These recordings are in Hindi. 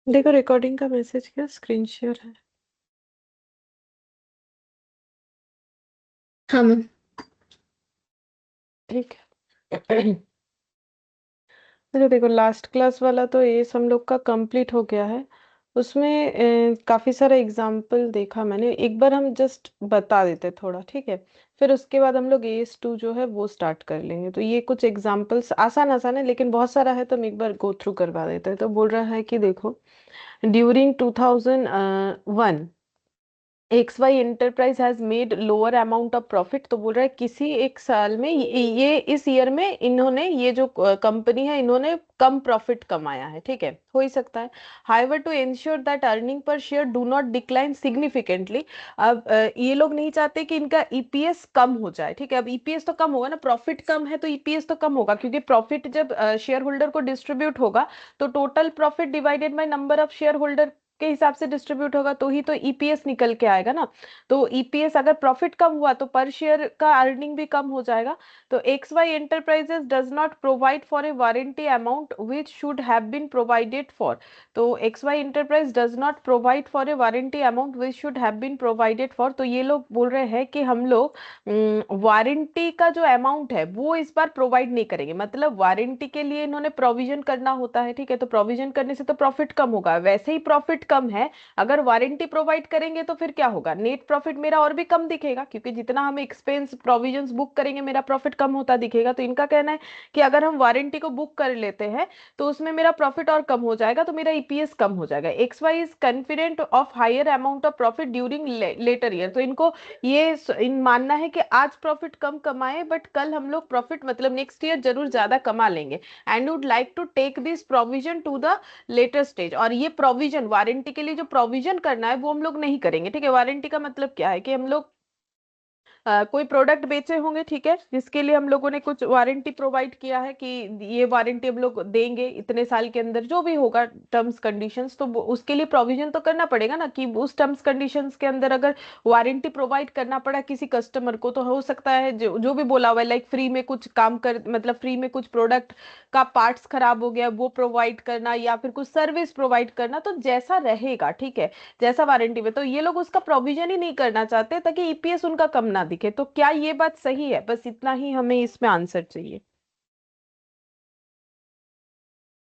देखो रिकॉर्डिंग का मैसेज क्या स्क्रीन शेयर है। हाँ मैम। ठीक है। अच्छा देखो लास्ट क्लास वाला तो ये हम लोग का कंप्लीट हो गया है। उसमें काफी सारा एग्जाम्पल देखा मैंने, एक बार हम जस्ट बता देते थोड़ा, ठीक है। फिर उसके बाद हम लोग AS2 जो है वो स्टार्ट कर लेंगे। तो ये कुछ एग्जाम्पल्स आसान आसान है लेकिन बहुत सारा है, तो हम एक बार गो थ्रू करवा देते हैं। तो बोल रहा है कि देखो, during 2001 X Y enterprise has made lower amount of profit. तो बोल रहा है किसी एक साल में ये इस ईयर में इन्होंने, ये जो कंपनी है, इन्होंने कम प्रॉफिट कमाया है, ठीक है, हो ही सकता है। However to ensure that earning पर share do not decline significantly. अब ये लोग नहीं चाहते कि इनका ईपीएस कम हो जाए, ठीक है। अब ईपीएस तो कम होगा ना, प्रॉफिट कम है तो ईपीएस तो कम होगा, क्योंकि प्रॉफिट जब शेयर होल्डर को डिस्ट्रीब्यूट होगा तो total profit divided by number of share holder के हिसाब से डिस्ट्रीब्यूट होगा, तो ही तो ईपीएस निकल के आएगा ना। तो ईपीएस अगर प्रॉफिट कम हुआ तो पर शेयर का अर्निंग भी कम हो जाएगा। तो X Y enterprises does not provide for a warranty amount which should have been provided for. तो X Y enterprise does not provide for a warranty amount which should have been provided for. तो ये लोग बोल रहे हैं कि हम लोग वारंटी का जो अमाउंट है वो इस बार प्रोवाइड नहीं करेंगे। मतलब वारंटी के लिए इन्होंने प्रोविजन करना होता है, ठीक है। तो प्रोविजन करने से तो प्रॉफिट कम होगा, वैसे ही प्रॉफिट कम है। अगर वारंटी प्रोवाइड करेंगे तो फिर क्या होगा, नेट प्रॉफिट मेरा और भी कम दिखेगा, क्योंकि जितना हम एक्सपेंस प्रोविजंस बुक करेंगे मेरा प्रॉफिट कम होता दिखेगा। तो इनका कहना है कि अगर हम वारंटी को बुक कर लेते हैं तो उसमें मेरा प्रॉफिट और कम हो जाएगा, तो मेरा ईपीएस कम हो जाएगा। X Y is confident of higher amount of profit during later year. तो इनको ये इन मानना है कि आज प्रॉफिट कम कमाए बट कल हम लोग प्रॉफिट मतलब नेक्स्ट ईयर जरूर ज्यादा कमा लेंगे, and would like to take this provision to the latest stage. और ये प्रोविजन वारंटी के लिए जो प्रोविजन करना है वो हम लोग नहीं करेंगे, ठीक है। वारंटी का मतलब क्या है कि हम लोग कोई प्रोडक्ट बेचे होंगे, ठीक है, जिसके लिए हम लोगों ने कुछ वारंटी प्रोवाइड किया है कि ये वारंटी हम लोग देंगे इतने साल के अंदर, जो भी होगा टर्म्स कंडीशंस, तो उसके लिए प्रोविजन तो करना पड़ेगा ना, कि उस टर्म्स कंडीशंस के अंदर अगर वारंटी प्रोवाइड करना पड़ा किसी कस्टमर को, तो हो सकता है जो जो भी बोला हुआ है, लाइक फ्री में कुछ काम कर, मतलब फ्री में कुछ प्रोडक्ट का पार्ट्स खराब हो गया वो प्रोवाइड करना, या फिर कुछ सर्विस प्रोवाइड करना, तो जैसा रहेगा, ठीक है, जैसा वारंटी में। तो ये लोग उसका प्रोविजन ही नहीं करना चाहते ताकि ईपीएस उनका कम ना दिखे। तो क्या ये बात सही है? बस इतना ही हमें इसमें आंसर चाहिए।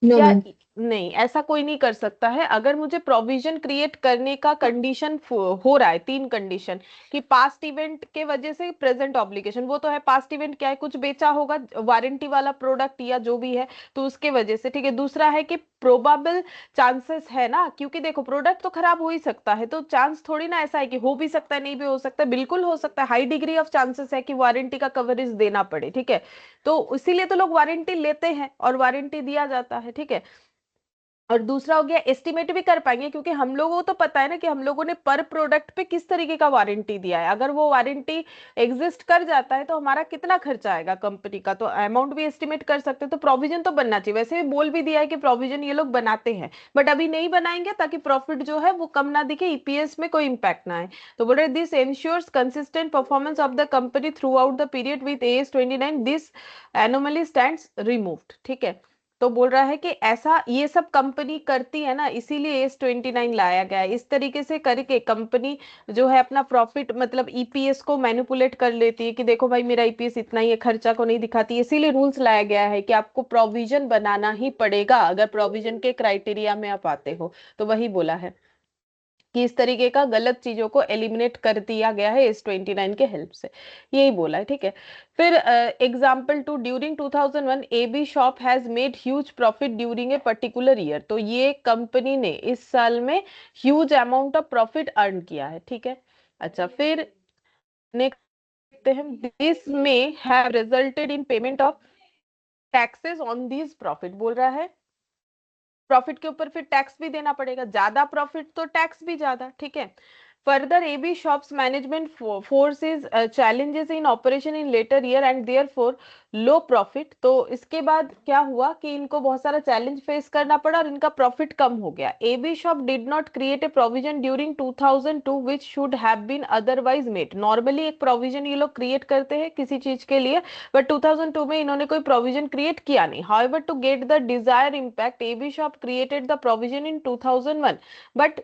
नो या मैम। नहीं, ऐसा कोई नहीं कर सकता है। अगर मुझे प्रोविजन क्रिएट करने का कंडीशन हो रहा है, तीन कंडीशन, कि पास्ट इवेंट के वजह से प्रेजेंट ऑब्लिगेशन, वो तो है, पास्ट इवेंट क्या है, कुछ बेचा होगा वारंटी वाला प्रोडक्ट या जो भी है, तो उसके वजह से, ठीक है। दूसरा है कि प्रोबाबल चांसेस है ना, क्योंकि देखो प्रोडक्ट तो खराब हो ही सकता है, तो चांस थोड़ी ना ऐसा है कि हो भी सकता है नहीं भी हो सकता है, बिल्कुल हो सकता है, हाई डिग्री ऑफ चांसेस है कि वारंटी का कवरेज देना पड़े, ठीक है। तो इसीलिए तो लोग वारंटी लेते हैं और वारंटी दिया जाता है, ठीक है। और दूसरा हो गया, एस्टिमेट भी कर पाएंगे, क्योंकि हम लोगों को तो पता है ना कि हम लोगों ने पर प्रोडक्ट पे किस तरीके का वारंटी दिया है। अगर वो वारंटी एग्जिस्ट कर जाता है तो हमारा कितना खर्चा आएगा कंपनी का, तो अमाउंट भी एस्टिमेट कर सकते हैं। तो प्रोविजन तो बनना चाहिए, वैसे भी बोल भी दिया है कि प्रोविजन ये लोग बनाते हैं, बट अभी नहीं बनाएंगे ताकि प्रॉफिट जो है वो कम ना दिखे, ईपीएस में कोई इंपैक्ट ना आए। तो बोल रहे this ensures consistent performance of the company through out the period with AS29 this anomaly stands removed, ठीक है। तो बोल रहा है कि ऐसा ये सब कंपनी करती है ना, इसीलिए AS29 लाया गया है। इस तरीके से करके कंपनी जो है अपना प्रॉफिट मतलब ईपीएस को मैनिपुलेट कर लेती है कि देखो भाई मेरा ईपीएस इतना ही है, खर्चा को नहीं दिखाती। इसीलिए रूल्स लाया गया है कि आपको प्रोविजन बनाना ही पड़ेगा अगर प्रोविजन के क्राइटेरिया में आप आते हो। तो वही बोला है कि इस तरीके का गलत चीजों को एलिमिनेट कर दिया गया है AS29 के हेल्प से, यही बोला है, ठीक है। फिर example two, during 2001 AB shop has made huge profit during a particular year. तो ये कंपनी ने इस साल में huge amount of profit earn किया है, ठीक है। अच्छा, फिर नेक्स्ट देखते हैं, दिस में have resulted in payment of taxes on this profit. बोल रहा है प्रॉफिट के ऊपर फिर टैक्स भी देना पड़ेगा, ज्यादा प्रॉफिट तो टैक्स भी ज्यादा, ठीक है। Further, AB Shop's management forces challenges in operation in later year and therefore low profit. तो इसके बाद क्या हुआ कि इनको बहुत सारा चैलेंज फेस करना पड़ा और इनका प्रॉफिट कम हो गया। AB shop did not create a provision during 2002 which should have been otherwise made. Normally एक प्रोविजन ये लोग क्रिएट करते हैं किसी चीज के लिए, बट 2002 में इन्होंने कोई प्रोविजन क्रिएट किया नहीं। However to get the desire impact AB shop created the provision in 2001, but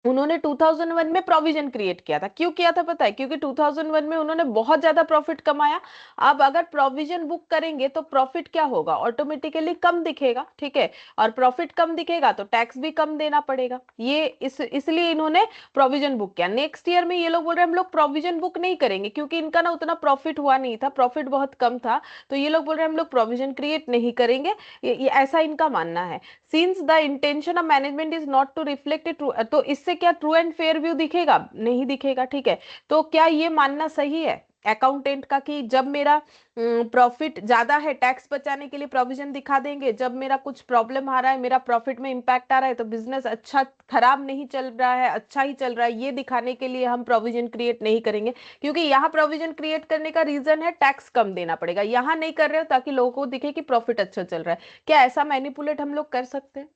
उन्होंने 2001 में प्रोविजन क्रिएट किया था। क्यों किया था पता है? क्योंकि 2001 में उन्होंने बहुत ज्यादा प्रॉफिट कमाया। अब अगर प्रोविजन बुक करेंगे तो प्रॉफिट क्या होगा? ऑटोमेटिकली कम दिखेगा, ठीक है। और प्रॉफिट कम दिखेगा तो टैक्स भी कम देना पड़ेगा। ये इसलिए इन्होंने प्रोविजन बुक किया। नेक्स्ट ईयर में ये लोग बोल रहे हैं हम लोग प्रोविजन बुक नहीं करेंगे, क्योंकि इनका ना उतना प्रॉफिट हुआ नहीं था, प्रॉफिट बहुत कम था। तो ये लोग बोल रहे हैं हम लोग प्रोविजन क्रिएट नहीं करेंगे। ये ऐसा इनका मानना है। Since the intention of management is not to reflect true, तो इससे क्या ट्रू एंड फेयर व्यू दिखेगा? नहीं दिखेगा, ठीक है। तो क्या ये मानना सही है अकाउंटेंट का कि जब मेरा प्रॉफिट ज्यादा है टैक्स बचाने के लिए प्रोविजन दिखा देंगे, जब मेरा कुछ प्रॉब्लम आ रहा है, मेरा प्रॉफिट में इंपैक्ट आ रहा है, तो बिजनेस अच्छा खराब नहीं चल रहा है, अच्छा ही चल रहा है, ये दिखाने के लिए हम प्रोविजन क्रिएट नहीं करेंगे? क्योंकि यहाँ प्रोविजन क्रिएट करने का रीजन है टैक्स कम देना पड़ेगा, यहाँ नहीं कर रहे हो ताकि लोगों को दिखे कि प्रॉफिट अच्छा चल रहा है। क्या ऐसा मैनिपुलेट हम लोग कर सकते हैं?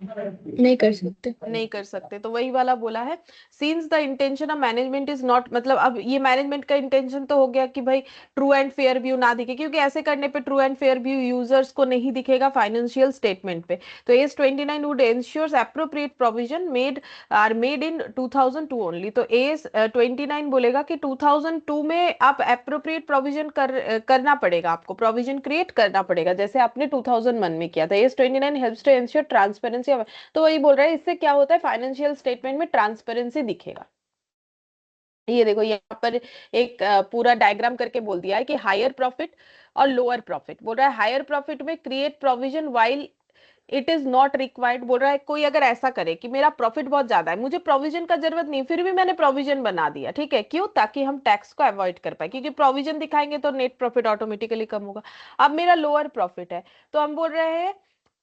नहीं कर सकते। नहीं कर सकते। तो वही वाला बोला है, scenes the intention of management is not, मतलब अब ये मैनेजमेंट का इंटेंशन तो हो गया कि भाई ट्रू एंड फेयर व्यू ना दिखे, क्योंकि ऐसे करने पे true and fair view users को नहीं दिखेगा फाइनेंशियल स्टेटमेंट पे। तो AS 29 would ensures appropriate provision made are made in 2002 only. तो एज 29 बोलेगा कि 2002 में आप एप्रोप्रिएट प्रोविजन करना पड़ेगा, आपको प्रोविजन क्रिएट करना पड़ेगा जैसे आपने 2001 में किया था। AS 29 helps to ensure transparency. तो वही बोल रहा है इससे क्या होता है, फाइनेंशियल स्टेटमेंट में ट्रांसपेरेंसी दिखेगा। ये देखो यहाँ पर एक पूरा डायग्राम करके बोल दिया है कि हायर प्रॉफिट और लोअर प्रॉफिट। बोल रहा है हायर प्रॉफिट में create provision while it is not required. बोल रहा है कोई अगर ऐसा करे कि मेरा प्रॉफिट बहुत ज्यादा है, मुझे प्रोविजन का जरूरत नहीं, फिर भी मैंने प्रोविजन बना दिया, ठीक है, क्यों? ताकि हम टैक्स को अवॉइड कर पाए, क्योंकि प्रोविजन दिखाएंगे तो नेट प्रॉफिट ऑटोमेटिकली कम होगा। अब मेरा लोअर प्रॉफिट है, तो हम बोल रहे हैं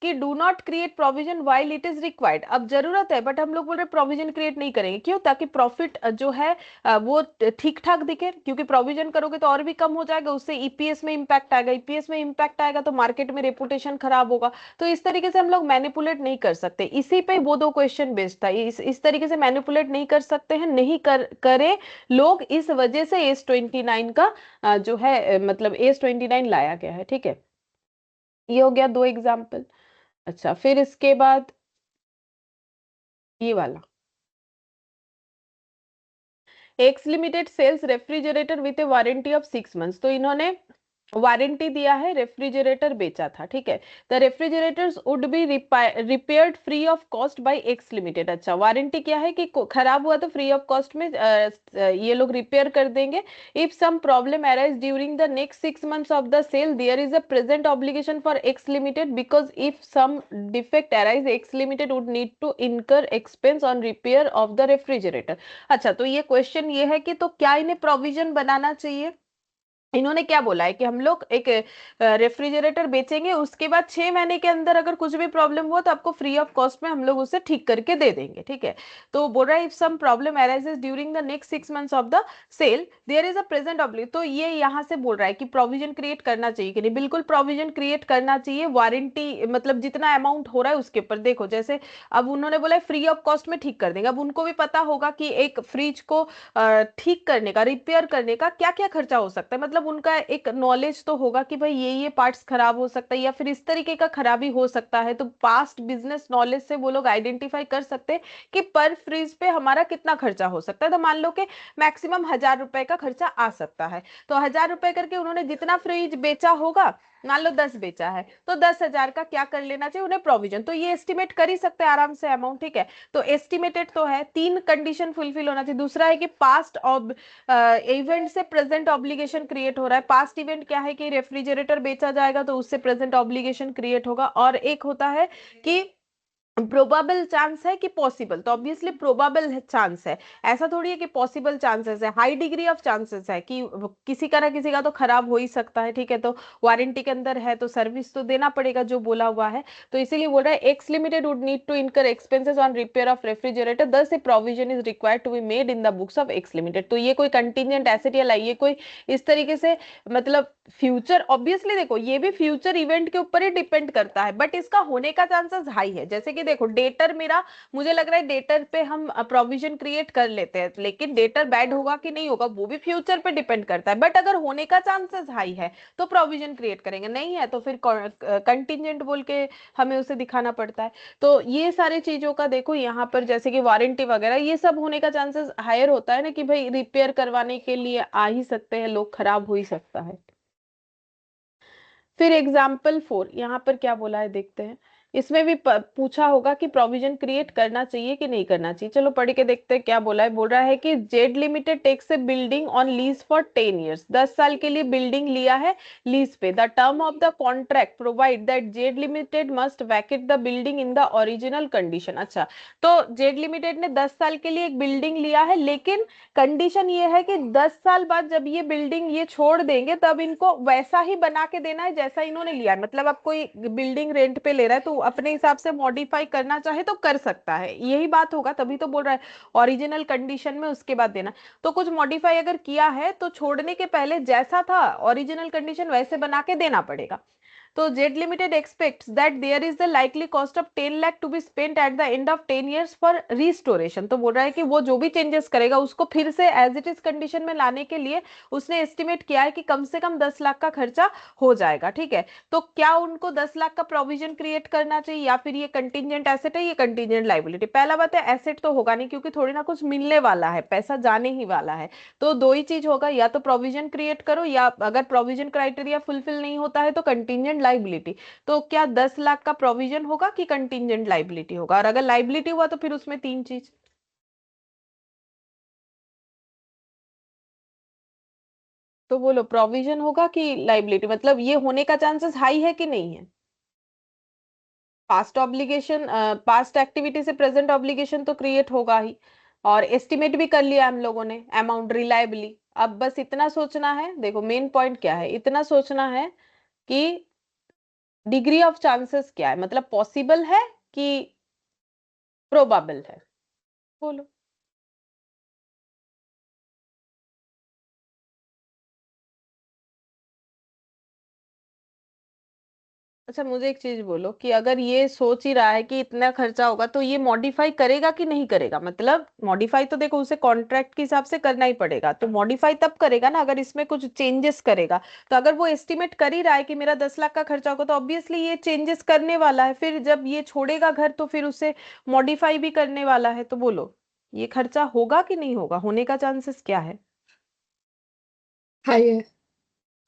कि do not create provision while it is required. अब जरूरत है बट हम लोग बोल रहे प्रोविजन क्रिएट नहीं करेंगे, क्यों? ताकि प्रॉफिट जो है वो ठीक ठाक दिखे, क्योंकि प्रोविजन करोगे तो और भी कम हो जाएगा, उससे ईपीएस में इंपैक्ट आएगा, ईपीएस में इंपैक्ट आएगा तो मार्केट में रेपुटेशन खराब होगा। तो इस तरीके से हम लोग मैनिपुलेट नहीं कर सकते। इसी पे वो दो क्वेश्चन बेस्ड था, इस तरीके से मैनिपुलेट नहीं कर सकते हैं, नहीं करे लोग, इस वजह से एस 29 का जो है मतलब एस 29 लाया गया है, ठीक है। ये हो गया दो एग्जाम्पल। अच्छा, फिर इसके बाद ये वाला, X limited sales refrigerator with a warranty of 6 months. तो इन्होंने वारंटी दिया है, रेफ्रिजरेटर बेचा था, ठीक है। The refrigerators would be repaired free of cost by x limited. अच्छा, वारंटी क्या है कि खराब हुआ तो फ्री ऑफ कॉस्ट में ये लोग रिपेयर कर देंगे। If some problem arise during the next 6 months of the sale there is a present obligation for X limited, because if some defect arise X limited would need to incur expense on repair of the refrigerator. अच्छा, तो ये क्वेश्चन ये है कि तो क्या इन्हें प्रोविजन बनाना चाहिए? इन्होंने क्या बोला है कि हम लोग एक रेफ्रिजरेटर बेचेंगे, उसके बाद 6 महीने के अंदर अगर कुछ भी प्रॉब्लम हुआ तो आपको फ्री ऑफ कॉस्ट में हम लोग उसे ठीक करके दे देंगे, ठीक है। तो बोल रहा है if some problem arises during the next 6 months of the sale there is a present obligation. तो ये यहाँ से बोल रहा है कि प्रोविजन क्रिएट करना चाहिए कि नहीं? बिल्कुल प्रोविजन क्रिएट करना चाहिए। वारंटी मतलब जितना अमाउंट हो रहा है उसके ऊपर देखो, जैसे अब उन्होंने बोला फ्री ऑफ कॉस्ट में ठीक कर देंगे। अब उनको भी पता होगा कि एक फ्रिज को ठीक करने का, रिपेयर करने का क्या क्या खर्चा हो सकता है, मतलब उनका एक नॉलेज तो होगा कि भाई ये पार्ट्स खराब हो सकता है या फिर इस तरीके का खराबी हो सकता है। तो पास्ट बिजनेस नॉलेज से वो लोग आइडेंटिफाई कर सकते हैं कि पर फ्रिज पे हमारा कितना खर्चा हो सकता है। तो मान लो कि मैक्सिमम 1000 रुपए का खर्चा आ सकता है, तो 1000 रुपए करके उन्होंने जितना फ्रिज बेचा होगा, मान लो 10 बेचा है, तो 10,000 का क्या कर लेना चाहिए उन्हें? प्रोविजन। तो ये एस्टिमेट कर ही सकते हैं आराम से अमाउंट, ठीक है। तो एस्टिमेटेड तो है, तीन कंडीशन फुलफिल होना चाहिए। दूसरा है कि पास्ट इवेंट से प्रेजेंट ऑब्लिगेशन क्रिएट हो रहा है। पास्ट इवेंट क्या है कि रेफ्रिजरेटर बेचा जाएगा तो उससे प्रेजेंट ऑब्लिगेशन क्रिएट होगा। और एक होता है कि प्रोबेबल चांस है कि पॉसिबल, तो ऑब्वियसली प्रोबेबल चांस है। ऐसा थोड़ी है कि पॉसिबल चांसेस है, हाई डिग्री ऑफ चांसेस है कि किसी का ना किसी का तो खराब हो ही सकता है, ठीक है। तो वारंटी के अंदर है तो सर्विस तो देना पड़ेगा जो बोला हुआ है। तो इसीलिए बोल रहा है X limited would need to incur expenses on repair of refrigerator, thus a provision is required to be made in the books of X limited. तो ये कोई कंटीजेंट एसेट या ये कोई इस तरीके से मतलब फ्यूचर, ऑब्वियसली देखो ये भी फ्यूचर इवेंट के ऊपर ही डिपेंड करता है, बट इसका होने का चांसेस हाई है। जैसे कि देखो डेटर मेरा, मुझे लग रहा है डेटर पे हम प्रोविजन क्रिएट कर लेते हैं, लेकिन डेटर बैड होगा कि नहीं होगा वो भी फ्यूचर पे डिपेंड करता है, बट अगर होने का चांसेस हाई है तो प्रोविजन क्रिएट करेंगे, नहीं है तो फिर कंटिजेंट बोल के हमें उसे दिखाना पड़ता है। तो ये सारी चीजों का देखो यहाँ पर, जैसे कि वारंटी वगैरह ये सब होने का चांसेस हायर होता है ना, कि भाई रिपेयर करवाने के लिए आ ही सकते हैं लोग, खराब हो ही सकता है। फिर एग्जाम्पल 4 यहाँ पर क्या बोला है देखते हैं। इसमें भी पूछा होगा कि प्रोविजन क्रिएट करना चाहिए कि नहीं करना चाहिए। चलो पढ़ के देखते हैं क्या बोला है। बोल रहा है कि Z limited takes a building on lease for 10 years, 10 साल के लिए बिल्डिंग लिया है लीज पे। The term of the contract provide that Z limited must Venkat the building in the original condition. अच्छा, तो जेड लिमिटेड ने 10 साल के लिए एक बिल्डिंग लिया है, लेकिन कंडीशन ये है कि 10 साल बाद जब ये बिल्डिंग ये छोड़ देंगे तब इनको वैसा ही बना के देना है जैसा इन्होंने लिया है। मतलब अब कोई बिल्डिंग रेंट पे ले रहा है तो अपने हिसाब से मॉडिफाई करना चाहे तो कर सकता है, यही बात होगा, तभी तो बोल रहा है ओरिजिनल कंडीशन में उसके बाद देना। तो कुछ मॉडिफाई अगर किया है तो छोड़ने के पहले जैसा था ओरिजिनल कंडीशन वैसे बना के देना पड़ेगा। तो Z limited expects that there is the likely cost of 10 lakh to be spent at the end of 10 years for restoration. तो बोल रहा है कि वो जो भी चेंजेस करेगा उसको फिर से एज इट इज कंडीशन में लाने के लिए उसने एस्टिमेट किया है कि कम से कम 10 लाख का खर्चा हो जाएगा, ठीक है। तो क्या उनको 10 लाख का प्रोविजन क्रिएट करना चाहिए या फिर ये कंटीजेंट एसेट है, ये कंटीजेंट लाइबिलिटी? पहला बात है एसेट तो होगा नहीं, क्योंकि थोड़ी ना कुछ मिलने वाला है, पैसा जाने ही वाला है। तो दो ही चीज होगा, या तो प्रोविजन क्रिएट करो, या अगर प्रोविजन क्राइटेरिया फुलफिल नहीं होता है तो कंटीजेंट लाइबिलिटी। तो क्या 10 लाख का प्रोविजन होगा कि कंटीजेंट लाइबिलिटी होगा? और अगर लाइबिलिटी हुआ तो फिर उसमें तीन चीज, तो बोलो प्रोविजन होगा कि लाइबिलिटी, मतलब ये होने का चांसेस हाई है कि नहीं है? पास्ट ऑब्लिगेशन, पास्ट एक्टिविटी से प्रेजेंट ऑब्लिगेशन तो क्रिएट होगा ही, और एस्टिमेट भी कर लिया हम लोगों ने अमाउंट रिलायबली। अब बस इतना सोचना है, देखो मेन पॉइंट क्या है, इतना सोचना है कि डिग्री ऑफ चांसेस क्या है, मतलब पॉसिबल है कि प्रोबेबल है, बोलो। अच्छा मुझे एक चीज बोलो कि अगर ये सोच ही रहा है कि इतना खर्चा होगा तो ये मॉडिफाई करेगा कि नहीं करेगा? मतलब मॉडिफाई तो देखो उसे कॉन्ट्रैक्ट के हिसाब से करना ही पड़ेगा, तो मॉडिफाई तब करेगा ना अगर इसमें कुछ चेंजेस करेगा। तो अगर वो एस्टिमेट कर ही रहा है कि मेरा 10 लाख का खर्चा होगा तो ऑब्वियसली ये चेंजेस करने वाला है, फिर जब ये छोड़ेगा घर तो फिर उसे मॉडिफाई भी करने वाला है। तो बोलो ये खर्चा होगा कि नहीं होगा, होने का चांसेस क्या है? हाई है।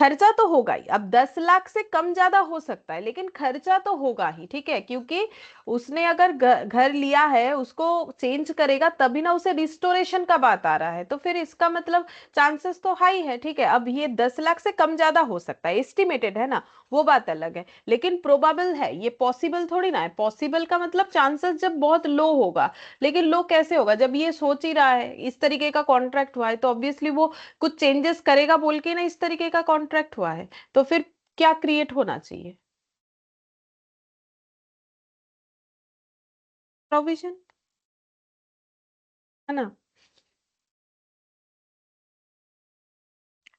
खर्चा तो होगा ही, अब 10 लाख से कम ज्यादा हो सकता है लेकिन खर्चा तो होगा ही, ठीक है। क्योंकि उसने अगर घर लिया है उसको चेंज करेगा तभी ना, उसे रिस्टोरेशन का बात आ रहा है, तो फिर इसका मतलब चांसेस तो हाई है, ठीक है। अब ये 10 लाख से कम ज्यादा हो सकता है, एस्टिमेटेड है ना, वो बात अलग है, लेकिन प्रोबेबल है, ये पॉसिबल थोड़ी ना है। पॉसिबल का मतलब चांसेस जब बहुत लो होगा, लेकिन लो कैसे होगा जब ये सोच ही रहा है, इस तरीके का कॉन्ट्रैक्ट हुआ है तो ऑब्वियसली वो कुछ चेंजेस करेगा बोल के ना इस तरीके का कॉन्ट्रैक्ट हुआ है। तो फिर क्या क्रिएट होना चाहिए? प्रोविजन, है ना।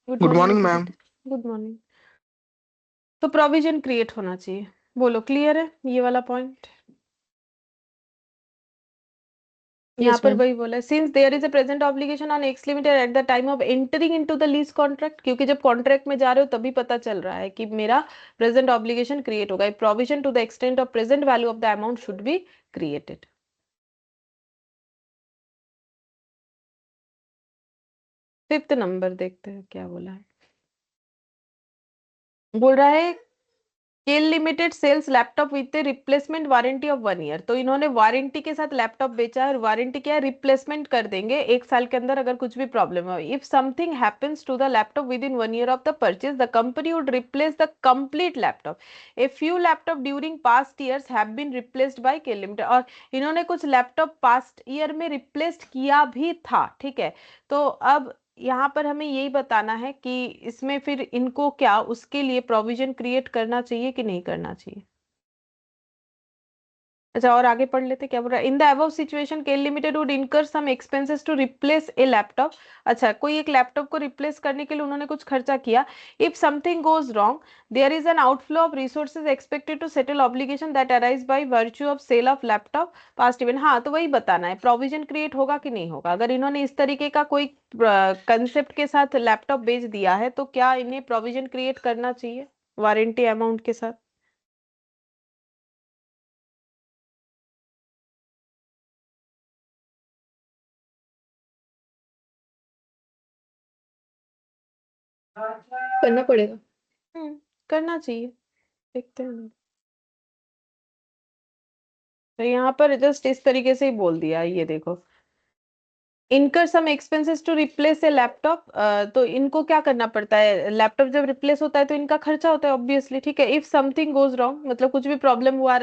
Good good morning morning ma'am. Abhijit. Good morning. तो प्रोविजन क्रिएट होना चाहिए, बोलो क्लियर है ये वाला पॉइंट? यहाँ यस पर मैम। वही बोला है, since there is a present obligation on X limited at the time of entering into the lease contract, क्योंकि जब कॉन्ट्रैक्ट में जा रहे हो तभी पता चल रहा है कि मेरा प्रेजेंट ऑब्लिगेशन क्रिएट होगा। Provision to the extent of present value of the amount should be created. 5th number देखते हैं क्या बोला है। बोल रहा है Kel limited sales laptop with replacement warranty of 1 year. तो इन्होंने वारंटी के साथ लैपटॉप बेचा है, और वारंटी क्या है, रिप्लेसमेंट कर देंगे 1 साल के अंदर अगर कुछ भी प्रॉब्लम हो। If something happens to the laptop within 1 year of the purchase, the company would replace the complete laptop. A few laptop during past years have been replaced by Kel limited. और इन्होंने कुछ लैपटॉप पास्ट ईयर में रिप्लेस्ड किया भी था, ठीक है। तो अब यहाँ पर हमें यही बताना है कि इसमें फिर इनको क्या उसके लिए प्रोविजन क्रिएट करना चाहिए कि नहीं करना चाहिए। अच्छा, और आगे पढ़ लेते क्या बोल रहा है। In the above situation Kel limited would incur some expenses to replace a laptop. अच्छा, कोई एक लैपटॉप को रिप्लेस करने के लिए उन्होंने कुछ खर्चा किया। If something goes wrong, there is an outflow of resources expected to settle obligation that arise by virtue of sale of laptop past event. हाँ, तो वही बताना है प्रोविजन क्रिएट होगा कि नहीं होगा। अगर इन्होंने इस तरीके का कोई कंसेप्ट के साथ लैपटॉप बेच दिया है तो क्या इन्हें प्रोविजन क्रिएट करना चाहिए वारंटी अमाउंट के साथ। करना पड़ेगा। करना चाहिए। देखते हैं। तो यहाँ पर जस्ट इस तरीके से ही बोल दिया है, ये देखो। Incur some expenses to replace a laptop. तो इनको क्या करना पड़ता है, लैपटॉप जब रिप्लेस होता है तो इनका खर्चा होता है ऑब्वियसली, ठीक है। इफ समथिंग गोज रॉन्ग, मतलब कुछ भी प्रॉब्लम हुआ,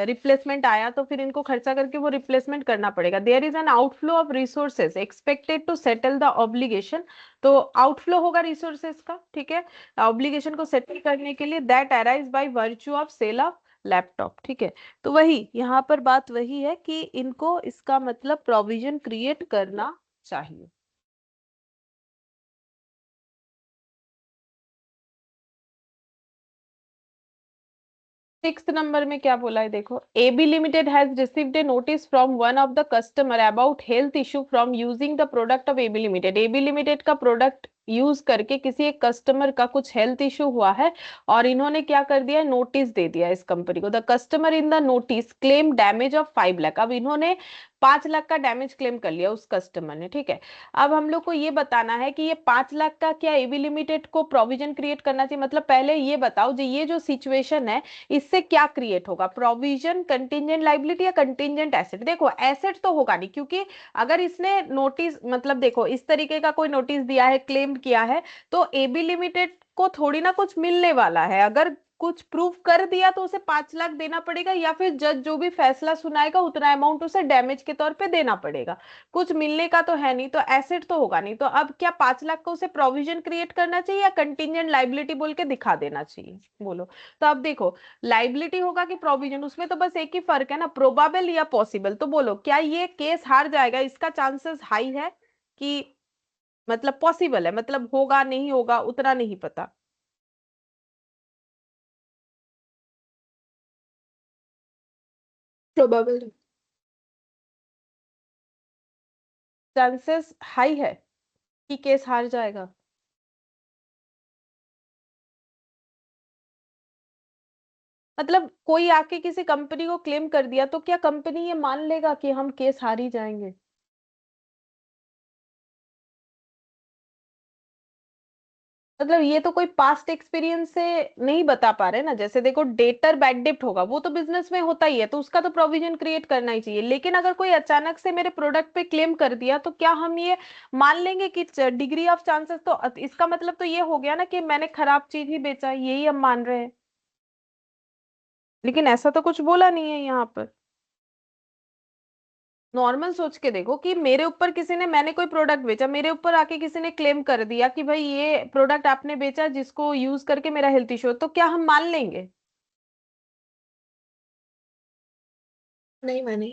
रिप्लेसमेंट आया, तो फिर इनको खर्चा करके वो रिप्लेसमेंट करना पड़ेगा। There is an outflow of resources expected to settle the obligation. तो आउटफ्लो होगा रिसोर्सेज का, ठीक है, ऑब्लिगेशन को सेटल करने के लिए, that arise by virtue of sale of laptop, ठीक है। तो वही यहाँ पर बात वही है कि इनको इसका मतलब प्रोविजन क्रिएट करना चाहिए। 6 नंबर में क्या बोला है देखो। AB limited has received a notice from one of the customer about health issue from using the product of AB limited. AB limited का प्रोडक्ट यूज करके किसी एक कस्टमर का कुछ हेल्थ इशू हुआ है, और इन्होंने क्या कर दिया, नोटिस दे दिया इस कंपनी को। The customer in the notice claim damage of 5 lakh. अब इन्होंने 5 लाख का डैमेज क्लेम कर लिया उस कस्टमर ने, ठीक है। अब हम लोग को ये बताना है कि ये 5 लाख का क्या एबी लिमिटेड को प्रोविजन क्रिएट करना चाहिए। मतलब पहले ये बताओ जी, ये जो सिचुएशन है इससे क्या क्रिएट होगा, प्रोविजन, कंटिंजेंट लाइबिलिटी या कंटिंजेंट एसेट। देखो एसेट तो होगा नहीं, क्योंकि अगर इसने नोटिस, मतलब देखो इस तरीके का कोई नोटिस दिया है, क्लेम किया है, तो एबी लिमिटेड को थोड़ी ना कुछ मिलने वाला है। अगर कुछ प्रूव कर दिया तो उसे 5 लाख देना पड़ेगा, या फिर जज जो भी फैसला सुनाएगा उतना अमाउंट उसे डैमेज के तौर पे देना पड़ेगा। कुछ मिलने का तो है नहीं, तो एसेट तो होगा नहीं। तो अब क्या 5 लाख का उसे प्रोविजन क्रिएट करना चाहिए या कंटिंजेंट लाइबिलिटी बोल के दिखा देना चाहिए, बोलो। तो अब देखो, लाइबिलिटी होगा कि प्रोविजन, उसमें तो बस एक ही फर्क है ना, प्रोबाबल या पॉसिबल। तो बोलो क्या ये केस हार जाएगा, इसका चांसेस हाई है कि मतलब पॉसिबल है, मतलब होगा नहीं होगा उतना नहीं पता। प्रोबेबल। चांसेस हाई है कि केस हार जाएगा। मतलब कोई आके किसी कंपनी को क्लेम कर दिया तो क्या कंपनी ये मान लेगा कि हम केस हार ही जाएंगे। मतलब ये तो कोई पास्ट एक्सपीरियंस से नहीं बता पा रहे ना। जैसे देखो डेटर बैड डेप्ट होगा, वो तो बिजनेस में होता ही है, तो उसका तो प्रोविजन क्रिएट करना ही चाहिए। लेकिन अगर कोई अचानक से मेरे प्रोडक्ट पे क्लेम कर दिया तो क्या हम ये मान लेंगे कि डिग्री ऑफ चांसेस, तो इसका मतलब तो ये हो गया ना कि मैंने खराब चीज ही बेचा, यही हम मान रहे हैं। लेकिन ऐसा तो कुछ बोला नहीं है यहाँ पर। नॉर्मल सोच के देखो कि मेरे ऊपर किसी ने, मैंने कोई प्रोडक्ट बेचा, मेरे ऊपर आके किसी ने क्लेम कर दिया कि भाई ये प्रोडक्ट आपने बेचा जिसको यूज करके मेरा हेल्थ इशू, तो क्या हम मान लेंगे। नहीं माने।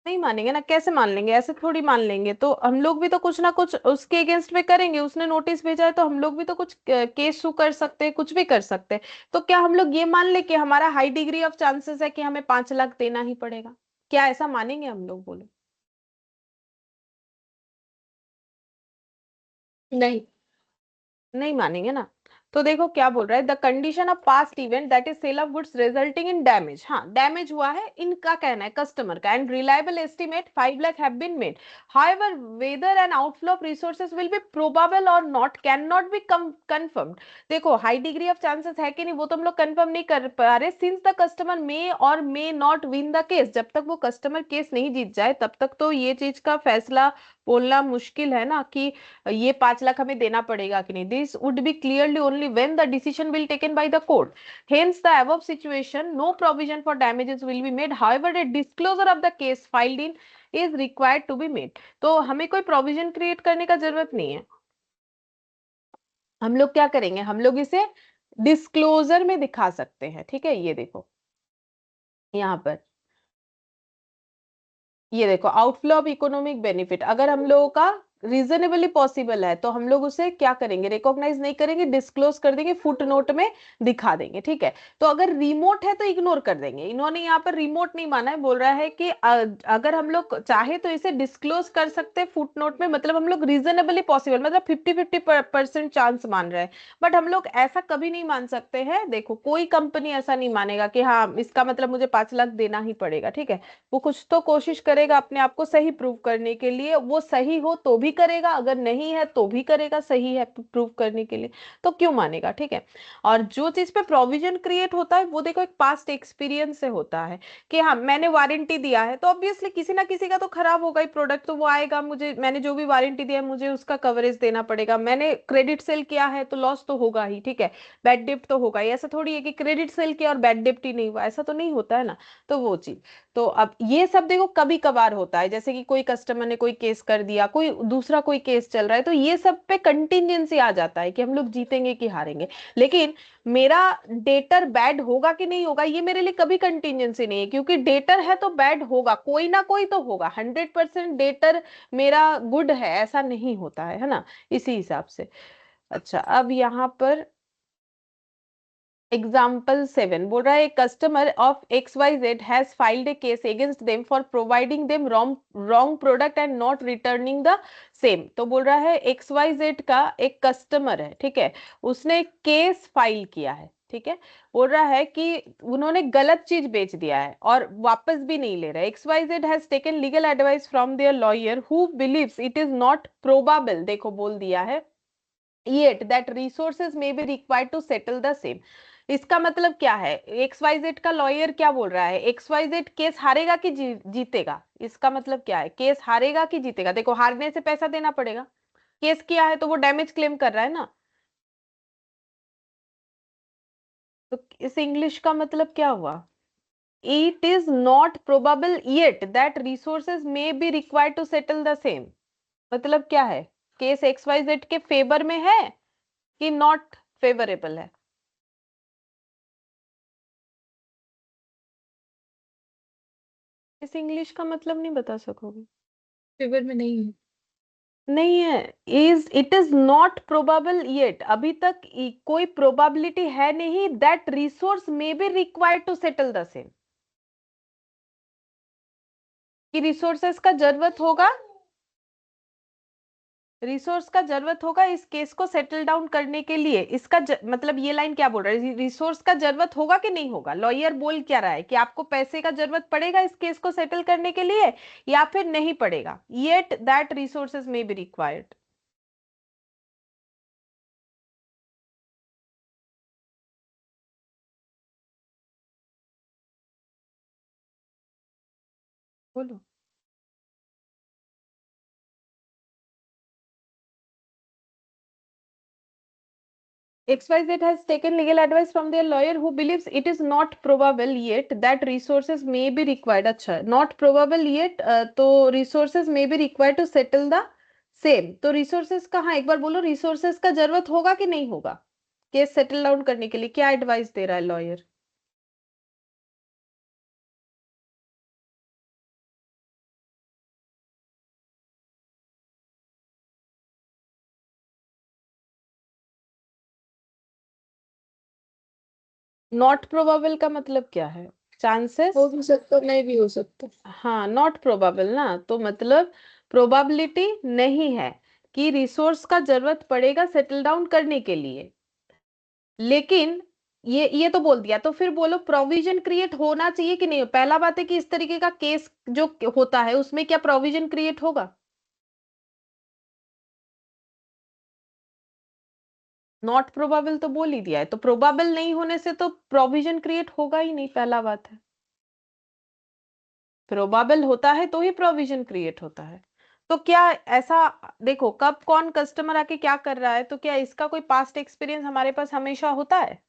नहीं मानेंगे ना, कैसे मान लेंगे, ऐसे थोड़ी मान लेंगे। तो हम लोग भी तो कुछ ना कुछ उसके अगेंस्ट में करेंगे। उसने नोटिस भेजा है तो हम लोग भी तो कुछ केस सू कर सकते हैं, कुछ भी कर सकते हैं। तो क्या हम लोग ये मान ले कि हमारा हाई डिग्री ऑफ चांसेस है कि हमें 5 लाख देना ही पड़ेगा, क्या ऐसा मानेंगे हम लोग, बोलो। नहीं। नहीं मानेंगे ना। तो देखो क्या बोल रहा है, the condition of past event that is sale of goods resulting in damage, हाँ डैमेज हुआ है इनका कहना है कस्टमर का, and reliable estimate 5 lakh have been made, however whether an outflow of resources will be probable और not can not be confirmed. देखो हाई डिग्री ऑफ चांसेस है कि नहीं वो तो हम लोग कंफर्म नहीं कर पा रहे, सिंस द कस्टमर मे और may not win the case, जब तक वो कस्टमर केस नहीं जीत जाए तब तक तो ये चीज का फैसला बोलना मुश्किल है ना कि ये 5 लाख हमें देना पड़ेगा कि नहीं। This would be clearly only when the decision will taken by the court, hence the above situation no provision for damages will be made, however a disclosure of the case filed in is required to be made. तो हमें कोई प्रोविजन क्रिएट करने का जरूरत नहीं है, हम लोग क्या करेंगे, हम लोग इसे डिस्क्लोजर में दिखा सकते हैं, ठीक है। ये देखो यहाँ पर, ये देखो आउटफ्लो ऑफ इकोनॉमिक बेनिफिट, अगर हम लोगों का रीजनेबली पॉसिबल है तो हम लोग उसे क्या करेंगे, रिकॉग्नाइज नहीं करेंगे, डिस्क्लोज कर देंगे, फुट नोट में दिखा देंगे, ठीक है। तो अगर रिमोट है तो इग्नोर कर देंगे, इन्होंने यहाँ पर रिमोट नहीं माना है, बोल रहा है कि अगर हम लोग चाहे तो इसे डिस्क्लोज कर सकते हैं फुट नोट में, मतलब हम लोग रीजनेबली पॉसिबल मतलब 50-50% चांस मान रहे हैं, बट हम लोग ऐसा कभी नहीं मान सकते हैं। देखो कोई कंपनी ऐसा नहीं मानेगा कि हाँ इसका मतलब मुझे 5 लाख देना ही पड़ेगा, ठीक है। वो कुछ तो कोशिश करेगा अपने आप को सही प्रूव करने के लिए, वो सही हो तो भी करेगा, अगर नहीं है तो भी करेगा, सही है प्रूव करने के लिए, तो क्यों मानेगा, ठीक है। और जो चीज पे प्रोविजन क्रिएट होता है वो देखो एक पास्ट एक्सपीरियंस से होता है कि हाँ मैंने वारंटी दिया है तो ऑब्वियसली किसी ना किसी का तो खराब होगा ही प्रोडक्ट, तो वो आएगा, मुझे मैंने जो भी वारंटी दिया है मुझे उसका कवरेज देना पड़ेगा, मैंने क्रेडिट सेल किया है तो लॉस तो होगा ही, ठीक है। बैड डिप्ट तो होगा ही, ऐसा थोड़ी है कि क्रेडिट सेल किया और बैड डिप्ट ही नहीं हुआ, ऐसा तो नहीं होता है ना। तो वो चीज, तो अब ये सब देखो कभी कभार होता है, जैसे कि कोई कस्टमर ने कोई केस कर दिया, कोई दूसरा कोई केस चल रहा है, तो ये सब पे कंटिजेंसी आ जाता है कि हम लोग जीतेंगे कि हारेंगे। लेकिन मेरा डेटर बैड होगा कि नहीं होगा ये मेरे लिए कभी कंटिजेंसी नहीं है, क्योंकि डेटर है तो बैड होगा, कोई ना कोई तो होगा, 100% डेटर मेरा गुड है ऐसा नहीं होता है ना, इसी हिसाब से। अच्छा अब यहाँ पर एग्जाम्पल 7 बोल रहा है customer of XYZ has filed A case against them for providing them wrong product and not returning the same. तो बोल रहा है XYZ का एक कस्टमर है, ठीक है, उसने एक केस फाइल किया है, ठीक है। बोल रहा है कि उन्होंने गलत चीज बेच दिया है और वापस भी नहीं ले रहा है। XYZ has taken legal advice from their lawyer who believes it is not probable, देखो बोल दिया है, yet that resources may be required to settle the same। इसका मतलब क्या है, XYZ का लॉयर क्या बोल रहा है, XYZ केस हारेगा कि जीतेगा, इसका मतलब क्या है, केस हारेगा कि जीतेगा। देखो हारने से पैसा देना पड़ेगा, केस किया है तो वो डैमेज क्लेम कर रहा है ना। तो इस इंग्लिश का मतलब क्या हुआ, it is not probable yet that resources may be required to settle the same. मतलब क्या है, केस XYZ के फेवर में है कि नॉट फेवरेबल है। इस इंग्लिश का मतलब नहीं बता सकोगे, फेवर में नहीं है। नहीं है, is it is not probable yet, अभी तक कोई प्रोबेबिलिटी है नहीं that resource may be required to settle the same, कि रिसोर्सेस का जरूरत होगा, रिसोर्स का जरूरत होगा इस केस को सेटल डाउन करने के लिए। इसका मतलब ये लाइन क्या बोल रहा है, रिसोर्स का जरूरत होगा कि नहीं होगा, लॉयर बोल क्या रहा है कि आपको पैसे का जरूरत पड़ेगा इस केस को सेटल करने के लिए या फिर नहीं पड़ेगा, yet that resources may be required. बोलो। XYZ has taken legal advice from their lawyer who believes it is not probable yet that resources may be required। अच्छा not probable yet, तो resources may be required to settle the same। तो resources कहाँ, एक बार बोलो resources का जरूरत होगा कि नहीं होगा केस सेटल डाउन करने के लिए, क्या एडवाइस दे रहा है लॉयर। नॉट प्रोबेबल का मतलब क्या है, चांसेस, हो भी सकता नहीं भी हो सकता। हाँ नॉट प्रोबेबल ना, तो मतलब प्रोबेबिलिटी नहीं है कि रिसोर्स का जरूरत पड़ेगा सेटल डाउन करने के लिए। लेकिन ये तो बोल दिया, तो फिर बोलो प्रोविजन क्रिएट होना चाहिए कि नहीं। पहला बात है कि इस तरीके का केस जो होता है उसमें क्या प्रोविजन क्रिएट होगा? नॉट प्रोबेबल तो बोल ही दिया है, तो प्रोबेबल नहीं होने से तो प्रोविजन क्रिएट होगा ही नहीं, पहला बात है। प्रोबेबल होता है तो ही प्रोविजन क्रिएट होता है। तो क्या ऐसा, देखो कब कौन कस्टमर आके क्या कर रहा है, तो क्या इसका कोई पास्ट एक्सपीरियंस हमारे पास हमेशा होता है?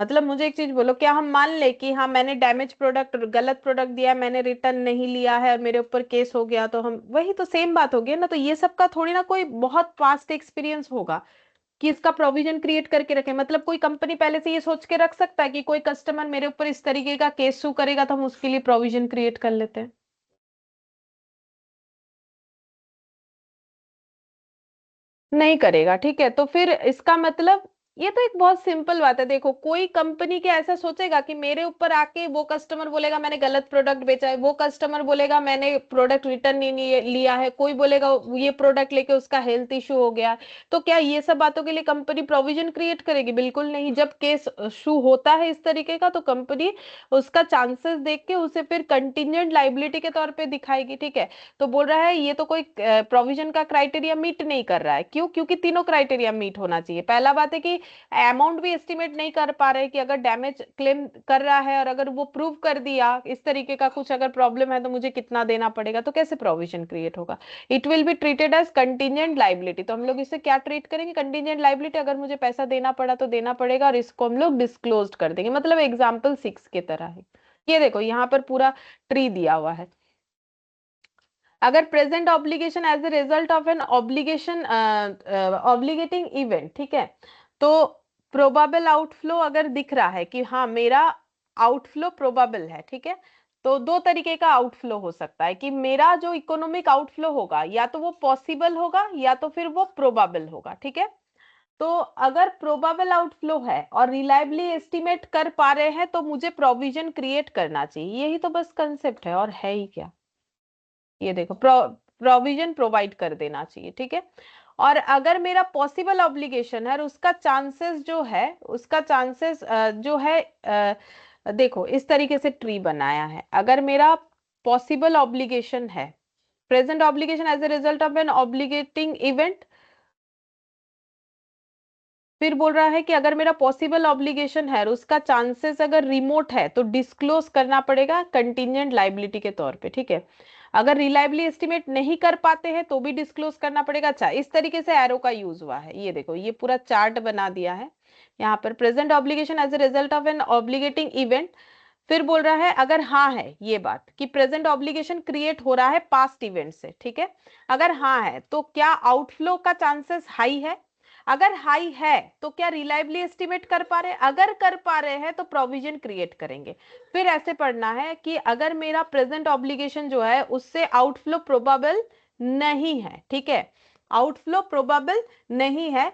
मतलब मुझे एक चीज बोलो, क्या हम मान ले कि हाँ मैंने डैमेज प्रोडक्ट, गलत प्रोडक्ट दिया, मैंने रिटर्न नहीं लिया है और मेरे ऊपर केस हो गया, तो हम वही तो सेम बात हो गई ना। तो ये सब का थोड़ी ना कोई बहुत पास्ट एक्सपीरियंस होगा कि इसका प्रोविजन क्रिएट करके रखे। मतलब कोई कंपनी पहले से ये सोच के रख सकता है कि कोई कस्टमर मेरे ऊपर इस तरीके का केस सू करेगा तो हम उसके लिए प्रोविजन क्रिएट कर लेते हैं। नहीं करेगा, ठीक है। तो फिर इसका मतलब, ये तो एक बहुत सिंपल बात है। देखो कोई कंपनी क्या ऐसा सोचेगा कि मेरे ऊपर आके वो कस्टमर बोलेगा मैंने गलत प्रोडक्ट बेचा है, वो कस्टमर बोलेगा मैंने प्रोडक्ट रिटर्न नहीं लिया है, कोई बोलेगा ये प्रोडक्ट लेके उसका हेल्थ इशू हो गया। तो क्या ये सब बातों के लिए कंपनी प्रोविजन क्रिएट करेगी? बिल्कुल नहीं। जब केस इशू होता है इस तरीके का तो कंपनी उसका चांसेस देख के उसे फिर कंटिजेंट लाइबिलिटी के तौर पे दिखाएगी, ठीक है। तो बोल रहा है ये तो कोई प्रोविजन का क्राइटेरिया मीट नहीं कर रहा है। क्यों? क्योंकि तीनों क्राइटेरिया मीट होना चाहिए। पहला बात है कि अमाउंट भी एस्टिमेट नहीं कर पा रहे कि अगर डैमेज क्लेम कर रहा है और अगर वो प्रूव कर दिया इस तरीके का कुछ अगर प्रॉब्लम है तो मुझे कितना देना पड़ेगा, तो कैसे प्रोविजन क्रिएट होगा? It will be treated as contingent liability. तो हम लोग इसे क्या ट्रीट करेंगे? Contingent liability. अगर मुझे पैसा देना पड़ा तो देना पड़ेगा और इसको हम लोग डिस्क्लोज कर देंगे, मतलब एग्जाम्पल 6 की तरह है। ये देखो यहाँ पर पूरा ट्री दिया हुआ है। अगर present obligation as a result of an obligation obligating event, ठीक है, तो प्रोबेबल आउटफ्लो अगर दिख रहा है कि हाँ मेरा आउटफ्लो प्रोबेबल है, ठीक है, तो दो तरीके का आउटफ्लो हो सकता है कि मेरा जो इकोनॉमिक आउटफ्लो होगा या तो वो पॉसिबल होगा या तो फिर वो प्रोबेबल होगा, ठीक है। तो अगर प्रोबेबल आउटफ्लो है और रिलायबली एस्टिमेट कर पा रहे हैं तो मुझे प्रोविजन क्रिएट करना चाहिए। यही तो बस कंसेप्ट है, और है ही क्या। ये देखो प्रोविजन प्रोवाइड कर देना चाहिए, ठीक है। और अगर मेरा पॉसिबल ऑब्लिगेशन है और उसका चांसेस जो है, उसका चांसेस जो है, देखो इस तरीके से ट्री बनाया है। अगर मेरा पॉसिबल ऑब्लिगेशन है, present obligation as a result of an obligating event, फिर बोल रहा है कि अगर मेरा पॉसिबल ऑब्लिगेशन है और उसका चांसेस अगर रिमोट है तो डिस्क्लोज करना पड़ेगा कंटिजेंट लाइबिलिटी के तौर पे, ठीक है। अगर रिलायबली एस्टिमेट नहीं कर पाते हैं तो भी डिस्क्लोज करना पड़ेगा। अच्छा, इस तरीके से एरो का यूज हुआ है। ये देखो ये पूरा चार्ट बना दिया है यहाँ पर, present obligation as a result of an obligating event. फिर बोल रहा है अगर हाँ है ये बात कि प्रेजेंट ऑब्लिगेशन क्रिएट हो रहा है पास्ट इवेंट से, ठीक है, अगर हाँ है तो क्या आउटफ्लो का चांसेस हाई है? अगर हाई है तो क्या रिलायबली एस्टिमेट कर पा रहे हैं? अगर कर पा रहे हैं तो प्रोविजन क्रिएट करेंगे। फिर ऐसे पढ़ना है कि अगर मेरा प्रेजेंट ऑब्लिगेशन जो है उससे आउटफ्लो प्रोबेबल नहीं है, ठीक है, आउटफ्लो प्रोबेबल नहीं है,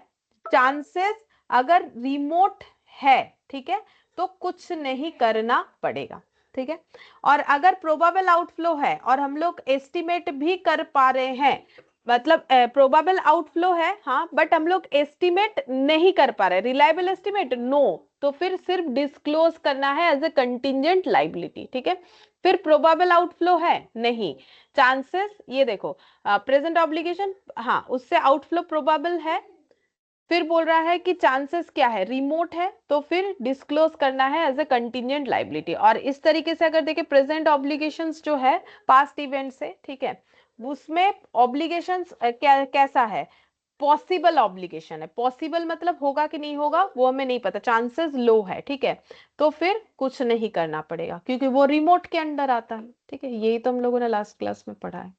चांसेस अगर रिमोट है, ठीक है, तो कुछ नहीं करना पड़ेगा, ठीक है। और अगर प्रोबेबल आउटफ्लो है और हम लोग एस्टिमेट भी कर पा रहे हैं, मतलब प्रोबेबल आउटफ्लो है हाँ, बट हम लोग एस्टिमेट नहीं कर पा रहे, रिलायबल एस्टिमेट नो, तो फिर सिर्फ डिस्क्लोज करना है एज ए कंटिजेंट लाइबिलिटी, ठीक है। फिर प्रोबेबल आउटफ्लो है नहीं, चांसेस ये देखो, प्रेजेंट ऑब्लिगेशन हाँ उससे आउटफ्लो प्रोबेबल है, फिर बोल रहा है कि चांसेस क्या है, रिमोट है, तो फिर डिस्क्लोज करना है एज ए कंटिजेंट लाइबिलिटी। और इस तरीके से अगर देखें प्रेजेंट ऑब्लिगेशंस जो है पास्ट इवेंट से, ठीक है, उसमें ऑब्लिगेशंस कैसा है, पॉसिबल ऑब्लिगेशन है। पॉसिबल मतलब होगा कि नहीं होगा वो हमें नहीं पता, चांसेस लो है, ठीक है, तो फिर कुछ नहीं करना पड़ेगा क्योंकि वो रिमोट के अंडर आता है, ठीक है। यही तो हम लोगों ने लास्ट क्लास में पढ़ा है।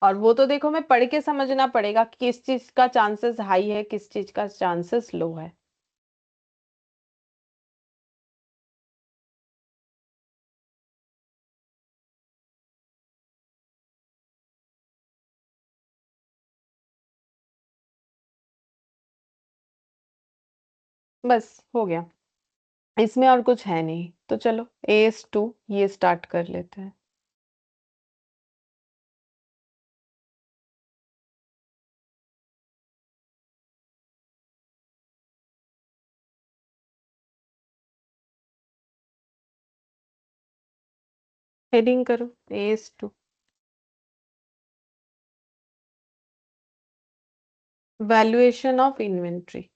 और वो तो देखो मैं पढ़ के समझना पड़ेगा कि किस चीज का चांसेस हाई है किस चीज का चांसेस लो है। बस हो गया, इसमें और कुछ है नहीं, तो चलो AS2 ये स्टार्ट कर लेते हैं। हेडिंग करो AS2। Valuation of inventory.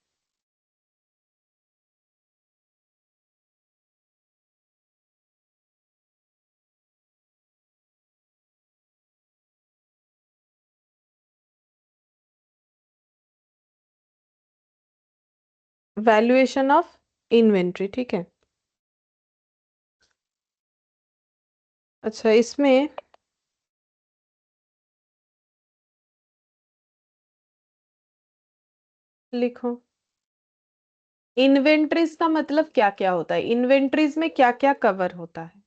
Valuation of inventory, ठीक है। अच्छा, इसमें लिखो इन्वेंट्रीज का मतलब क्या क्या होता है, इन्वेंट्रीज में क्या क्या कवर होता है।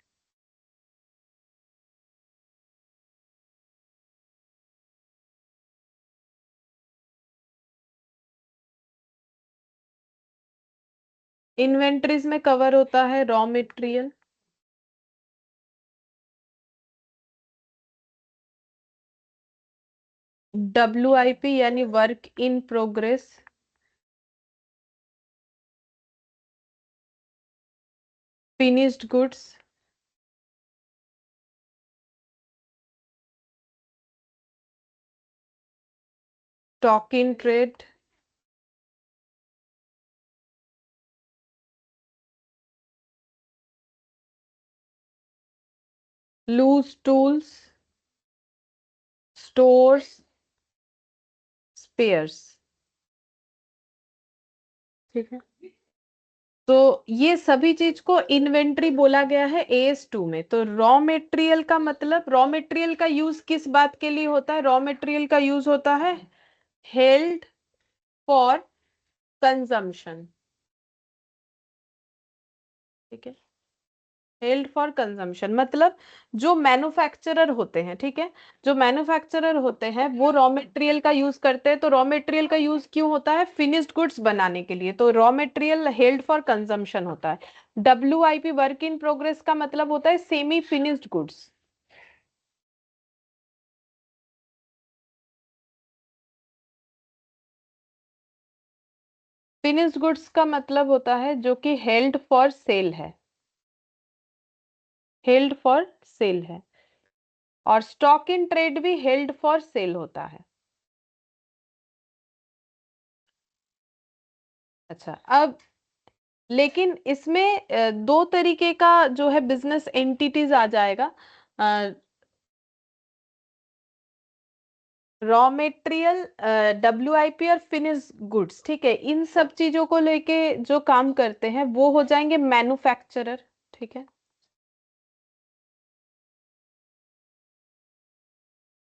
इन्वेंट्रीज में कवर होता है रॉ मटेरियल, WIP यानी work in progress, finished goods, stock in trade, loose tools, stores, spares, ठीक है। तो ये सभी चीज को इन्वेंट्री बोला गया है AS2 में। तो रॉ मटेरियल का मतलब, रॉ मटेरियल का यूज किस बात के लिए होता है, रॉ मटेरियल का यूज होता है हेल्ड फॉर कंजम्पशन, ठीक है। हेल्ड फॉर कंजम्पशन मतलब जो मैन्युफैक्चरर होते हैं, ठीक है, जो मैन्युफैक्चरर होते हैं वो रॉ मटेरियल का यूज करते हैं। तो रॉ मटेरियल का यूज क्यों होता है, फिनिश्ड गुड्स बनाने के लिए। तो raw material held for consumption होता है। WIP वर्क इन प्रोग्रेस का मतलब होता है semi finished goods. Finished goods का मतलब होता है जो कि हेल्ड फॉर सेल है, हेल्ड फॉर सेल है। और स्टॉक इन ट्रेड भी हेल्ड फॉर सेल होता है। अच्छा, अब लेकिन इसमें दो तरीके का जो है बिजनेस एंटिटीज आ जाएगा। रॉ मटेरियल, WIP और फिनिश गुड्स, ठीक है, इन सब चीजों को लेके जो काम करते हैं वो हो जाएंगे मैन्युफैक्चरर, ठीक है।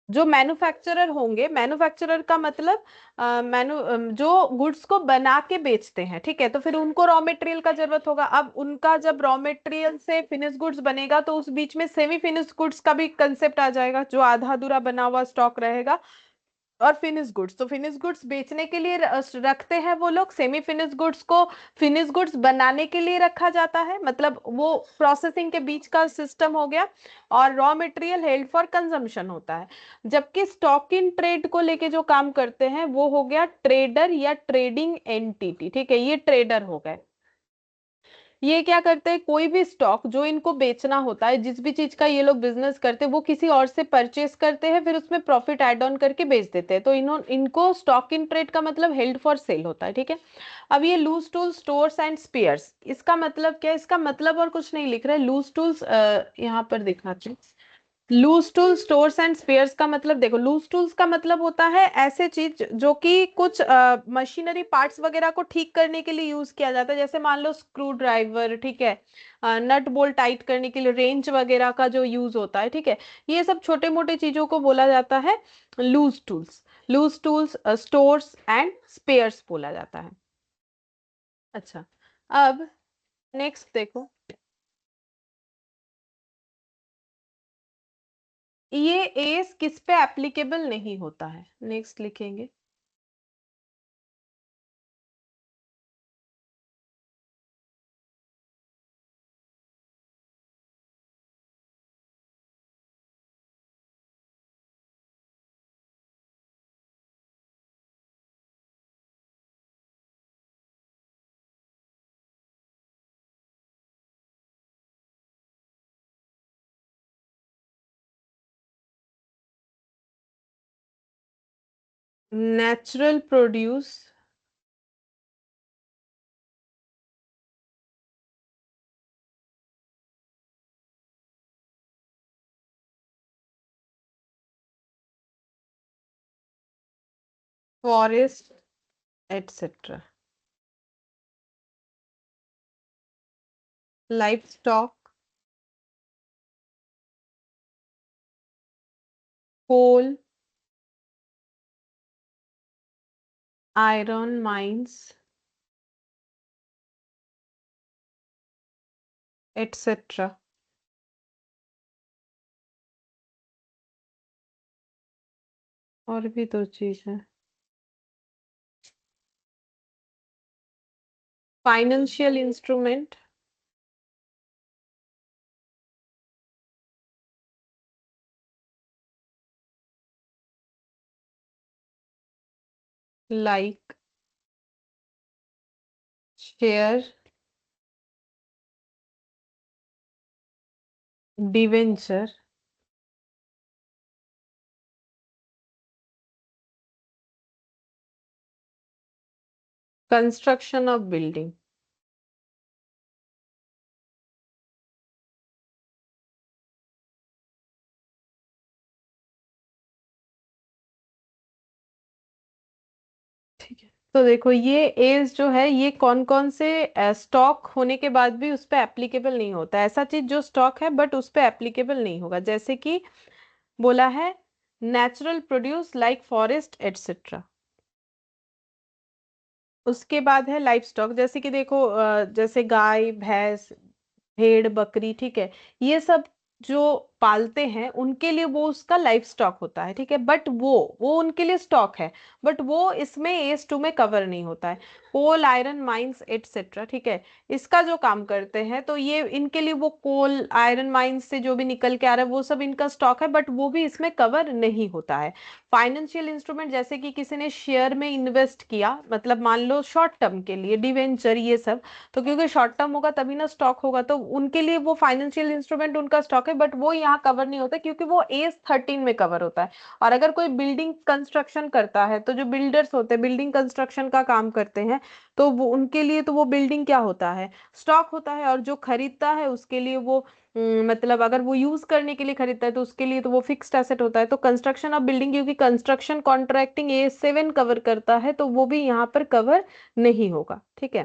जो मैन्युफैक्चरर होंगे, मैन्युफैक्चरर का मतलब जो गुड्स को बना के बेचते हैं, ठीक है, तो फिर उनको रॉ मटेरियल का जरूरत होगा। अब उनका जब रॉ मटेरियल से फिनिश गुड्स बनेगा तो उस बीच में सेमी फिनिश गुड्स का भी कंसेप्ट आ जाएगा, जो आधा अधूरा बना हुआ स्टॉक रहेगा। और फिनिश गुड्स, तो फिनिश गुड्स बेचने के लिए रखते हैं वो लोग, सेमी फिनिश गुड्स को फिनिश गुड्स बनाने के लिए रखा जाता है, मतलब वो प्रोसेसिंग के बीच का सिस्टम हो गया। और raw material held for consumption होता है। जबकि स्टॉक इन ट्रेड को लेके जो काम करते हैं वो हो गया ट्रेडर या ट्रेडिंग एंटिटी, ठीक है, ये ट्रेडर हो गए। ये क्या करते हैं, कोई भी स्टॉक जो इनको बेचना होता है, जिस भी चीज का ये लोग बिजनेस करते हैं वो किसी और से परचेस करते हैं, फिर उसमें प्रॉफिट ऐड ऑन करके बेच देते हैं। तो इनको स्टॉक इन ट्रेड का मतलब हेल्ड फॉर सेल होता है, ठीक है। अब ये loose tools, stores and spares, इसका मतलब क्या है, इसका मतलब और कुछ नहीं लिख रहे, लूज टूल्स यहाँ पर दिखाते हैं। Loose tool stores and spares का मतलब देखो, लूज टूल्स का मतलब होता है ऐसे चीज जो कि कुछ मशीनरी पार्ट्स वगैरह को ठीक करने के लिए यूज किया जाता है, जैसे मान लो स्क्रू ड्राइवर, ठीक है, नट बोल्ट टाइट करने के लिए रेंच वगैरह का जो यूज होता है, ठीक है। ये सब छोटे मोटे चीजों को बोला जाता है loose tools. Loose tools, stores and spares बोला जाता है। अच्छा, अब नेक्स्ट देखो, ये एस किस पे एप्लीकेबल नहीं होता है, नेक्स्ट लिखेंगे। Natural produce forest etcetera. Life stock, coal, iron mines etcetera. और भी दो चीज है। Financial instrument, like share, debenture, construction of building. ठीक है, तो देखो ये एज जो है ये कौन कौन से स्टॉक होने के बाद भी उस पर एप्लीकेबल नहीं होता, ऐसा चीज जो स्टॉक है बट उस पर एप्लीकेबल नहीं होगा, जैसे कि बोला है natural produce like forest etcetera. उसके बाद है लाइफ स्टॉक, जैसे कि देखो जैसे गाय भैंस भेड़ बकरी, ठीक है, ये सब जो पालते हैं उनके लिए वो उसका लाइफ स्टॉक होता है, ठीक है, बट वो उनके लिए स्टॉक है, बट वो इसमें एस टू में कवर नहीं होता है। कोल आयरन माइंस एटसेट्रा, ठीक है, इसका जो काम करते हैं तो ये इनके लिए वो कोल आयरन माइंस से जो भी निकल के आ रहा है वो सब इनका स्टॉक है, बट वो भी इसमें कवर नहीं होता है। फाइनेंशियल इंस्ट्रूमेंट, जैसे कि किसी ने शेयर में इन्वेस्ट किया, मतलब मान लो शॉर्ट टर्म के लिए, डिवेंचर ये सब, तो क्योंकि शॉर्ट टर्म होगा तभी ना स्टॉक होगा, तो उनके लिए वो फाइनेंशियल इंस्ट्रूमेंट उनका स्टॉक है, बट वो यहाँ कवर नहीं होता क्योंकि वो एज 13 में कवर होता है। और अगर कोई बिल्डिंग कंस्ट्रक्शन करता है तो जो बिल्डर्स होते हैं बिल्डिंग कंस्ट्रक्शन का काम करते हैं, तो वो उनके लिए तो वो बिल्डिंग क्या होता है, स्टॉक होता है। और जो खरीदता है उसके लिए वो मतलब अगर वो यूज करने के लिए खरीदता है तो उसके लिए तो वो फिक्स्ड एसेट होता है। तो कंस्ट्रक्शन ऑफ बिल्डिंग, क्योंकि कंस्ट्रक्शन कॉन्ट्रैक्टिंग एज 7 कवर करता है, तो वो भी यहाँ पर कवर नहीं होगा, ठीक है।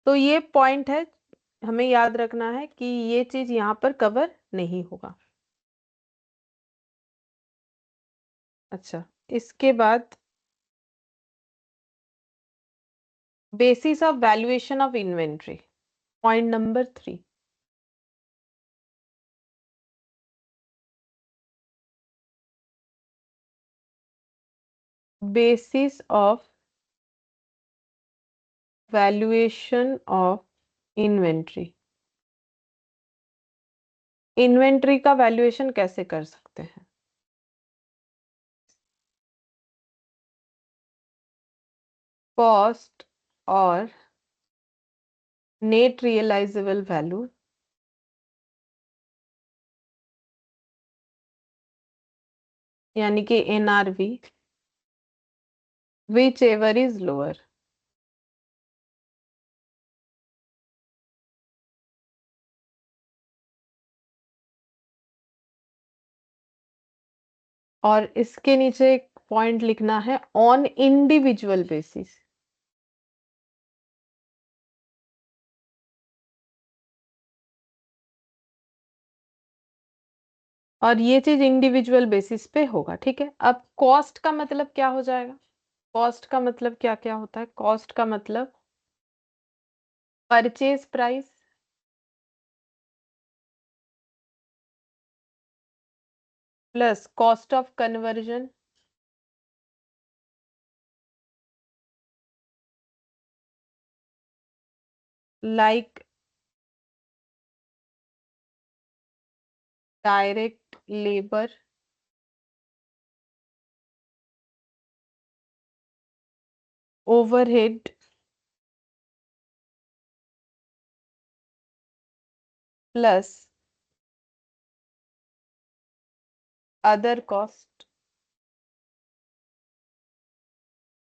तो ये पॉइंट है, हमें याद रखना है कि ये चीज यहाँ पर कवर नहीं होगा। अच्छा, इसके बाद basis of valuation of inventory, point number 3। Basis of valuation of inventory, inventory का वैल्यूएशन कैसे कर सकते हैं? कॉस्ट और नेट रियलाइजेबल वैल्यू, यानी कि NRV, whichever is lower. और इसके नीचे एक पॉइंट लिखना है, ऑन इंडिविजुअल बेसिस। और ये चीज इंडिविजुअल बेसिस पे होगा, ठीक है। अब कॉस्ट का मतलब क्या हो जाएगा? कॉस्ट का मतलब क्या क्या होता है? कॉस्ट का मतलब purchase price plus cost of conversion like direct labour, overhead plus other cost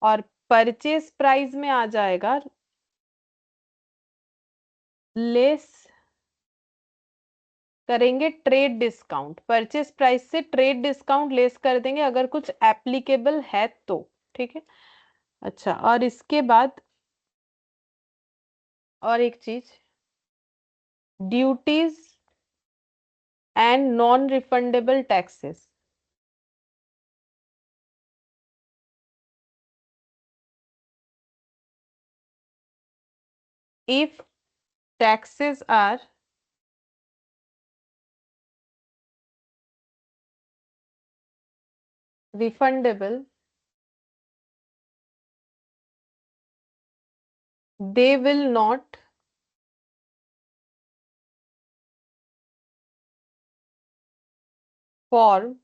और परचेस प्राइस में आ जाएगा लेस करेंगे ट्रेड डिस्काउंट, परचेस प्राइस से ट्रेड डिस्काउंट लेस कर देंगे अगर कुछ एप्लीकेबल है तो। ठीक है। अच्छा, और इसके बाद और एक चीज, duties and non refundable taxes. If taxes are refundable, they will not form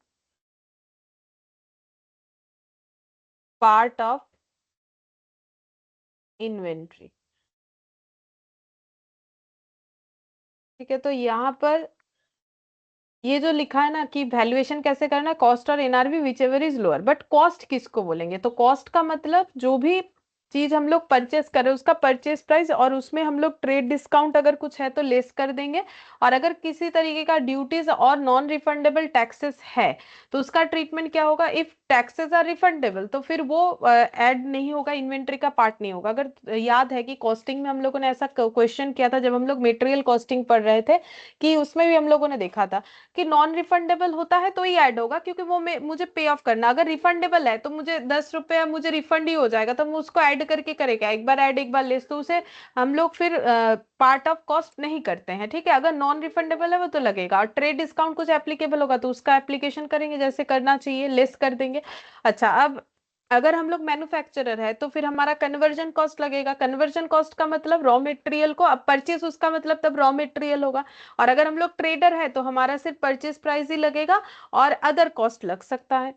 part of inventory। ठीक है, तो यहाँ पर ये जो लिखा है ना कि वैल्यूएशन कैसे करना है, कॉस्ट और NRV whichever is lower, but cost किसको बोलेंगे, तो कॉस्ट का मतलब जो भी चीज हम लोग परचेस कर रहे हैं उसका परचेस प्राइस, और उसमें हम लोग ट्रेड डिस्काउंट अगर कुछ है तो लेस कर देंगे। और अगर किसी तरीके का ड्यूटीज और नॉन रिफंडेबल टैक्सेस है तो उसका ट्रीटमेंट क्या होगा, इफ टैक्सेस आर रिफंडेबल तो फिर वो ऐड नहीं होगा, इन्वेंट्री का पार्ट नहीं होगा। अगर याद है कि कॉस्टिंग में हम लोगों ने ऐसा क्वेश्चन किया था जब हम लोग मटेरियल कॉस्टिंग पढ़ रहे थे, कि उसमें भी हम लोगों ने देखा था कि नॉन रिफंडेबल होता है तो ही ऐड होगा, क्योंकि वो मुझे पे ऑफ करना, अगर रिफंडेबल है तो मुझे 10 रुपया मुझे रिफंड ही हो जाएगा, तो हम उसको ऐड करके करेगा, एक बार ऐड एक बार लेस, तो उसे हम लोग फिर पार्ट ऑफ कॉस्ट नहीं करते हैं। ठीक है, अगर नॉन रिफंडेबल है वो तो लगेगा, और ट्रेड डिस्काउंट कुछ एप्लीकेबल होगा तो उसका एप्लीकेशन करेंगे जैसे करना चाहिए, लेस कर देंगे। अच्छा, अब अगर हम लोग मैन्युफैक्चरर है तो फिर हमारा कन्वर्जन कॉस्ट लगेगा, कन्वर्जन कॉस्ट का मतलब रॉ मटेरियल को, अब परचेस उसका मतलब तब रॉ मटेरियल होगा। और अगर हम लोग ट्रेडर है तो हमारा सिर्फ परचेस प्राइस ही लगेगा और अदर कॉस्ट लग सकता है।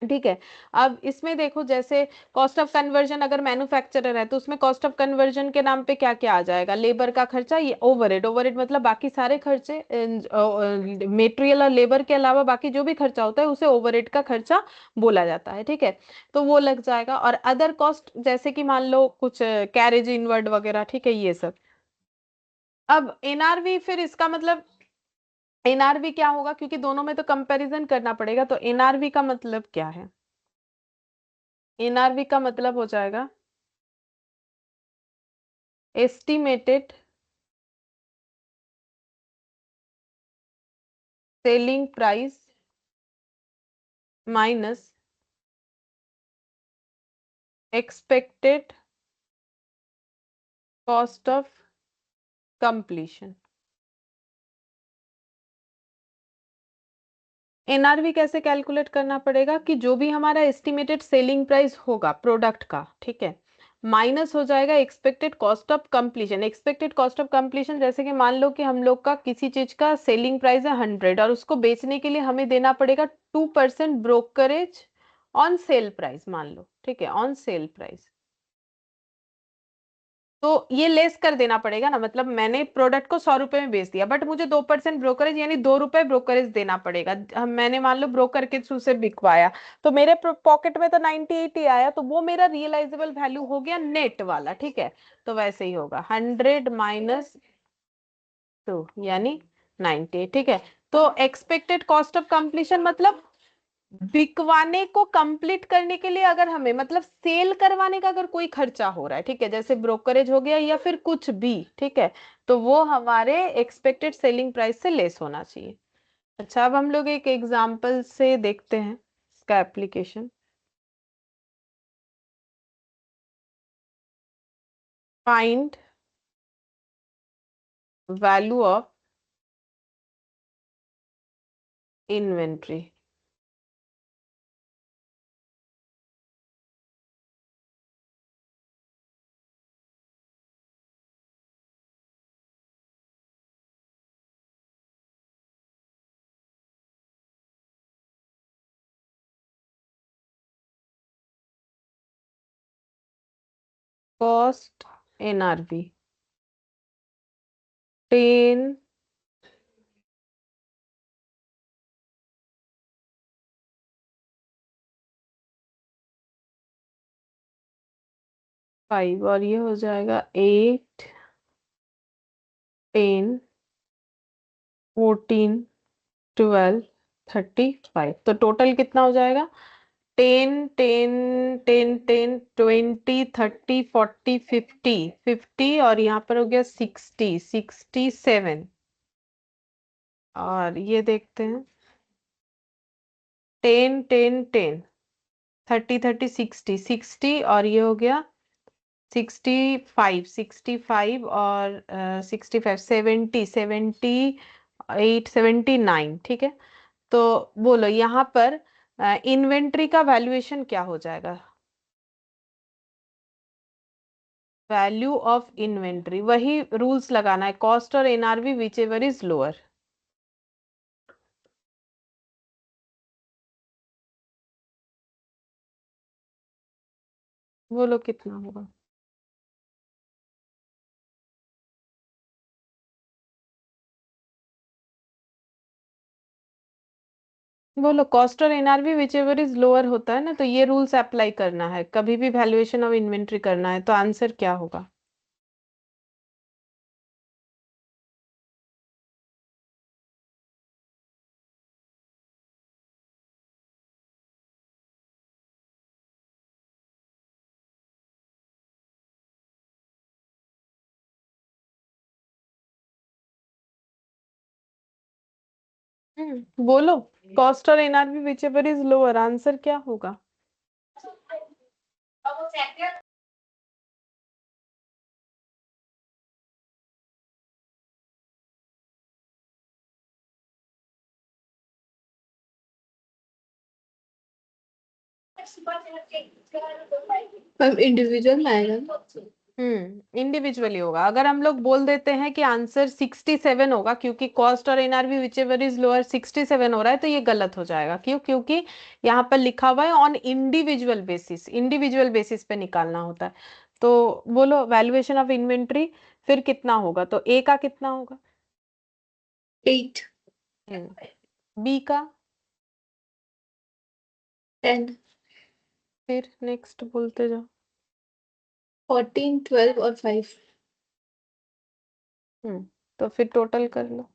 ठीक है। अब इसमें देखो, जैसे कॉस्ट ऑफ कन्वर्जन अगर मैन्युफैक्चरर है तो उसमें कॉस्ट ऑफ कन्वर्जन के नाम पे क्या क्या आ जाएगा, लेबर का खर्चा, ये ओवरहेड, ओवरहेड मतलब बाकी सारे खर्चे, मेटेरियल और लेबर के अलावा बाकी जो भी खर्चा होता है उसे ओवरहेड का खर्चा बोला जाता है। ठीक है, तो वो लग जाएगा। और अदर कॉस्ट जैसे कि मान लो कुछ कैरेज इनवर्ड वगैरह, ठीक है, ये सब। अब एनआरवी, फिर इसका मतलब एनआरवी क्या होगा, क्योंकि दोनों में तो कंपैरिजन करना पड़ेगा, तो एनआरवी का मतलब क्या है, एनआरवी का मतलब हो जाएगा estimated selling price minus expected cost of completion. NRV कैसे कैलकुलेट करना पड़ेगा, कि जो भी हमारा एस्टिमेटेड सेलिंग प्राइस होगा प्रोडक्ट का, ठीक है, माइनस हो जाएगा expected cost of completion. Expected cost of completion जैसे कि मान लो कि हम लोग का किसी चीज का सेलिंग प्राइस है 100 और उसको बेचने के लिए हमें देना पड़ेगा 2% ब्रोकरेज ऑन सेल प्राइस, मान लो, ठीक है, ऑन सेल प्राइस, तो ये लेस कर देना पड़ेगा ना, मतलब मैंने प्रोडक्ट को 100 रुपए में बेच दिया बट मुझे 2% ब्रोकरेज यानी 2 रुपए ब्रोकरेज देना पड़ेगा। मैंने मान लो ब्रोकर के थ्रू से बिकवाया, तो मेरे पॉकेट में तो 98 ही आया, तो वो मेरा रियलाइजेबल वैल्यू हो गया नेट वाला। ठीक है, तो वैसे ही होगा 100 - 2 यानी 90। ठीक है, तो एक्सपेक्टेड कॉस्ट ऑफ कंप्लीशन मतलब बिकवाने को कंप्लीट करने के लिए अगर हमें, मतलब सेल करवाने का अगर कोई खर्चा हो रहा है, ठीक है, जैसे ब्रोकरेज हो गया या फिर कुछ भी, ठीक है, तो वो हमारे एक्सपेक्टेड सेलिंग प्राइस से लेस होना चाहिए। अच्छा, अब हम लोग एक एग्जांपल से देखते हैं इसका application. Find value of inventory. Cost NRV 10 5 और ये हो जाएगा 8, 10, 14, 12, 35। तो टोटल कितना हो जाएगा? 10, 10, 10, 10, 20, 30, 40, 50, और यहाँ पर हो गया 67। और ये देखते हैं, 10, 10, 10, 30, 30, 60, और ये हो गया 65, और 65, 70, 78, 79। ठीक है, तो बोलो यहाँ पर इन्वेंट्री का वैल्यूएशन क्या हो जाएगा? वैल्यू ऑफ इन्वेंट्री, वही रूल्स लगाना है, कॉस्ट और NRV whichever is lower. बोलो कितना होगा? बोलो, कॉस्ट और NRV whichever is lower होता है ना, तो ये रूल्स अप्लाई करना है कभी भी वैल्यूएशन ऑफ इन्वेंट्री करना है, तो आंसर क्या होगा? बोलो, कॉस्ट और NRV whichever is lower, answer क्या होगा? मैम इंडिविजुअल में आएगा ना। इंडिविजुअली होगा। अगर हम लोग बोल देते हैं कि आंसर 67 होगा, क्योंकि कॉस्ट और NRV whichever is lower 67 हो रहा है, तो ये गलत हो जाएगा। क्यों? क्योंकि यहाँ पर लिखा हुआ है on individual basis, individual basis पे निकालना होता है। तो बोलो, वैल्यूएशन ऑफ इन्वेंट्री फिर कितना होगा? तो ए का कितना होगा? 8, बी का? 10, फिर नेक्स्ट बोलते जाओ। 14, 12 और 5। तो फिर टोटल कर लो।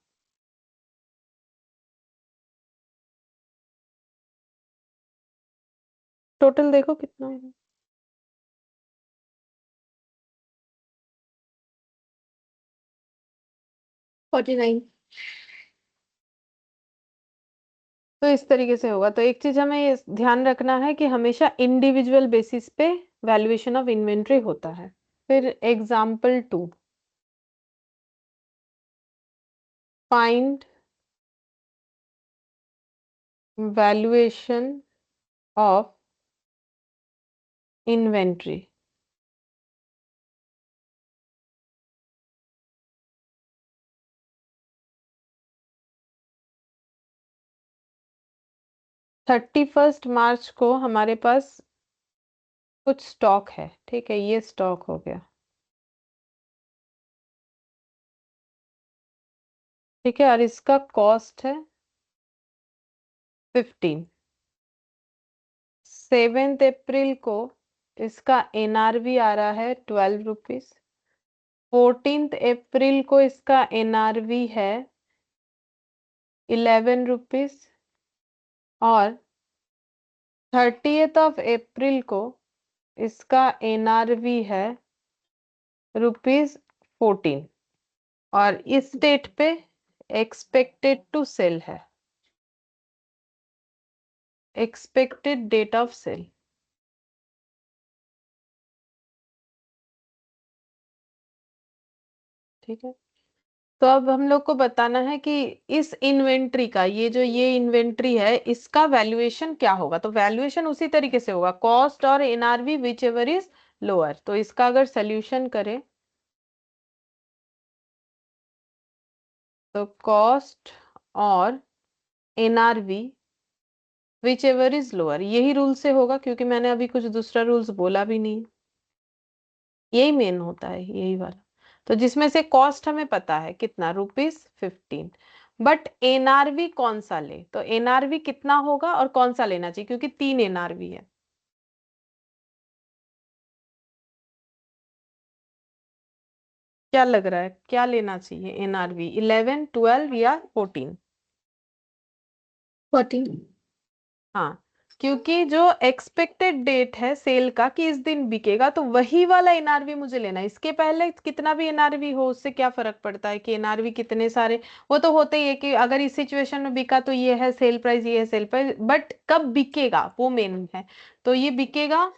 टोटल देखो कितना है। 49। तो इस तरीके से होगा। तो एक चीज हमें ये ध्यान रखना है कि हमेशा इंडिविजुअल बेसिस पे वैल्यूएशन ऑफ इन्वेंट्री होता है। फिर example 2, find valuation of inventory. Thirty first March को हमारे पास कुछ स्टॉक है, ठीक है, ये स्टॉक हो गया। ठीक है, और इसका कॉस्ट है 15। 7 अप्रैल को इसका एनआरवी आ रहा है 12 रुपीज। 14 अप्रैल को इसका एनआरवी है 11 रुपीज। और 30th of April को इसका एनआरवी है रुपीज 14। और इस डेट पे एक्सपेक्टेड टू सेल है, एक्सपेक्टेड डेट ऑफ सेल। ठीक है, तो अब हम लोग को बताना है कि इस इन्वेंट्री का, ये इन्वेंट्री है, इसका वैल्यूएशन क्या होगा। तो वैल्यूएशन उसी तरीके से होगा, कॉस्ट और NRV whichever is lower. तो इसका अगर सोल्यूशन करें, तो कॉस्ट और NRV whichever is lower, यही रूल से होगा, क्योंकि मैंने अभी कुछ दूसरा रूल्स बोला भी नहीं। यही मेन होता है, यही वाला। तो जिसमें से कॉस्ट हमें पता है कितना, रुपीज 15। बट एनआरवी कौन सा ले, तो एनआरवी कितना होगा और कौन सा लेना चाहिए, क्योंकि 3 एनआरवी है। क्या लग रहा है, क्या लेना चाहिए, एनआरवी 11, 12 या 14? 14। हाँ, क्योंकि जो एक्सपेक्टेड डेट है सेल का कि इस दिन बिकेगा, तो वही वाला एनआरवी मुझे लेना है। इसके पहले कितना भी एनआरवी हो उससे क्या फर्क पड़ता है कि एनआरवी कितने सारे, वो तो होते ही है कि अगर इस सिचुएशन में बिका तो ये है सेल प्राइस, ये है सेल प्राइस, बट कब बिकेगा वो मेन है। तो ये बिकेगा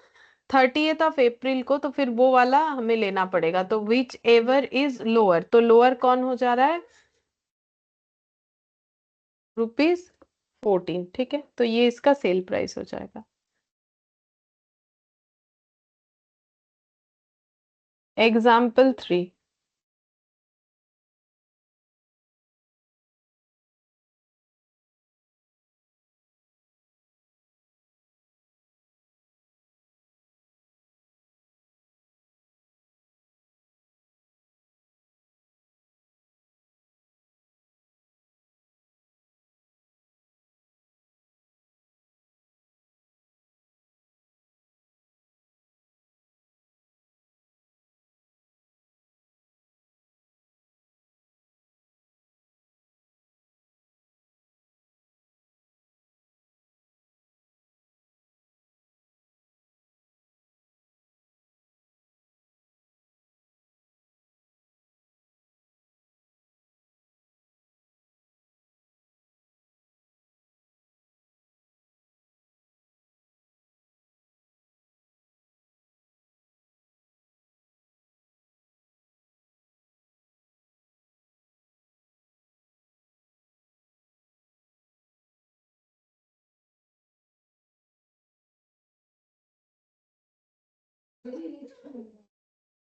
30th ऑफ अप्रैल को, तो फिर वो वाला हमें लेना पड़ेगा। तो विच एवर इज लोअर, तो लोअर कौन हो जा रहा है, ₹14। ठीक है, तो ये इसका सेल प्राइस हो जाएगा। एग्जाम्पल 3।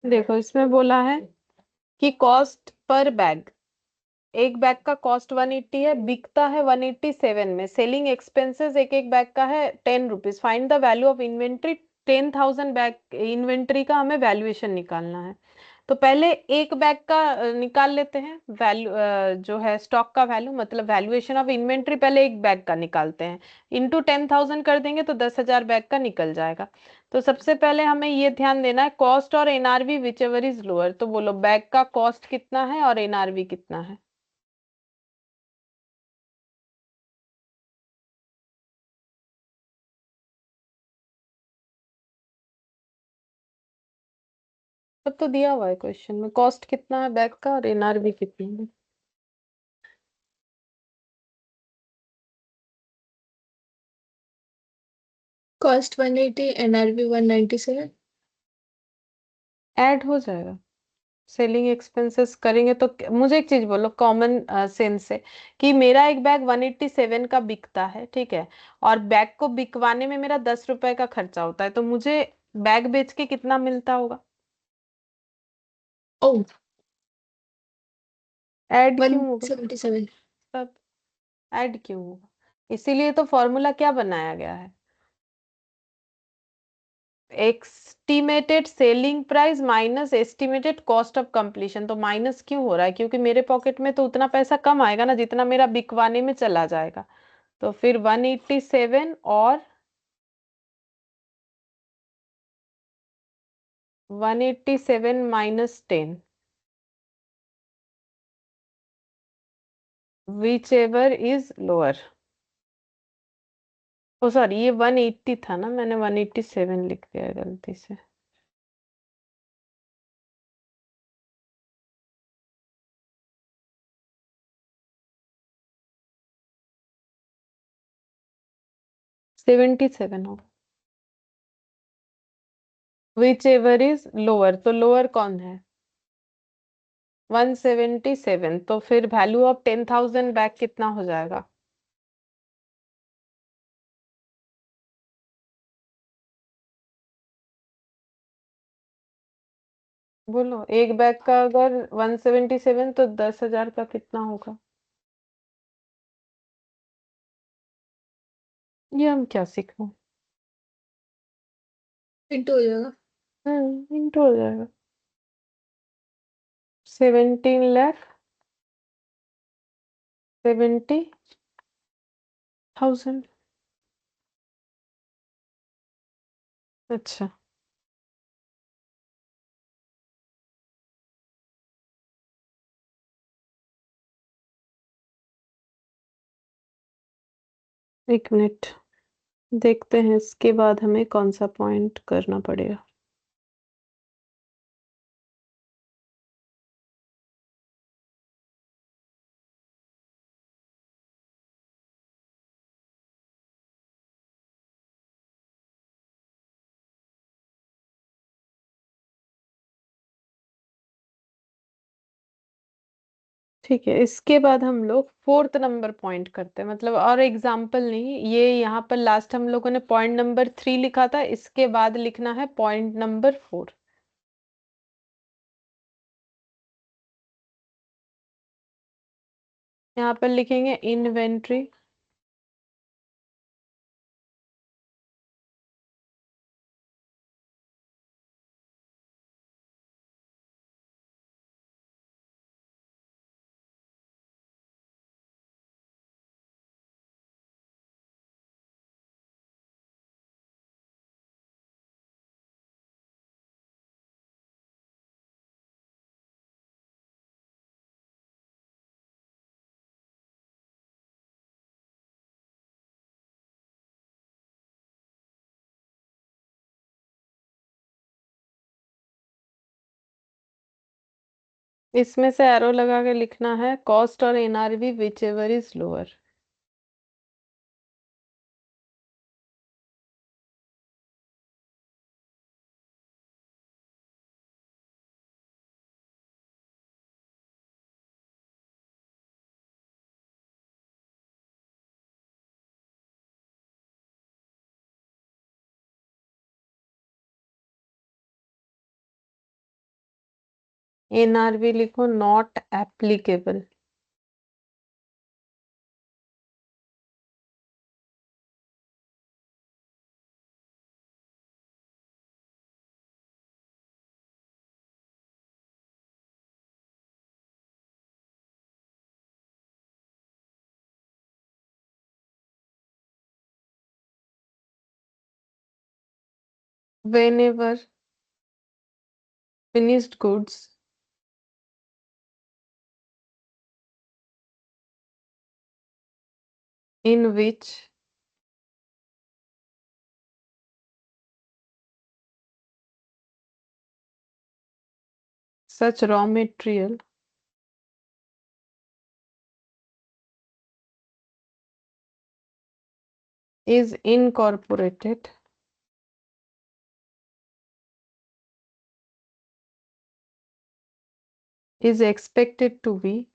देखो इसमें बोला है कि कॉस्ट पर बैग, एक बैग का कॉस्ट 180 है, बिकता है 187 में। सेलिंग एक्सपेंसेस एक एक बैग का है ₹10। Find the value of inventory. 10,000 bag inventory का हमें वैल्यूएशन निकालना है। तो पहले एक बैग का निकाल लेते हैं वैल्यू, जो है स्टॉक का वैल्यू, मतलब वैल्यूएशन ऑफ इन्वेंट्री पहले एक बैग का निकालते हैं। इंटू 10,000 कर देंगे तो 10,000 बैग का निकल जाएगा। तो सबसे पहले हमें ये ध्यान देना है, कॉस्ट और NRV whichever is lower. तो बोलो बैग का कॉस्ट कितना है और एनआरवी कितना है। सब तो दिया हुआ है क्वेश्चन में, कॉस्ट कितना है बैग का और एनआरवी कितनी है। Cost 180, NRB 197। ऐड हो जाएगा, सेलिंग एक्सपेंसेस करेंगे तो मुझे एक चीज बोलो कॉमन सेंस से, कि मेरा एक बैग 187 का बिकता है, ठीक है, और बैग को बिकवाने में मेरा ₹10 का खर्चा होता है, तो मुझे बैग बेच के कितना मिलता होगा। ओ, ऐड वन क्यों होगा, सेवेंटी सेवन सब ऐड क्यों होगा, इसीलिए तो फॉर्मूला क्या बनाया गया है, estimated selling price minus estimated cost of completion. तो माइनस क्यों हो रहा है, क्योंकि मेरे पॉकेट में तो उतना पैसा कम आएगा ना जितना मेरा बिकवाने में चला जाएगा। तो फिर 187 और 187 -10, whichever is lower. Oh sorry, ये 180 था ना, मैंने 187 लिख दिया है गलती से। ₹77 होगा, विच एवर इज लोअर, तो लोअर कौन है, 177। तो फिर वैल्यू ऑफ 10,000 बैग कितना हो जाएगा। बोलो एक बैग का अगर 177 तो 10,000 का कितना होगा। ये हम क्या सीखा। इंटू हो जाएगा। इंटू हो जाएगा, 17 लाख 70,000। अच्छा, एक मिनट, देखते हैं इसके बाद हमें कौन सा पॉइंट करना पड़ेगा। ठीक है, इसके बाद हम लोग फोर्थ नंबर पॉइंट करते हैं, मतलब और एग्जाम्पल नहीं, ये यहाँ पर लास्ट हम लोगों ने पॉइंट नंबर 3 लिखा था, इसके बाद लिखना है पॉइंट नंबर 4। यहाँ पर लिखेंगे इन्वेंट्री इसमें से एरो लगा के लिखना है कॉस्ट और NRV whichever is lower. NRV लिखो not applicable. whenever finished goods in which such raw material is incorporated is expected to be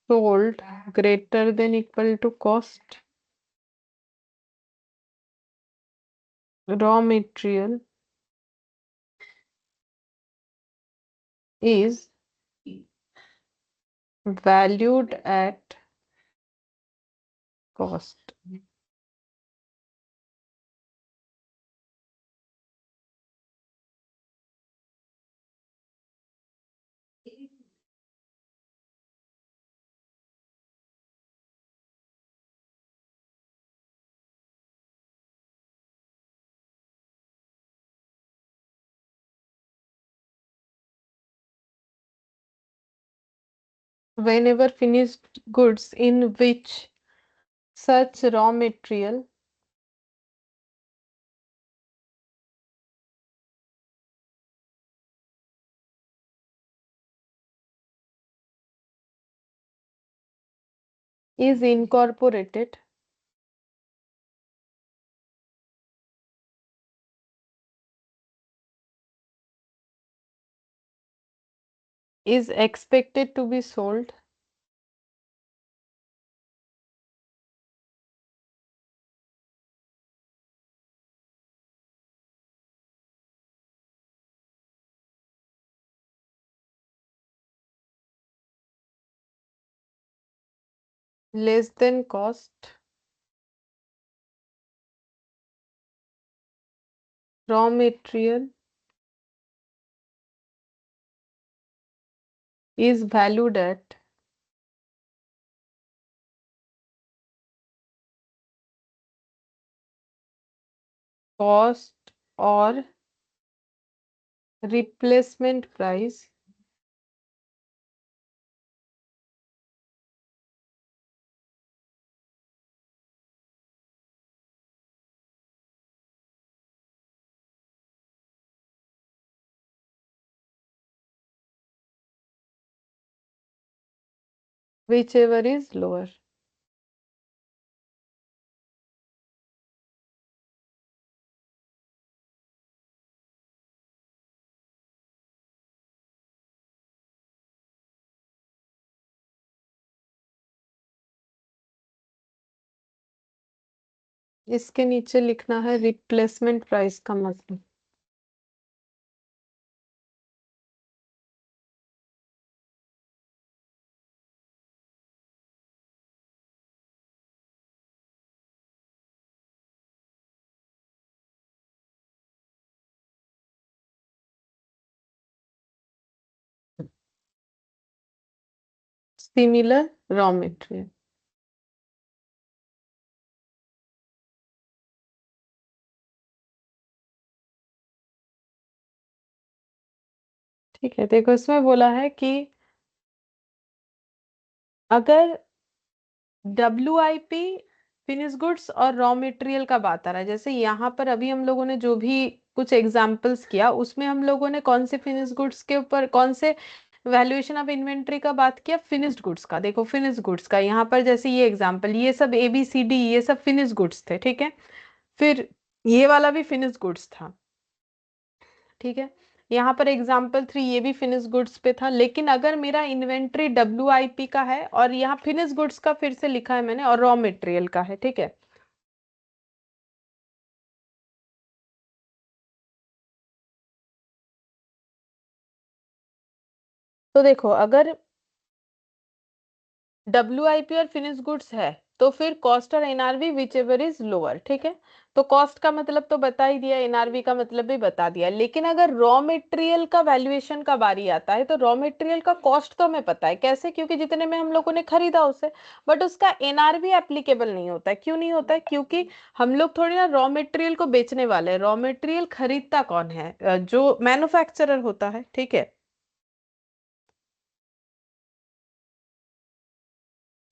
sold greater than equal to cost. Raw material is valued at cost. Whenever finished goods in which such raw material is incorporated is expected to be sold less than cost. Raw material is valued at cost or replacement price whichever is lower. इसके नीचे लिखना है रिप्लेसमेंट प्राइस का मतलब। Similar raw material. ठीक है, देखो इसमें बोला है कि अगर WIP फिनिश गुड्स और रॉ मटेरियल का बात आ रहा है, जैसे यहाँ पर अभी हम लोगों ने जो भी कुछ एग्जांपल्स किया उसमें हम लोगों ने कौन से फिनिश गुड्स के ऊपर, कौन से वैल्यूएशन ऑफ इन्वेंट्री का बात किया, फिनिश्ड गुड्स का। देखो फिनिश गुड्स का यहाँ पर जैसे ये एग्जांपल, ये सब ABCD ये सब फिनिश गुड्स थे, ठीक है। फिर ये वाला भी फिनिश गुड्स था, ठीक है। यहाँ पर एग्जाम्पल 3 ये भी फिनिश गुड्स पे था। लेकिन अगर मेरा इन्वेंट्री WIP का है और यहाँ फिनिश गुड्स का फिर से लिखा है मैंने और रॉ मटेरियल का है, ठीक है। तो देखो अगर WIP और फिनिश गुड्स है तो फिर कॉस्ट और NRV which ever is lower, ठीक है। तो कॉस्ट का मतलब तो बता ही दिया, NRV का मतलब भी बता दिया। लेकिन अगर रॉ मटेरियल का वैल्यूएशन का बारी आता है तो रॉ मटेरियल का कॉस्ट तो हमें पता है कैसे, क्योंकि जितने में हम लोगों ने खरीदा उसे। बट उसका NRV एप्लीकेबल नहीं होता है। क्यों नहीं होता है? क्योंकि हम लोग थोड़ी ना रॉ मटेरियल को बेचने वाले हैं। रॉ मटेरियल खरीदता कौन है? जो मैन्युफैक्चरर होता है, ठीक है।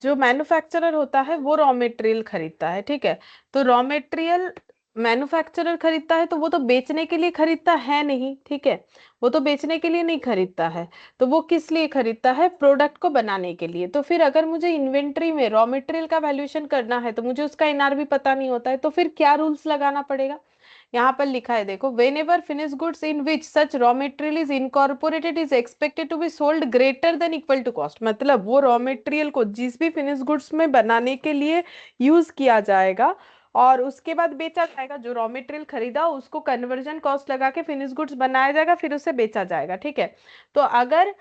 जो मैन्युफैक्चरर होता है वो रॉ मटेरियल खरीदता है, ठीक है। तो रॉ मटेरियल मैन्युफैक्चरर खरीदता है तो वो तो बेचने के लिए खरीदता है नहीं, ठीक है। वो तो बेचने के लिए नहीं खरीदता है। तो वो किस लिए खरीदता है? प्रोडक्ट को बनाने के लिए। तो फिर अगर मुझे इन्वेंट्री में रॉ मटेरियल का वैल्यूएशन करना है तो मुझे उसका NRV पता नहीं होता है, तो फिर क्या रूल्स लगाना पड़ेगा? यहाँ पर लिखा है देखो, whenever finish goods in which such raw material is incorporated is expected to be sold greater than equal to cost. मतलब वो रॉ मटेरियल को जिस भी फिनिश गुड्स में बनाने के लिए यूज किया जाएगा और उसके बाद बेचा जाएगा, जो रॉ मटेरियल खरीदा उसको कन्वर्जन कॉस्ट लगा के फिनिश गुड्स बनाया जाएगा, फिर उसे बेचा जाएगा, ठीक है। तो अगर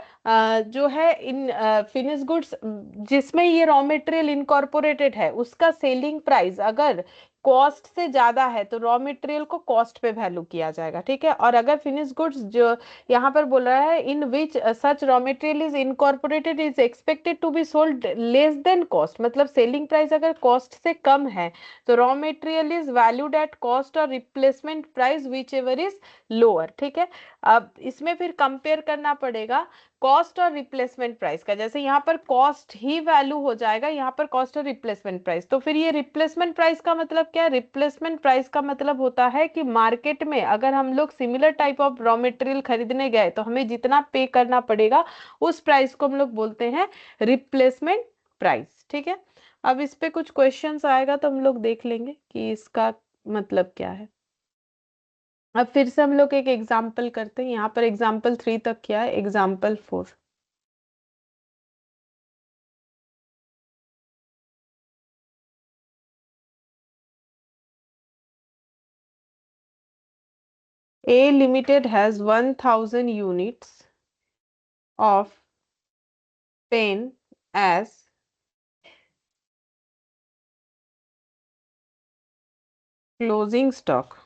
जो है इन फिनिश गुड्स जिसमें ये रॉ मटेरियल इनकॉर्पोरेटेड है उसका सेलिंग प्राइस अगर कॉस्ट से ज्यादा है तो रॉ मटेरियल को कॉस्ट पे वैल्यू किया जाएगा, ठीक है। और अगर फिनिश गुड्स जो यहाँ पर बोल रहा है in which such raw material is incorporated is expected to be sold less than cost, मतलब सेलिंग प्राइस अगर कॉस्ट से कम है तो raw material is valued at cost और replacement price whichever is lower, ठीक है। अब इसमें फिर कंपेयर करना पड़ेगा कॉस्ट और रिप्लेसमेंट प्राइस का। जैसे यहाँ पर कॉस्ट ही वैल्यू हो जाएगा, यहाँ पर कॉस्ट और रिप्लेसमेंट प्राइस। तो फिर ये रिप्लेसमेंट प्राइस का मतलब क्या है? रिप्लेसमेंट प्राइस का मतलब होता है कि मार्केट में अगर हम लोग similar type of raw material खरीदने गए तो हमें जितना पे करना पड़ेगा उस प्राइस को हम लोग बोलते हैं रिप्लेसमेंट प्राइस, ठीक है। अब इस पे कुछ क्वेश्चंस आएगा तो हम लोग देख लेंगे कि इसका मतलब क्या है। अब फिर से हम लोग एक एग्जाम्पल करते हैं। यहाँ पर एग्जाम्पल 3 तक क्या है, example 4। A Limited has 1000 units of pen as closing stock.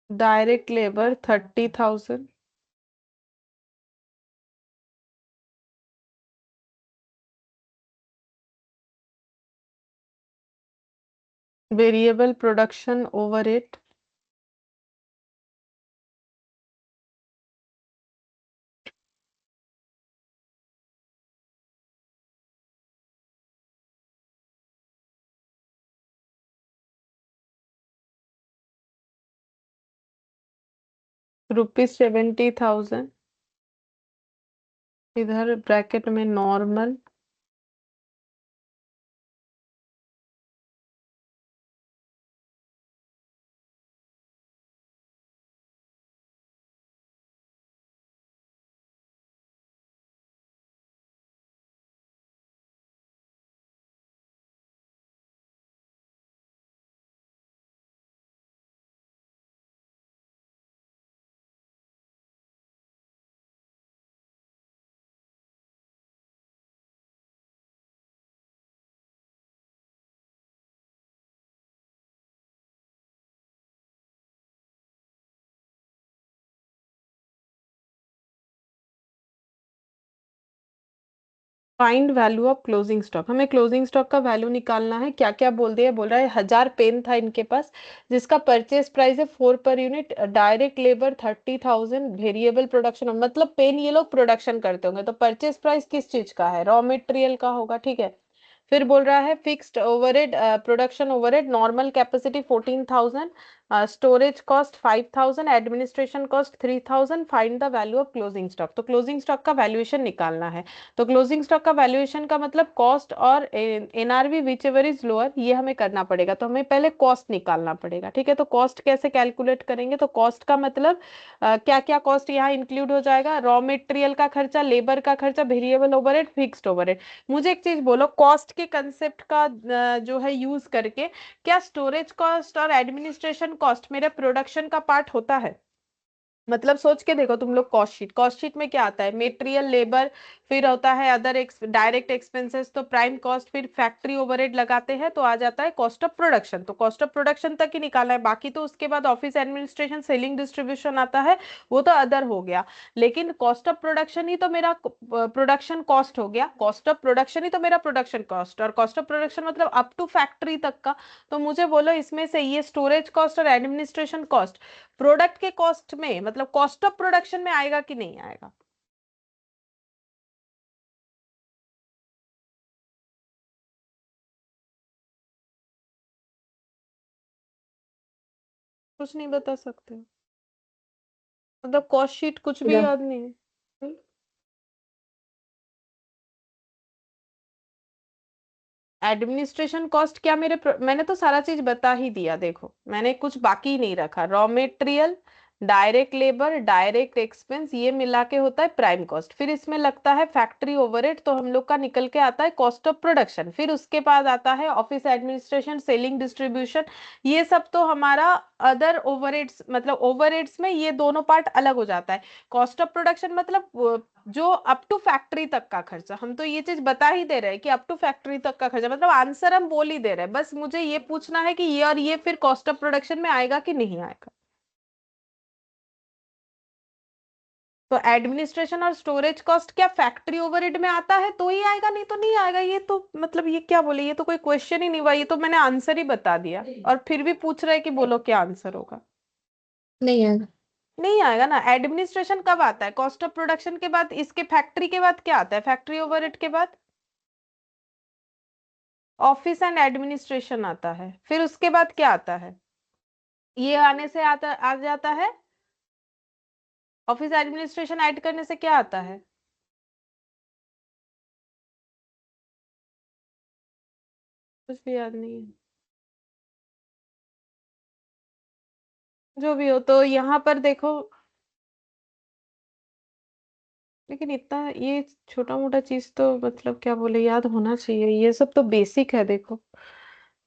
Direct labour 30,000। Variable production overhead ₹70,000। इधर ब्रैकेट में normal find value of closing stock. हमें क्लोजिंग स्टॉक का वैल्यू निकालना है। क्या क्या बोल दिया, बोल रहा है 1,000 पेन था इनके पास, जिसका परचेज प्राइस है 4 per unit, direct labour 30,000, variable production मतलब पेन ये लोग प्रोडक्शन करते होंगे, तो परचेज प्राइस किस चीज का है, रॉ मटेरियल का होगा, ठीक है। फिर बोल रहा है fixed overhead, production overhead normal capacity 14,000, storage cost 5,000, administration cost 3,000, find the value of closing stock. तो क्लोजिंग स्टॉक का वैल्यूएशन निकालना है। तो क्लोजिंग स्टॉक का वैल्यूएशन का मतलब कॉस्ट और NRV whichever is lower, ये हमें करना पड़ेगा। तो हमें पहले कॉस्ट निकालना पड़ेगा, ठीक है। तो कॉस्ट कैसे कैलकुलेट करेंगे, तो कॉस्ट का मतलब क्या क्या कॉस्ट यहाँ इंक्लूड हो जाएगा, रॉ मटेरियल का खर्चा, लेबर का खर्चा, वेरिएबल ओवरहेड, फिक्स्ड ओवरहेड। मुझे एक चीज बोलो, कॉस्ट के कंसेप्ट का जो है यूज करके, क्या स्टोरेज कॉस्ट और एडमिनिस्ट्रेशन कॉस्ट मेरे प्रोडक्शन का पार्ट होता है? मतलब सोच के देखो तुम लोग, कॉस्ट शीट, कॉस्ट शीट में क्या आता है, मटेरियल, लेबर, फिर होता है अदर डायरेक्ट एक्सपेंसेस, तो प्राइम कॉस्ट, फिर फैक्ट्री ओवरहेड लगाते हैं तो आ जाता है कॉस्ट ऑफ प्रोडक्शन। तो कॉस्ट ऑफ प्रोडक्शन तक ही निकाला है, बाकी तो उसके बाद ऑफिस एडमिनिस्ट्रेशन, सेलिंग, डिस्ट्रीब्यूशन आता है, वो तो अदर हो गया। लेकिन कॉस्ट ऑफ प्रोडक्शन ही तो मेरा प्रोडक्शन कॉस्ट हो गया, कॉस्ट ऑफ प्रोडक्शन ही तो मेरा प्रोडक्शन कॉस्ट, और कॉस्ट ऑफ प्रोडक्शन मतलब अप टू फैक्ट्री तक का। तो मुझे बोलो इसमें से ये स्टोरेज कॉस्ट और एडमिनिस्ट्रेशन कॉस्ट प्रोडक्ट के कॉस्ट में, मतलब कॉस्ट ऑफ प्रोडक्शन में आएगा कि नहीं आएगा? कुछ नहीं बता सकते? मतलब कॉस्ट शीट कुछ भी ना। याद नहीं है? एडमिनिस्ट्रेशन कॉस्ट क्या मैंने तो सारा चीज बता ही दिया, देखो मैंने कुछ बाकी नहीं रखा। Raw material, direct labour, direct expense, ये मिला के होता है प्राइम कॉस्ट। फिर इसमें लगता है फैक्ट्री ओवरहेड, तो हम लोग का निकल के आता है कॉस्ट ऑफ प्रोडक्शन। फिर उसके बाद आता है ऑफिस एडमिनिस्ट्रेशन, सेलिंग, डिस्ट्रीब्यूशन, ये सब तो हमारा अदर ओवरहेड्स, मतलब ओवरहेड्स में ये दोनों पार्ट अलग हो जाता है। कॉस्ट ऑफ प्रोडक्शन मतलब जो अप टू फैक्ट्री तक का खर्चा, हम तो ये चीज बता ही दे रहे हैं कि अप टू फैक्ट्री तक का खर्चा, मतलब आंसर हम बोल ही दे रहे हैं, बस मुझे ये पूछना है कि ये और ये फिर कॉस्ट ऑफ प्रोडक्शन में आएगा कि नहीं आएगा। तो एडमिनिस्ट्रेशन और स्टोरेज कॉस्ट क्या फैक्ट्री ओवरहेड में आता है तो ही आएगा, नहीं तो नहीं आएगा। ये तो मतलब ये क्या बोले, ये तो कोई क्वेश्चन ही नहीं हुआ, ये तो मैंने आंसर ही बता दिया, और फिर भी पूछ रहे कि बोलो क्या आंसर होगा। नहीं आएगा। नहीं आएगा ना। एडमिनिस्ट्रेशन कब आता है, कॉस्ट ऑफ प्रोडक्शन के बाद, इसके फैक्ट्री के बाद क्या आता है, फैक्ट्री ओवरहेड के बाद ऑफिस एंड एडमिनिस्ट्रेशन आता है। फिर उसके बाद क्या आता है, ये आने से आता आ जाता है, ऑफिस एडमिनिस्ट्रेशन ऐड करने से क्या आता है? कुछ भी याद नहीं है। जो भी हो, तो यहाँ पर देखो, लेकिन इतना ये छोटा मोटा चीज तो मतलब क्या बोले, याद होना चाहिए, ये सब तो बेसिक है देखो।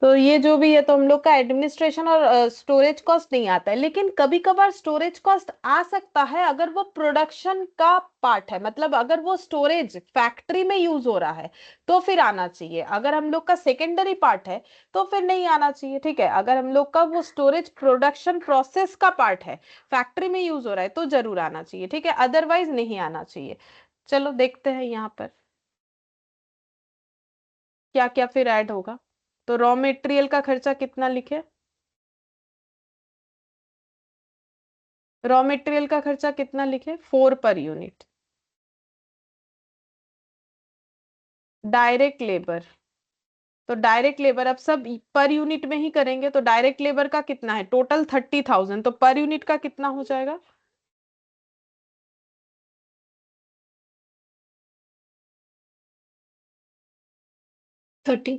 तो ये जो भी है, तो हम लोग का एडमिनिस्ट्रेशन और स्टोरेज कॉस्ट नहीं आता है, लेकिन कभी कभार स्टोरेज कॉस्ट आ सकता है अगर वो प्रोडक्शन का पार्ट है, मतलब अगर वो स्टोरेज फैक्ट्री में यूज हो रहा है तो फिर आना चाहिए। अगर हम लोग का सेकेंडरी पार्ट है तो फिर नहीं आना चाहिए, ठीक है। अगर हम लोग का वो स्टोरेज प्रोडक्शन प्रोसेस का पार्ट है, फैक्ट्री में यूज हो रहा है, तो जरूर आना चाहिए, ठीक है, अदरवाइज नहीं आना चाहिए। चलो देखते हैं यहाँ पर क्या क्या फिर ऐड होगा। तो रॉ मटेरियल का खर्चा कितना लिखे? रॉ मटेरियल का खर्चा कितना लिखे? 4 पर यूनिट। डायरेक्ट लेबर, तो डायरेक्ट लेबर अब सब पर यूनिट में ही करेंगे, तो डायरेक्ट लेबर का कितना है? टोटल 30,000, तो पर यूनिट का कितना हो जाएगा? 30।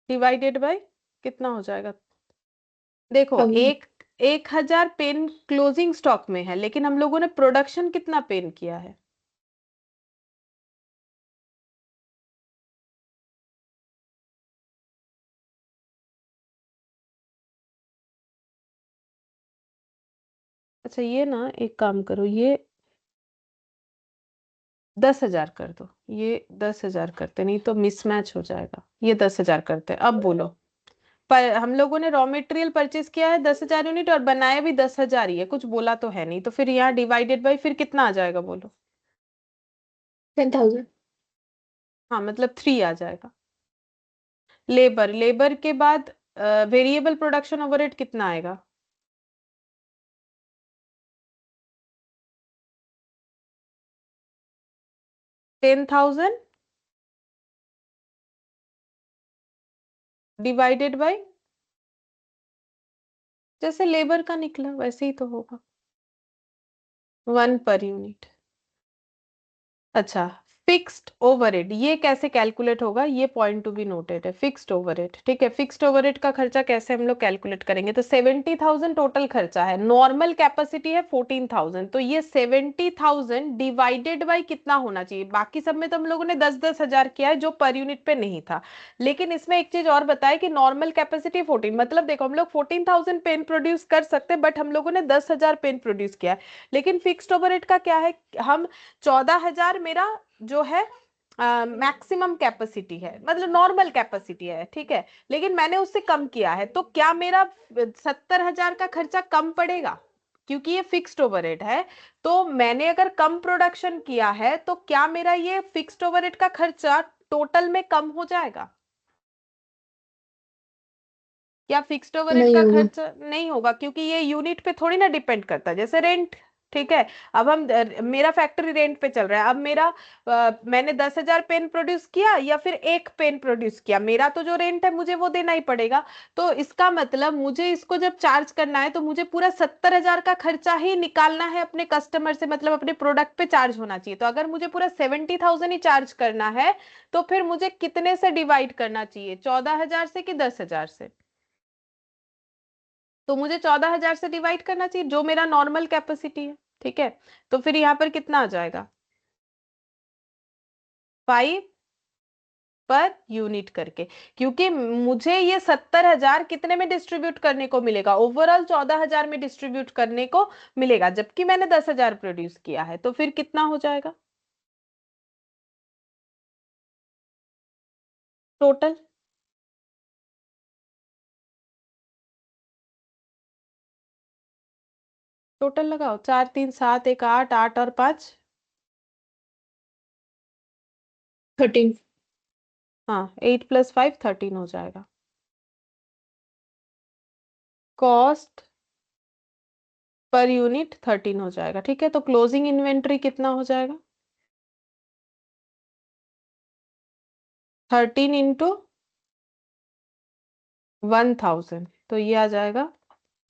डिवाइडेड बाय कितना हो जाएगा? देखो, हम 1,000 पेन क्लोजिंग स्टॉक में है, लेकिन हम लोगों ने प्रोडक्शन कितना पेन किया है? अच्छा, ये ना एक काम करो, ये 10,000 कर दो। ये 10,000 करते, नहीं तो मिसमैच हो जाएगा। ये 10,000 करते, अब बोलो। पर हम लोगों ने रॉ मटेरियल परचेज किया है 10,000 यूनिट, और बनाया भी 10,000 ही है, कुछ बोला तो है नहीं, तो फिर यहाँ डिवाइडेड बाई फिर कितना आ जाएगा बोलो? 10,000। हाँ, मतलब 3 आ जाएगा। लेबर, लेबर के बाद वेरिएबल प्रोडक्शन ओवरहेड कितना आएगा? 10,000 डिवाइडेड बाई, जैसे लेबर का निकला वैसे ही तो होगा, 1 पर यूनिट। अच्छा, फिक्स्ड ओवरहेड ये कैसे कैलकुलेट होगा? ये पॉइंट टू बी नोटेड है, फिक्स्ड ओवरहेड, ठीक है। फिक्स्ड ओवरहेड का खर्चा कैसे हम लोग कैलकुलेट करेंगे? तो 70,000 टोटल खर्चा है, नॉर्मल कैपेसिटी है 14,000, तो ये 70,000 डिवाइडेड बाई कितना होना चाहिए? बाकी सब में तो हम लोगों ने 10-10 हजार किया है, जो पर यूनिट पे नहीं था। लेकिन इसमें एक चीज और बताए कि नॉर्मल कैपेसिटी 14, मतलब देखो हम लोग 14,000 पेन प्रोड्यूस कर सकते हैं, बट हम लोगों ने 10,000 पेन प्रोड्यूस किया है। लेकिन फिक्स्ड ओवरहेड का क्या है? हम 14,000 मेरा जो है मैक्सिमम कैपेसिटी है, मतलब नॉर्मल कैपेसिटी है, ठीक है, लेकिन मैंने उससे कम किया है, तो क्या मेरा 70,000 का खर्चा कम पड़ेगा? क्योंकि ये फिक्स्ड ओवरहेड है, तो मैंने अगर कम प्रोडक्शन किया है, तो क्या मेरा ये फिक्स्ड ओवरहेड का खर्चा टोटल में कम हो जाएगा? या फिक्स्ड ओवरहेड नहीं का होगा। खर्च नहीं होगा, क्योंकि ये यूनिट पे थोड़ी ना डिपेंड करता है, जैसे रेंट, ठीक है। अब हम मेरा फैक्ट्री रेंट पे चल रहा है, अब मेरा मैंने 10,000 पेन प्रोड्यूस किया या फिर एक पेन प्रोड्यूस किया, मेरा तो जो रेंट है मुझे वो देना ही पड़ेगा। तो इसका मतलब मुझे इसको जब चार्ज करना है, तो मुझे पूरा 70,000 का खर्चा ही निकालना है अपने कस्टमर से, मतलब अपने प्रोडक्ट पे चार्ज होना चाहिए। तो अगर मुझे पूरा 70,000 ही चार्ज करना है, तो फिर मुझे कितने से डिवाइड करना चाहिए? 14,000 से कि 10,000 से? तो मुझे 14,000 से डिवाइड करना चाहिए, जो मेरा नॉर्मल कैपेसिटी है, ठीक है। तो फिर यहाँ पर कितना आ जाएगा? 5 पर यूनिट करके, क्योंकि मुझे ये 70,000 कितने में डिस्ट्रीब्यूट करने को मिलेगा? ओवरऑल 14,000 में डिस्ट्रीब्यूट करने को मिलेगा, जबकि मैंने 10,000 प्रोड्यूस किया है, तो फिर कितना हो जाएगा टोटल? टोटल लगाओ, 4 3 7 1 8, 8 और 5। 13। हाँ, 8 + 5 13 हो जाएगा। कॉस्ट पर यूनिट 13 हो जाएगा, ठीक है। तो क्लोजिंग इन्वेंट्री कितना हो जाएगा? 13 × 1,000, तो ये आ जाएगा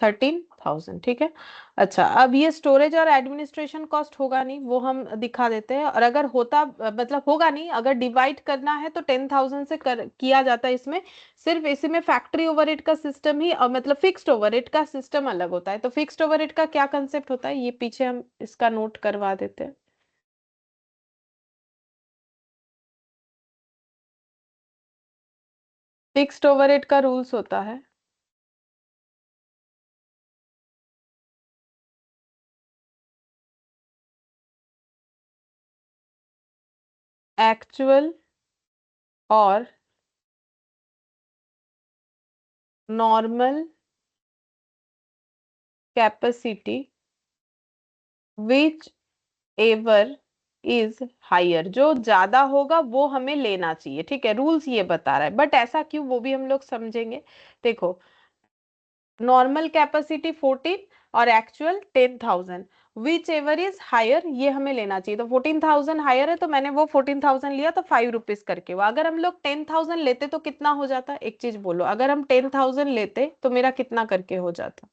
13,000, ठीक है। अच्छा, अब ये स्टोरेज और एडमिनिस्ट्रेशन कॉस्ट होगा नहीं, वो हम दिखा देते हैं, और अगर होता मतलब होगा नहीं, अगर डिवाइड करना है तो 10,000 से किया जाता है इसमें। सिर्फ इसमें फैक्ट्री ओवरहेड का सिस्टम ही, मतलब फिक्स्ड ओवरहेड का सिस्टम अलग होता है। तो फिक्स्ड ओवरहेड का क्या कंसेप्ट होता है, ये पीछे हम इसका नोट करवा देते हैं। फिक्स्ड ओवरहेड का रूल्स होता है एक्चुअल और normal capacity whichever is higher, जो ज्यादा होगा वो हमें लेना चाहिए, ठीक है, रूल्स ये बता रहा है, बट ऐसा क्यों वो भी हम लोग समझेंगे। देखो, नॉर्मल कैपेसिटी 14 और actual 10,000, whichever is higher, ये हमें लेना चाहिए। तो 14,000 हायर है तो मैंने वो 14,000 लिया, तो 5 रुपीज करके वो। अगर हम लोग 10,000 लेते तो कितना हो जाता, एक चीज बोलो, अगर हम 10,000 लेते तो मेरा कितना करके हो जाता,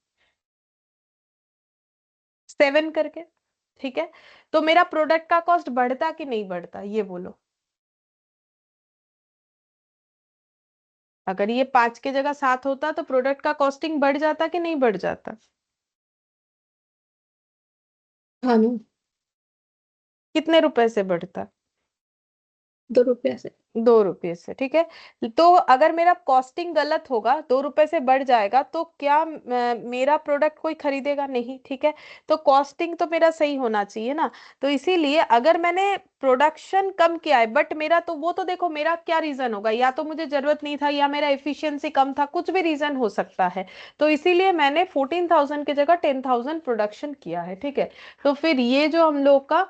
7 करके, ठीक है। तो मेरा प्रोडक्ट का कॉस्ट बढ़ता कि नहीं बढ़ता, ये बोलो। अगर ये 5 के जगह 7 होता तो प्रोडक्ट का कॉस्टिंग बढ़ जाता कि नहीं बढ़ जाता। हाँ मैम। कितने रुपए से बढ़ता, 2 रुपया से। 2 रुपये से, ठीक है। तो अगर मेरा कॉस्टिंग गलत होगा, 2 रुपए से बढ़ जाएगा, तो क्या मेरा प्रोडक्ट कोई खरीदेगा नहीं, ठीक है। तो कॉस्टिंग तो मेरा सही होना चाहिए ना। तो इसीलिए अगर मैंने प्रोडक्शन कम किया है, बट मेरा तो वो तो देखो मेरा क्या रीजन होगा, या तो मुझे जरूरत नहीं था, या मेरा एफिशिएंसी कम था, कुछ भी रीजन हो सकता है। तो इसीलिए मैंने 14,000 की जगह 10,000 प्रोडक्शन किया है, ठीक है। तो फिर ये जो हम लोग का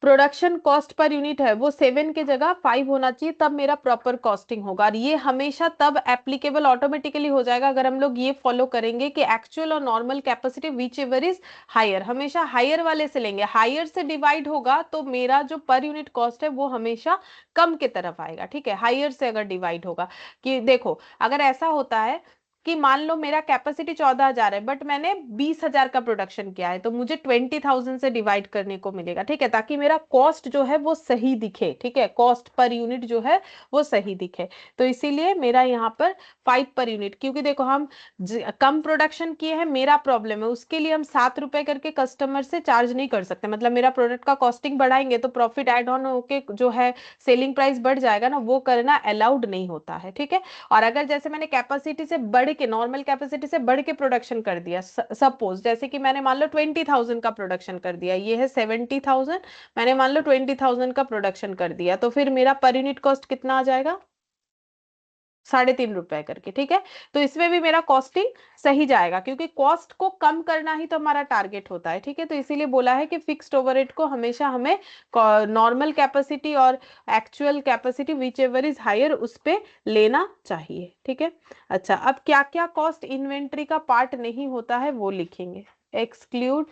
प्रोडक्शन कॉस्ट पर यूनिट है वो 7 की जगह 5 होना चाहिए, तब मेरा प्रॉपर कॉस्टिंग होगा। और ये हमेशा तब एप्लीकेबल ऑटोमेटिकली हो जाएगा अगर हम लोग ये फॉलो करेंगे कि एक्चुअल और normal capacity whichever is higher, हमेशा हायर वाले से लेंगे। हायर से डिवाइड होगा तो मेरा जो पर यूनिट कॉस्ट है वो हमेशा कम की तरफ आएगा, ठीक है, हायर से अगर डिवाइड होगा। कि देखो, अगर ऐसा होता है कि मान लो मेरा कैपेसिटी 14,000 है, बट मैंने 20,000 का प्रोडक्शन किया है, तो मुझे 20,000 से डिवाइड करने को मिलेगा, ठीक है, ताकि मेरा कॉस्ट जो है वो सही दिखे, ठीक है, कॉस्ट पर यूनिट जो है वो सही दिखे। तो इसीलिए मेरा यहाँ पर 5 पर यूनिट, क्योंकि देखो हम कम प्रोडक्शन किए हैं, मेरा प्रॉब्लम है, उसके लिए हम 7 रुपए करके कस्टमर से चार्ज नहीं कर सकते। मतलब मेरा प्रोडक्ट का कॉस्टिंग बढ़ाएंगे तो प्रॉफिट एड ऑन होके जो है सेलिंग प्राइस बढ़ जाएगा ना, वो करना अलाउड नहीं होता है, ठीक है। और अगर जैसे मैंने कैपेसिटी से बढ़ के, नॉर्मल कैपेसिटी से बढ़ के प्रोडक्शन कर दिया, सपोज जैसे कि मैंने मान लो 20,000 का प्रोडक्शन कर दिया, ये है 70,000, मैंने मान लो 20,000 का प्रोडक्शन कर दिया, तो फिर मेरा पर यूनिट कॉस्ट कितना आ जाएगा, 3.5 रुपए करके, ठीक है। तो इसमें भी मेरा कॉस्टिंग सही जाएगा, क्योंकि कॉस्ट को कम करना ही तो हमारा टारगेट होता है, ठीक है। तो इसीलिए बोला है कि फिक्स्ड ओवरहेड को हमेशा हमें नॉर्मल कैपेसिटी और actual capacity whichever is higher उस पे लेना चाहिए, ठीक है। अच्छा, अब क्या क्या कॉस्ट इन्वेंट्री का पार्ट नहीं होता है वो लिखेंगे। Exclude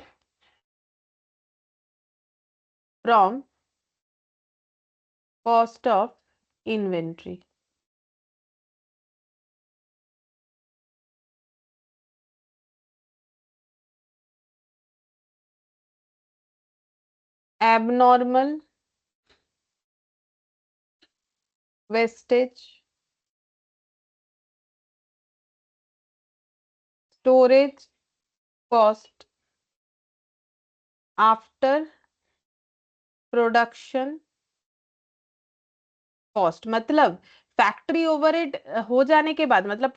from cost of inventory, abnormal wastage, storage cost after production cost, मतलब फैक्ट्री ओवरहेड हो जाने के बाद, मतलब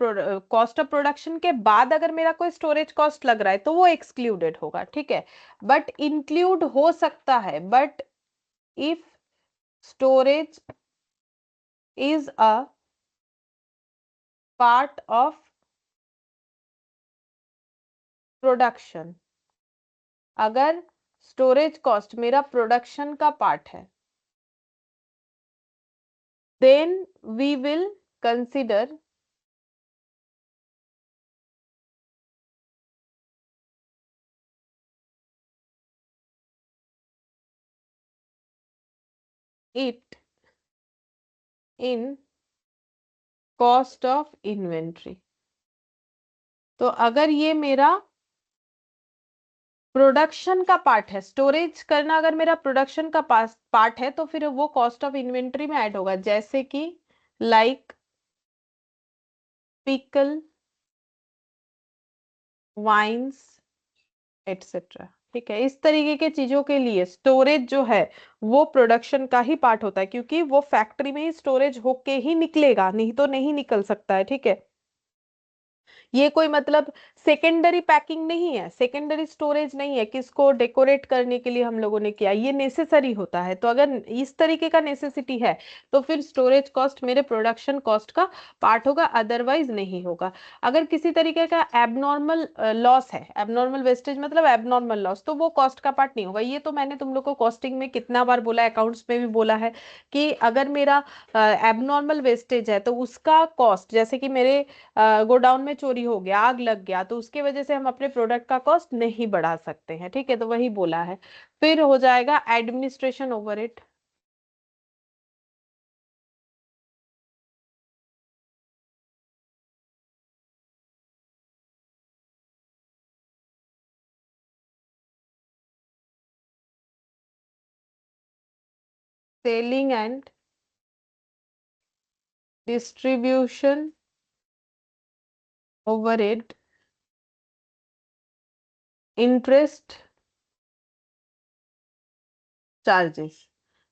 कॉस्ट ऑफ प्रोडक्शन के बाद अगर मेरा कोई स्टोरेज कॉस्ट लग रहा है तो वो एक्सक्लूडेड होगा, ठीक है। बट इंक्लूड हो सकता है, but if storage is a part of production, अगर स्टोरेज कॉस्ट मेरा प्रोडक्शन का पार्ट है, then we will consider it in cost of inventory. तो अगर ये मेरा प्रोडक्शन का पार्ट है, स्टोरेज करना अगर मेरा प्रोडक्शन का पार्ट है, तो फिर वो कॉस्ट ऑफ इन्वेंट्री में ऐड होगा, जैसे कि लाइक पिकल, वाइन्स, एटसेट्रा। ठीक है, इस तरीके के चीजों के लिए स्टोरेज जो है वो प्रोडक्शन का ही पार्ट होता है, क्योंकि वो फैक्ट्री में ही स्टोरेज होके ही निकलेगा, नहीं तो नहीं निकल सकता है। ठीक है, ये कोई मतलब सेकेंडरी पैकिंग नहीं है, सेकेंडरी स्टोरेज नहीं है, किसको डेकोरेट करने के लिए हम लोगों ने किया, ये नेसेसरी होता है। तो अगर इस तरीके का नेसेसिटी है तो फिर स्टोरेज कॉस्ट मेरे प्रोडक्शन कॉस्ट का पार्ट होगा, अदरवाइज नहीं होगा। अगर किसी तरीके का एबनॉर्मल लॉस है, एबनॉर्मल वेस्टेज मतलब एबनॉर्मल लॉस, तो वो कॉस्ट का पार्ट नहीं होगा। ये तो मैंने तुम लोग को कॉस्टिंग में कितना बार बोला, अकाउंट्स में भी बोला है कि अगर मेरा एबनॉर्मल वेस्टेज है तो उसका कॉस्ट, जैसे कि मेरे गोडाउन में चोरी हो गया, आग लग गया, तो उसके वजह से हम अपने प्रोडक्ट का कॉस्ट नहीं बढ़ा सकते हैं। ठीक है, तो वही बोला है। फिर हो जाएगा administration overhead. Selling and distribution overhead, interest charges.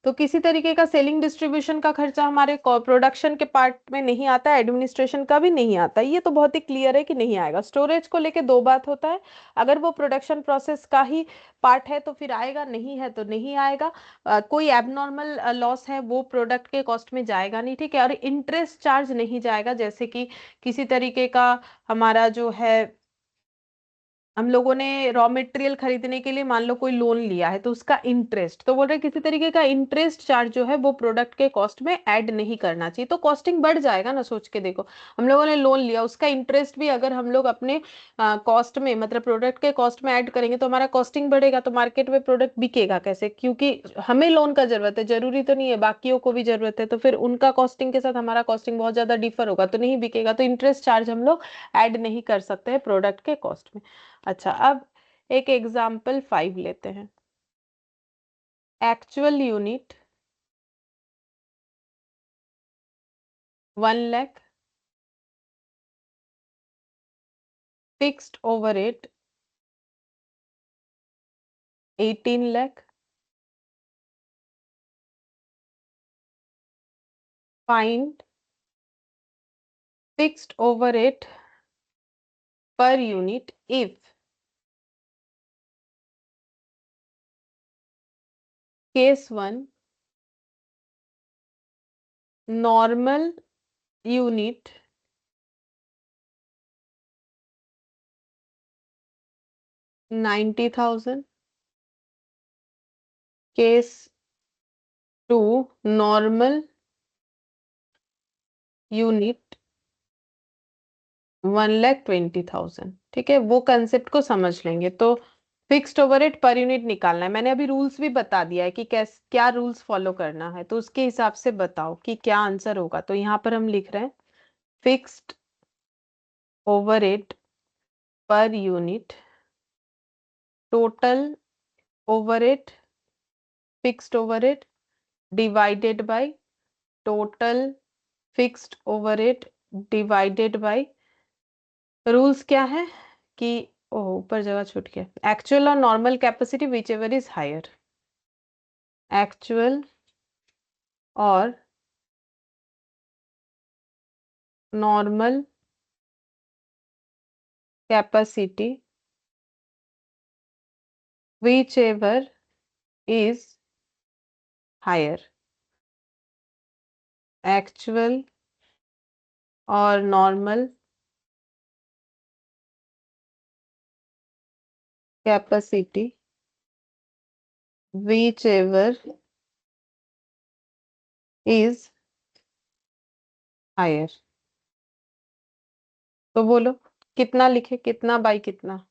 तो किसी तरीके का सेलिंग डिस्ट्रीब्यूशन का खर्चा हमारे प्रोडक्शन के पार्ट में नहीं आता, एडमिनिस्ट्रेशन का भी नहीं आता। ये तो बहुत ही क्लियर है कि नहीं आएगा। स्टोरेज को लेके दो बात होता है, अगर वो प्रोडक्शन प्रोसेस का ही पार्ट है तो फिर आएगा, नहीं है तो नहीं आएगा। कोई एबनॉर्मल लॉस है वो प्रोडक्ट के कॉस्ट में जाएगा नहीं। ठीक है, और इंटरेस्ट चार्ज नहीं जाएगा, जैसे कि किसी तरीके का हमारा जो है, हम लोगों ने रॉ मटेरियल खरीदने के लिए मान लो कोई लोन लिया है तो उसका इंटरेस्ट, तो बोल रहे किसी तरीके का इंटरेस्ट चार्ज जो है वो प्रोडक्ट के कॉस्ट में ऐड नहीं करना चाहिए। तो कॉस्टिंग बढ़ जाएगा ना, सोच के देखो, हम लोगों ने लोन लिया, उसका इंटरेस्ट भी अगर हम लोग अपने कॉस्ट में मतलब प्रोडक्ट के कॉस्ट में ऐड करेंगे तो हमारा कॉस्टिंग बढ़ेगा, तो मार्केट में प्रोडक्ट बिकेगा कैसे? क्योंकि हमें लोन का जरूरत है, जरूरी तो नहीं है, बाकियों को भी जरूरत है, तो फिर उनका कॉस्टिंग के साथ हमारा कॉस्टिंग बहुत ज्यादा डिफर होगा तो नहीं बिकेगा। तो इंटरेस्ट चार्ज हम लोग ऐड नहीं कर सकते हैं प्रोडक्ट के कॉस्ट में। अच्छा, अब एक एग्जाम्पल 5 लेते हैं। Actual unit 1 lakh, fixed overhead 18 lakh, find fixed overhead per unit if case 1 normal unit 90,000, case 2 normal unit 1,20,000। ठीक है, वो कंसेप्ट को समझ लेंगे। तो फिक्स्ड ओवरहेड पर यूनिट निकालना है, मैंने अभी रूल्स भी बता दिया है कि कैस क्या रूल्स फॉलो करना है, तो उसके हिसाब से बताओ कि क्या आंसर होगा। तो यहाँ पर हम लिख रहे हैं fixed overhead per unit, total overhead, fixed overhead divided by total fixed overhead divided bye, rules क्या है कि ओ ऊपर जगह छूट गया, एक्चुअल और normal capacity whichever is higher, actual और normal capacity whichever is higher, actual और normal capacity whichever is higher. तो बोलो कितना लिखे, कितना बाई कितना?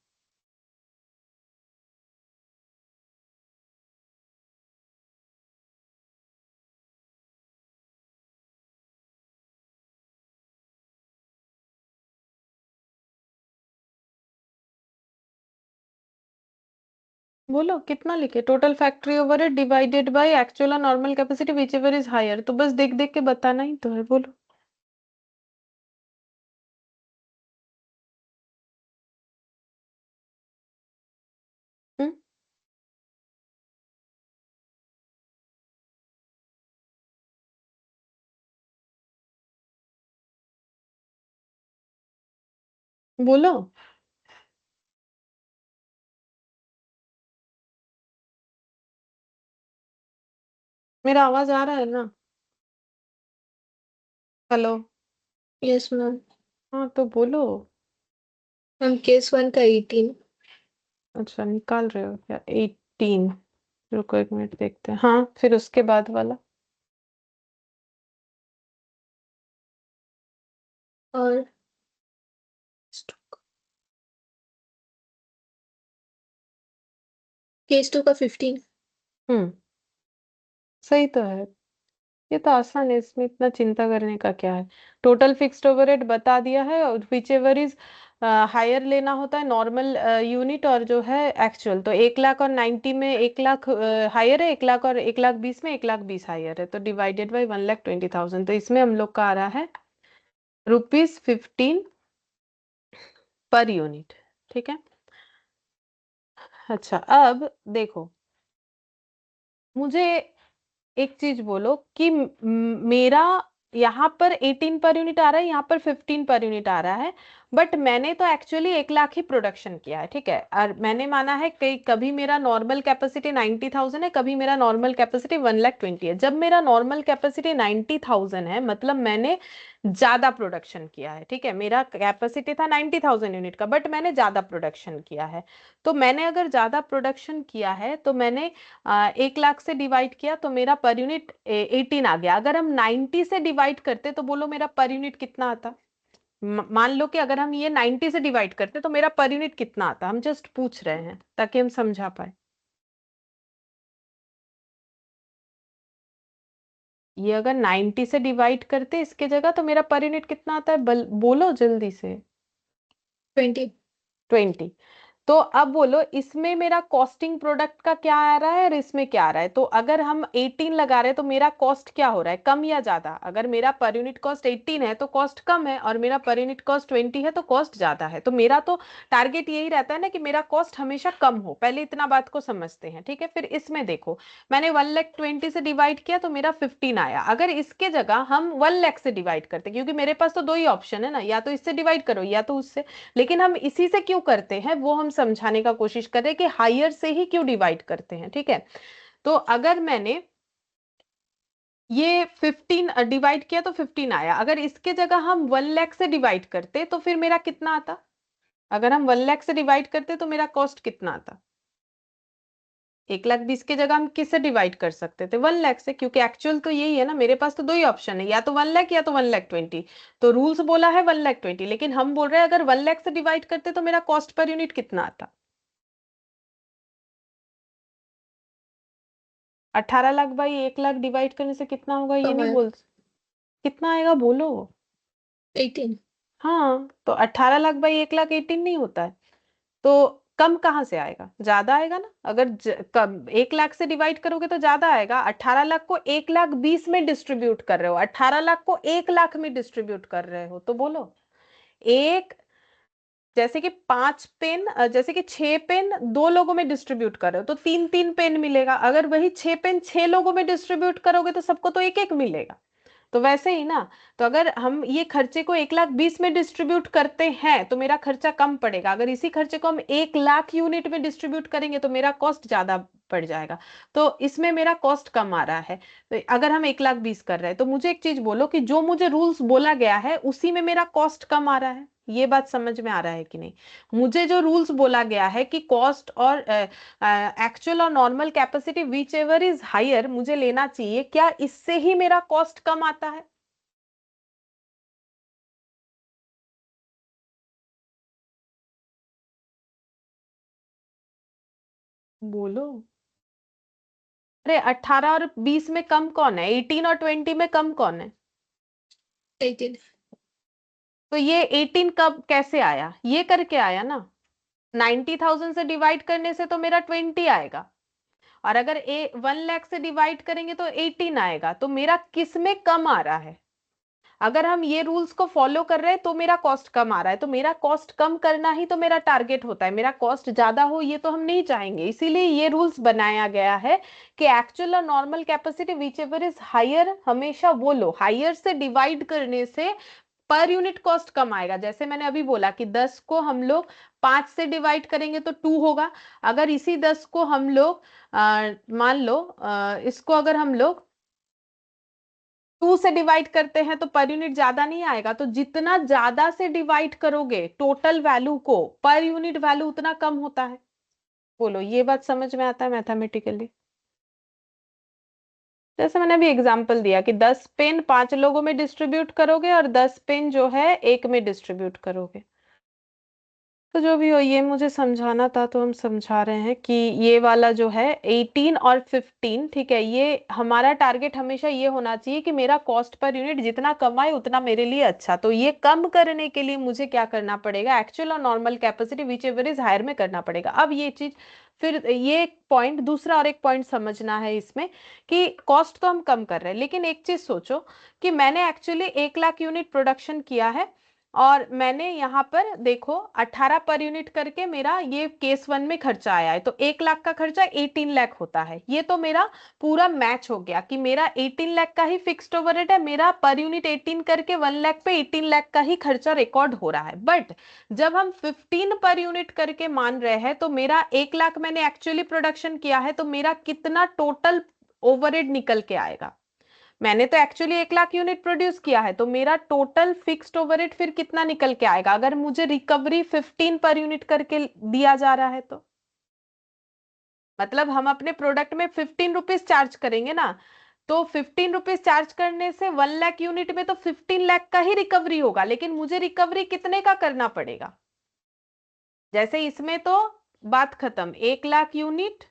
बोलो कितना लिखे, total factory overhead divided by actual और normal capacity whichever is higher, तो बस देख देख के बताना ही तो है। बोलो। हम्म बोलो। मेरा आवाज आ रहा है ना? हेलो। Yes ma'am. हाँ तो बोलो। मैम केस वन का 18। अच्छा निकाल रहे हो क्या? 18। रुको एक मिनट देखते हैं। हाँ फिर उसके बाद वाला। और केस टू का 15। हम्म। सही तो है। ये तो आसान है, इसमें इतना चिंता करने का क्या है। टोटल फिक्स्ड ओवरहेड बता दिया है, और विच एवर इज हायर लेना होता है नॉर्मल यूनिट और जो है एक्चुअल। तो 1 लाख और 90 में 1 लाख हायर है, 1 लाख और 1 लाख 20 में 1 लाख 20 हायर है, तो डिवाइडेड बाई 1,20,000। तो इसमें हम लोग का आ रहा है ₹15 पर यूनिट। ठीक है। अच्छा अब देखो, मुझे एक चीज बोलो कि मेरा यहाँ पर 18 पर यूनिट आ रहा है, यहाँ पर 15 पर यूनिट आ रहा है, बट मैंने तो एक्चुअली 1 लाख ही प्रोडक्शन किया है। ठीक है, और मैंने माना है कि कभी मेरा नॉर्मल कैपेसिटी 90,000 है, कभी मेरा नॉर्मल कैपेसिटी 1,20,000 है। जब मेरा नॉर्मल कैपेसिटी 90,000 है मतलब मैंने ज्यादा प्रोडक्शन किया है। ठीक है, मेरा कैपेसिटी था 90,000 यूनिट का, बट मैंने ज्यादा प्रोडक्शन किया है। तो मैंने अगर ज्यादा प्रोडक्शन किया है तो मैंने 1 लाख से डिवाइड किया, तो मेरा पर यूनिट 18 आ गया। अगर हम 90 से डिवाइड करते तो बोलो मेरा पर यूनिट कितना आता? मान लो कि अगर हम ये 90 से डिवाइड करते तो मेरा पर यूनिट कितना आता? हम जस्ट पूछ रहे हैं ताकि हम समझा पाए। ये अगर 90 से डिवाइड करते इसके जगह तो मेरा पर यूनिट कितना आता है? बोलो जल्दी से। 20। 20। तो अब बोलो इसमें मेरा कॉस्टिंग प्रोडक्ट का क्या आ रहा है और इसमें क्या आ रहा है? तो अगर हम 18 लगा रहे हैं तो मेरा कॉस्ट क्या हो रहा है, कम या ज्यादा? अगर मेरा पर यूनिट कॉस्ट 18 है तो कॉस्ट कम है, और मेरा पर यूनिट कॉस्ट 20 है तो कॉस्ट ज्यादा है। तो मेरा तो टारगेट यही रहता है ना कि मेरा कॉस्ट हमेशा कम हो। पहले इतना बात को समझते हैं। ठीक है, फिर इसमें देखो, मैंने 1,20,000 से डिवाइड किया तो मेरा 15 आया। अगर इसके जगह हम 1 लाख से डिवाइड करते, क्योंकि मेरे पास तो दो ही ऑप्शन है ना, या तो इससे डिवाइड करो या तो उससे, लेकिन हम इसी से क्यों करते हैं वो हम समझाने का कोशिश कर रहे हैं कि हायर से ही क्यों डिवाइड करते हैं। ठीक है, तो अगर मैंने ये 15 डिवाइड किया तो 15 आया। अगर इसके जगह हम 1 लाख से डिवाइड करते तो फिर मेरा कितना आता? अगर हम 1 लाख से डिवाइड करते तो मेरा कॉस्ट कितना आता? 1,20,000 के जगह हम किससे डिवाइड कर सकते थे? 1 लाख से, क्योंकि एक्चुअल तो यही है ना, मेरे पास तो दो ही ऑप्शन है, या तो 1 लाख या तो 1,20,000। तो रूल्स बोला है 1,20,000, लेकिन हम बोल रहे हैं अगर 1 लाख से डिवाइड करते तो मेरा कॉस्ट पर यूनिट कितना आता? 18 लाख बाई 1 लाख डिवाइड करने से कितना होगा ये कम नहीं है। बोल? कितना आएगा बोलो? 18। हाँ तो 18 लाख बाई 1 लाख 18 नहीं होता है। तो कम कहाँ से आएगा? ज्यादा आएगा ना। अगर कम 1 लाख से डिवाइड करोगे तो ज्यादा आएगा। 18 लाख को 1,20,000 में डिस्ट्रीब्यूट कर रहे हो, 18 लाख को 1 लाख में डिस्ट्रीब्यूट कर रहे हो, तो बोलो एक, जैसे कि 5 पेन, जैसे कि 6 पेन दो लोगों में डिस्ट्रीब्यूट कर रहे हो तो 3-3 पेन मिलेगा। अगर वही 6 पेन 6 लोगों में डिस्ट्रीब्यूट करोगे तो सबको तो एक एक मिलेगा। तो वैसे ही ना, तो अगर हम ये खर्चे को 1,20,000 में डिस्ट्रीब्यूट करते हैं तो मेरा खर्चा कम पड़ेगा। अगर इसी खर्चे को हम 1 लाख यूनिट में डिस्ट्रीब्यूट करेंगे तो मेरा कॉस्ट ज्यादा पड़ जाएगा। तो इसमें मेरा कॉस्ट कम आ रहा है। तो अगर हम 1,20,000 कर रहे हैं तो मुझे एक चीज बोलो कि जो मुझे रूल्स बोला गया है उसी में मेरा कॉस्ट कम आ रहा है? ये बात समझ में आ रहा है कि नहीं? मुझे जो रूल्स बोला गया है कि कॉस्ट और एक्चुअल और normal capacity whichever is higher मुझे लेना चाहिए, क्या इससे ही मेरा कॉस्ट कम आता है? बोलो। अरे 18 और 20 में कम कौन है? 18 और 20 में कम कौन है? 18। तो ये 18 कब कैसे आया? ये करके आया ना। 90,000 से डिवाइड करने से तो मेरा 20 आएगा, और अगर 1 लाख से डिवाइड करेंगे तो 18 आएगा। तो मेरा किस में कम आ रहा है? अगर हम ये रूल्स को फॉलो कर रहे हैं तो मेरा कॉस्ट कम आ रहा है। तो मेरा कॉस्ट कम करना ही तो मेरा टारगेट होता है। मेरा कॉस्ट ज्यादा हो ये तो हम नहीं चाहेंगे, इसीलिए ये रूल्स बनाया गया है कि एक्चुअल और normal capacity whichever is higher, हमेशा वो लो। हायर से डिवाइड करने से पर यूनिट कॉस्ट कम आएगा। जैसे मैंने अभी बोला कि 10 को हम लोग 5 से डिवाइड करेंगे तो 2 होगा। अगर इसी 10 को हम लोग मान लो इसको अगर हम लोग 2 से डिवाइड करते हैं तो पर यूनिट ज्यादा नहीं आएगा। तो जितना ज्यादा से डिवाइड करोगे टोटल वैल्यू को, पर यूनिट वैल्यू उतना कम होता है। बोलो ये बात समझ में आता है मैथमेटिकली? जैसे मैंने अभी एग्जांपल दिया कि 10 पेन 5 लोगों में डिस्ट्रीब्यूट करोगे और 10 पेन जो है एक में डिस्ट्रीब्यूट करोगे। तो जो भी हो, ये मुझे समझाना था तो हम समझा रहे हैं कि ये वाला जो है 18 और 15, ठीक है, ये हमारा टारगेट हमेशा ये होना चाहिए कि मेरा कॉस्ट पर यूनिट जितना कम आए उतना मेरे लिए अच्छा। तो ये कम करने के लिए मुझे क्या करना पड़ेगा, एक्चुअल और normal capacity whichever is higher में करना पड़ेगा। अब ये चीज, फिर ये एक पॉइंट, दूसरा और एक पॉइंट समझना है इसमें कि कॉस्ट तो हम कम कर रहे हैं, लेकिन एक चीज सोचो कि मैंने एक्चुअली 1 लाख यूनिट प्रोडक्शन किया है और मैंने यहाँ पर देखो 18 पर यूनिट करके मेरा ये केस 1 में खर्चा आया है। तो 1 लाख का खर्चा 18 लाख होता है। ये तो मेरा पूरा मैच हो गया कि मेरा 18 लाख का ही फिक्स्ड ओवरहेड है, मेरा पर यूनिट 18 करके 1 लाख पे 18 लाख का ही खर्चा रिकॉर्ड हो रहा है। बट जब हम 15 पर यूनिट करके मान रहे हैं तो मेरा 1 लाख मैंने एक्चुअली प्रोडक्शन किया है, तो मेरा कितना टोटल ओवरहेड निकल के आएगा। मैंने तो एक्चुअली 1 लाख यूनिट प्रोड्यूस किया है, तो मेरा टोटल फिक्स्ड ओवरहेड फिर कितना निकल के आएगा अगर मुझे रिकवरी 15 पर यूनिट करके दिया जा रहा है तो? मतलब हम अपने प्रोडक्ट में 15 रुपीज चार्ज करेंगे ना, तो 15 रुपीज चार्ज करने से 1 लाख यूनिट में तो 15 लाख का ही रिकवरी होगा, लेकिन मुझे रिकवरी कितने का करना पड़ेगा? जैसे इसमें तो बात खत्म, 1 lakh unit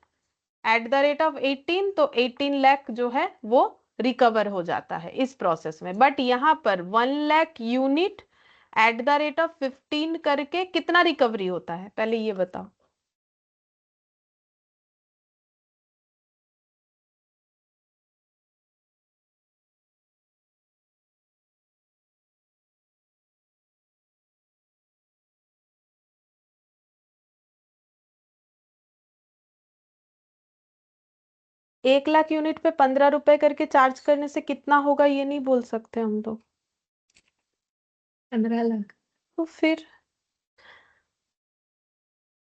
at the rate of 18, तो 18 लाख जो है वो रिकवर हो जाता है इस प्रोसेस में। बट यहां पर 1 lakh unit at the rate of 15 करके कितना रिकवरी होता है, पहले ये बताओ। 1 लाख यूनिट पे 15 रुपए करके चार्ज करने से कितना होगा ये नहीं बोल सकते हम लोग? 15 लाख। तो फिर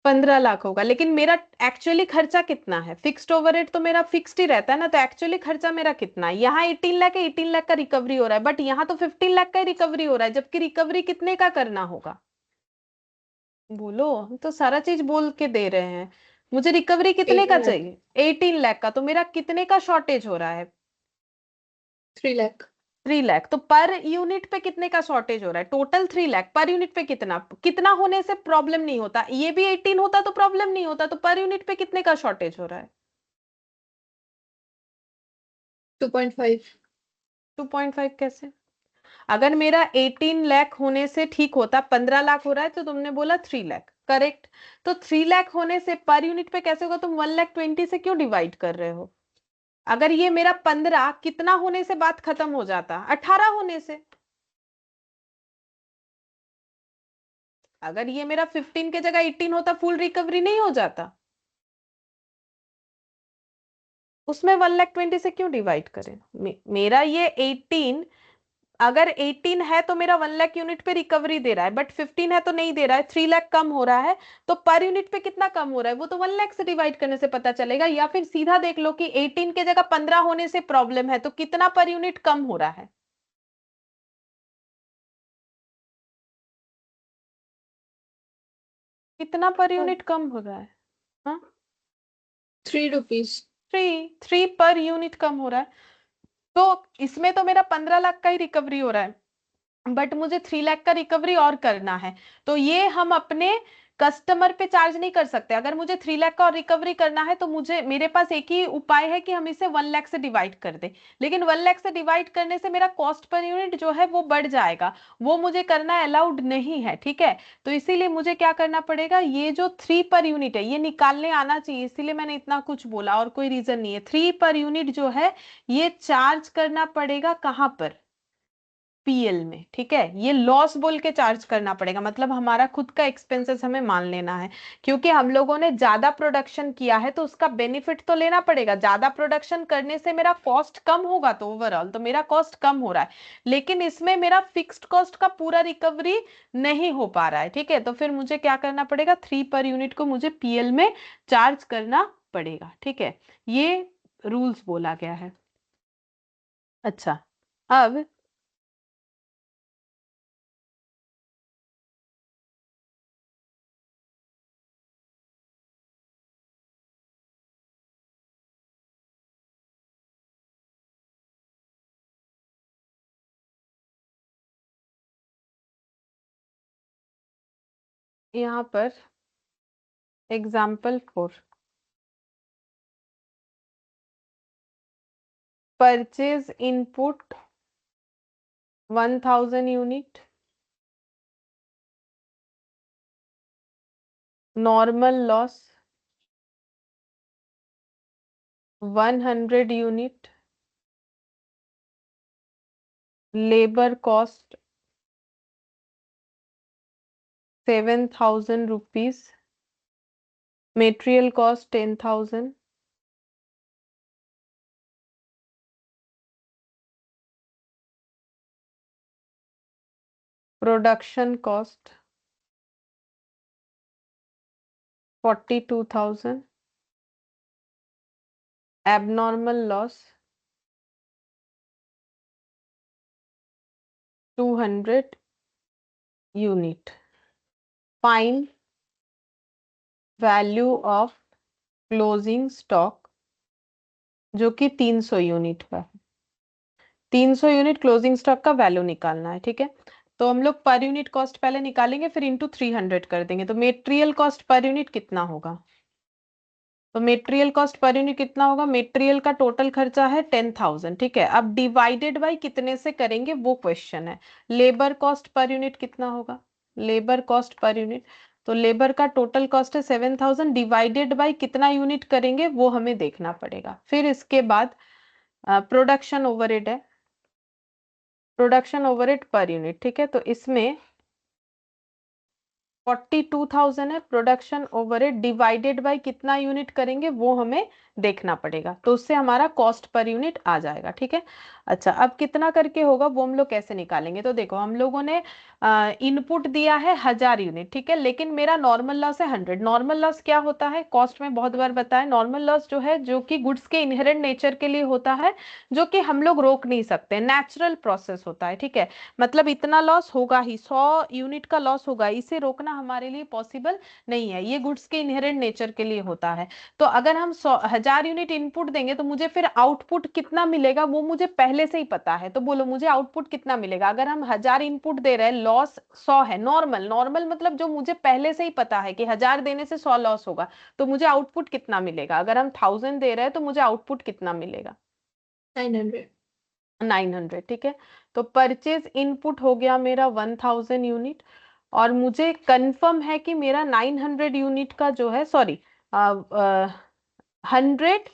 15 लाख होगा, लेकिन मेरा एक्चुअली खर्चा कितना है? फिक्स्ड ओवरहेड तो मेरा फिक्स्ड ही रहता है ना, तो एक्चुअली खर्चा मेरा कितना है? यहाँ 18 लाख है, 18 लाख का रिकवरी हो रहा है, बट यहाँ तो 15 लाख का ही रिकवरी हो रहा है, जबकि रिकवरी कितने का करना होगा? बोलो, हम तो सारा चीज बोल के दे रहे हैं। मुझे रिकवरी कितने का 18 लाख। चाहिए? 18 लाख का, तो मेरा कितने का शॉर्टेज हो रहा है? 3 लाख। 3 लाख। तो पर यूनिट पे कितने का शॉर्टेज हो रहा है? टोटल 3 लाख, पर यूनिट पे कितना, कितना होने से प्रॉब्लम नहीं होता? ये भी 18 होता तो प्रॉब्लम नहीं होता, तो पर यूनिट पे कितने का शॉर्टेज हो रहा है? 2.5। 2.5 कैसे? अगर मेरा 18 लाख होने से ठीक होता, 15 लाख हो रहा है तो तुमने बोला 3 लाख, करेक्ट। तो 3 लाख होने से पर यूनिट पे कैसे होगा? तुम 1 लाख 20 से क्यों डिवाइड कर रहे हो? अगर ये मेरा 15 कितना होने से बात खत्म हो जाता? 18 होने से। अगर ये मेरा 15 के जगह 18 होता, फुल रिकवरी नहीं हो जाता? उसमें 1 लाख 20 से क्यों डिवाइड करें? मेरा ये 18, अगर 18 है तो मेरा 1 लाख यूनिट पे रिकवरी दे रहा है, बट 15 है तो नहीं दे रहा है, 3 लाख कम हो रहा है। तो पर यूनिट पे कितना कम हो रहा है वो तो 1 लाख से डिवाइड करने से पता चलेगा। या फिर सीधा देख लो कि 18 के जगह 15 होने से प्रॉब्लम है, तो कितना पर यूनिट कम हो रहा है? कितना पर यूनिट कम हो रहा है? हाँ, 3 रुपीज। 3 पर यूनिट कम हो रहा है। तो इसमें तो मेरा 15 लाख का ही रिकवरी हो रहा है, बट मुझे 3 लाख का रिकवरी और करना है। तो ये हम अपने कस्टमर पे चार्ज नहीं कर सकते। अगर मुझे 3 लाख का और रिकवरी करना है तो मुझे, मेरे पास एक ही उपाय है कि हम इसे 1 लाख से डिवाइड कर दें। लेकिन 1 लाख से डिवाइड करने से मेरा कॉस्ट पर यूनिट जो है वो बढ़ जाएगा, वो मुझे करना अलाउड नहीं है, ठीक है। तो इसीलिए मुझे क्या करना पड़ेगा, ये जो 3 पर यूनिट है ये निकालने आना चाहिए, इसीलिए मैंने इतना कुछ बोला, और कोई रीजन नहीं है। 3 पर यूनिट जो है ये चार्ज करना पड़ेगा कहाँ पर? पीएल में, ठीक है। ये लॉस बोल के चार्ज करना पड़ेगा, मतलब हमारा खुद का एक्सपेंसेस हमें मान लेना है, क्योंकि हम लोगों ने ज्यादा प्रोडक्शन किया है तो उसका बेनिफिट तो लेना पड़ेगा। ज्यादा प्रोडक्शन करने से मेरा कॉस्ट कम होगा, तो ओवरऑल तो मेरा कॉस्ट कम हो रहा है, लेकिन इसमें मेरा फिक्स्ड कॉस्ट का पूरा रिकवरी नहीं हो पा रहा है, ठीक है। तो फिर मुझे क्या करना पड़ेगा, 3 पर यूनिट को मुझे पीएल में चार्ज करना पड़ेगा, ठीक है। ये रूल्स बोला गया है। अच्छा, अब यहाँ पर example 4, purchase input 1000 unit, normal loss 100 unit, labour cost 7000 rupees, material cost 10,000, production cost 42,000, abnormal loss 200 unit. Find value of closing stock, जो कि 300 यूनिट का है। 300 यूनिट क्लोजिंग स्टॉक का वैल्यू निकालना है, ठीक है। तो हम लोग पर यूनिट कॉस्ट पहले निकालेंगे, फिर इंटू 300 कर देंगे। तो मेटेरियल कॉस्ट पर यूनिट कितना होगा, तो मेटेरियल कॉस्ट पर यूनिट कितना होगा, मेटेरियल का टोटल खर्चा है 10,000, ठीक है। अब डिवाइडेड बाई कितने से करेंगे वो क्वेश्चन है। लेबर कॉस्ट पर यूनिट कितना होगा, लेबर कॉस्ट पर यूनिट, तो लेबर का टोटल कॉस्ट है 7,000, डिवाइडेड बाई कितना यूनिट करेंगे वो हमें देखना पड़ेगा। फिर इसके बाद प्रोडक्शन ओवरहेड है, प्रोडक्शन ओवरहेड पर यूनिट, ठीक है। तो इसमें 42,000 है प्रोडक्शन ओवरहेड, डिवाइडेड बाय कितना यूनिट करेंगे वो हमें देखना पड़ेगा, तो उससे हमारा कॉस्ट पर यूनिट आ जाएगा, ठीक है। अच्छा, अब कितना करके होगा वो हम लोग कैसे निकालेंगे, तो देखो हम लोगों ने इनपुट दिया है 1000 यूनिट, ठीक है, लेकिन मेरा नॉर्मल लॉस है 100। नॉर्मल लॉस क्या होता है, कॉस्ट में बहुत बार बताया, नॉर्मल लॉस जो है, जो कि गुड्स के इनहेरेंट नेचर के लिए होता है, जो कि हम लोग रोक नहीं सकते, नेचुरल प्रोसेस होता है, ठीक है। मतलब इतना लॉस होगा ही, 100 यूनिट का लॉस होगा, इसे रोकना हमारे लिए पॉसिबल नहीं है, ये गुड्स के इनहेरेंट नेचर के लिए होता है। तो अगर हम 1000 यूनिट इनपुट देंगे तो मुझे फिर आउटपुट कितना मिलेगा वो मुझे पहले से ही पता है। तो बोलो मुझे आउटपुट कितना मिलेगा, अगर हम 1000 इनपुट दे रहे हैं, लॉस 100 है, नॉर्मल नॉर्मल मतलब जो मुझे पहले से ही पता है कि 1000 देने से 100 लॉस होगा, तो मुझे आउटपुट कितना मिलेगा। अगर हम 1000 दे रहे हैं तो मुझे आउटपुट कितना मिलेगा, 900। 900, ठीक है। तो परचेज इनपुट हो गया मेरा 1000 यूनिट, और मुझे कंफर्म है कि मेरा 900 यूनिट का जो है, सॉरी, 100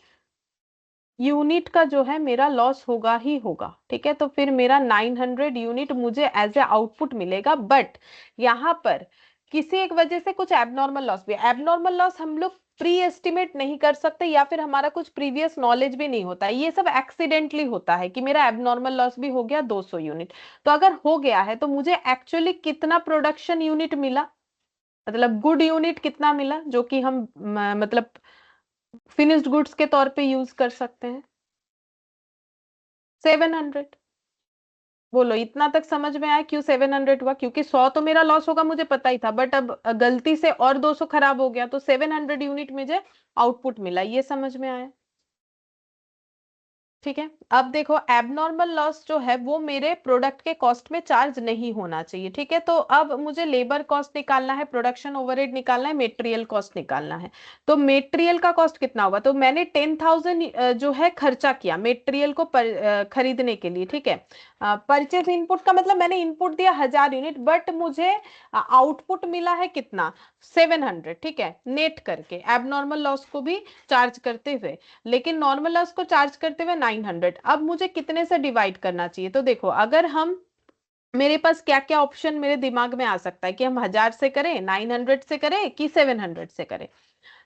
यूनिट का जो है मेरा लॉस होगा ही होगा, ठीक है। तो फिर मेरा 900 यूनिट मुझे एज ए आउटपुट मिलेगा, बट यहाँ पर किसी एक वजह से कुछ एबनॉर्मल लॉस भी, एबनॉर्मल लॉस हम लोग प्री एस्टिमेट नहीं कर सकते, या फिर हमारा कुछ प्रीवियस नॉलेज भी नहीं होता है, ये सब एक्सीडेंटली होता है कि मेरा एबनॉर्मल लॉस भी हो गया 200 यूनिट। तो अगर हो गया है तो मुझे एक्चुअली कितना प्रोडक्शन यूनिट मिला, मतलब गुड यूनिट कितना मिला, जो कि हम मतलब फिनिश्ड गुड्स के तौर पे यूज कर सकते हैं, 700। बोलो इतना तक समझ में आया क्यों 700 हुआ, क्योंकि 100 तो मेरा लॉस होगा मुझे पता ही था, बट अब गलती से और 200 खराब हो गया, तो 700 यूनिट मुझे आउटपुट मिला, ये समझ में आया, ठीक है। अब देखो एबनॉर्मल लॉस जो है वो मेरे प्रोडक्ट के कॉस्ट में चार्ज नहीं होना चाहिए, ठीक है। तो अब मुझे लेबर कॉस्ट निकालना है, प्रोडक्शन ओवरहेड निकालना है, मटेरियल कॉस्ट निकालना है। तो मटेरियल का कॉस्ट कितना होगा, तो मैंने 10,000 जो है खर्चा किया मटेरियल को खरीदने के लिए, ठीक है। परचेज इनपुट का मतलब मैंने इनपुट दिया 1000 यूनिट, बट मुझे आउटपुट मिला है कितना, 700, ठीक है, नेट करके एबनॉर्मल लॉस को भी चार्ज करते हुए, लेकिन नॉर्मल लॉस को चार्ज करते हुए 900। अब मुझे कितने से डिवाइड करना चाहिए, तो देखो अगर हम मेरे पास क्या क्या ऑप्शन मेरे दिमाग में आ सकता है कि हम 1000 से करें, 900 से करें, कि 700 से करें।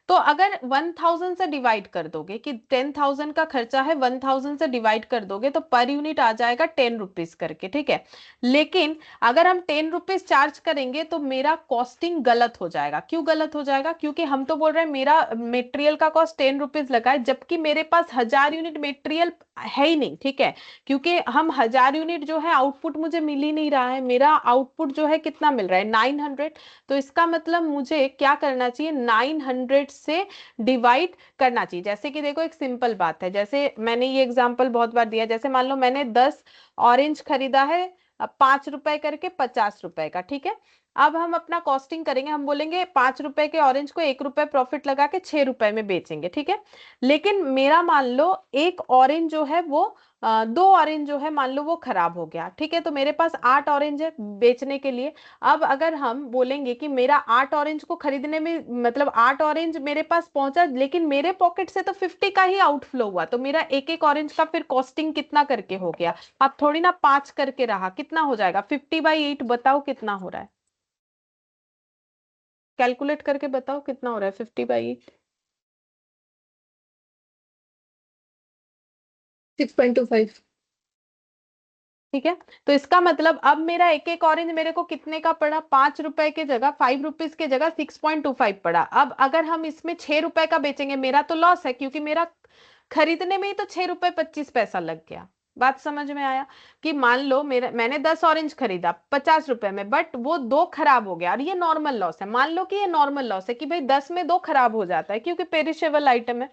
तो अगर 1000 से डिवाइड कर दोगे कि 10,000 का खर्चा है, 1000 से डिवाइड कर दोगे तो पर यूनिट आ जाएगा 10 रुपीज करके, ठीक है। लेकिन अगर हम 10 रुपीज चार्ज करेंगे तो मेरा कॉस्टिंग गलत हो जाएगा। क्यों गलत हो जाएगा? क्योंकि हम तो बोल रहे हैं मेरा मेटेरियल का कॉस्ट 10 रुपीज लगा है, जबकि मेरे पास 1000 यूनिट मेटेरियल है ही नहीं, ठीक है। क्योंकि हम 1000 यूनिट जो है आउटपुट मुझे मिल ही नहीं रहा है, मेरा आउटपुट जो है कितना मिल रहा है, 900। तो इसका मतलब मुझे क्या करना चाहिए, 900 से डिवाइड करना चाहिए। जैसे कि देखो एक सिंपल बात है, जैसे मैंने ये एग्जांपल बहुत बार दिया, जैसे मान लो मैंने 10 ऑरेंज खरीदा है 5 रुपए करके, 50 रुपए का, ठीक है। अब हम अपना कॉस्टिंग करेंगे, हम बोलेंगे 5 रुपए के ऑरेंज को 1 रुपए प्रॉफिट लगा के 6 रुपए में बेचेंगे, ठीक है। लेकिन मेरा मान लो एक ऑरेंज जो है वो 2 ऑरेंज जो है मान लो वो खराब हो गया, ठीक है। तो मेरे पास 8 ऑरेंज है बेचने के लिए। अब अगर हम बोलेंगे कि मेरा 8 ऑरेंज को खरीदने में, मतलब 8 ऑरेंज मेरे पास पहुंचा, लेकिन मेरे पॉकेट से तो 50 का ही आउटफ्लो हुआ, तो मेरा एक एक ऑरेंज का फिर कॉस्टिंग कितना करके हो गया? अब थोड़ी ना 5 करके रहा, कितना हो जाएगा? 50/8, बताओ कितना हो रहा है? कैलकुलेट करके बताओ कितना हो रहा है 50/8। 6.25। ठीक है। तो इसका मतलब अब मेरा एक एक ऑरेंज मेरे को कितने का पड़ा? 5 रुपए के जगह, 5 रुपीज के जगह 6.25 पड़ा। अब अगर हम इसमें 6 रुपए का बेचेंगे, मेरा तो लॉस है, क्योंकि मेरा खरीदने में ही तो 6 रुपए 25 पैसा लग गया। बात समझ में आया? कि मान लो मेरा, मैंने 10 ऑरेंज खरीदा 50 रुपए में, बट वो दो खराब हो गया, और ये नॉर्मल लॉस है। मान लो कि ये नॉर्मल लॉस है कि भाई 10 में दो खराब हो जाता है, क्योंकि पेरिशेबल आइटम है।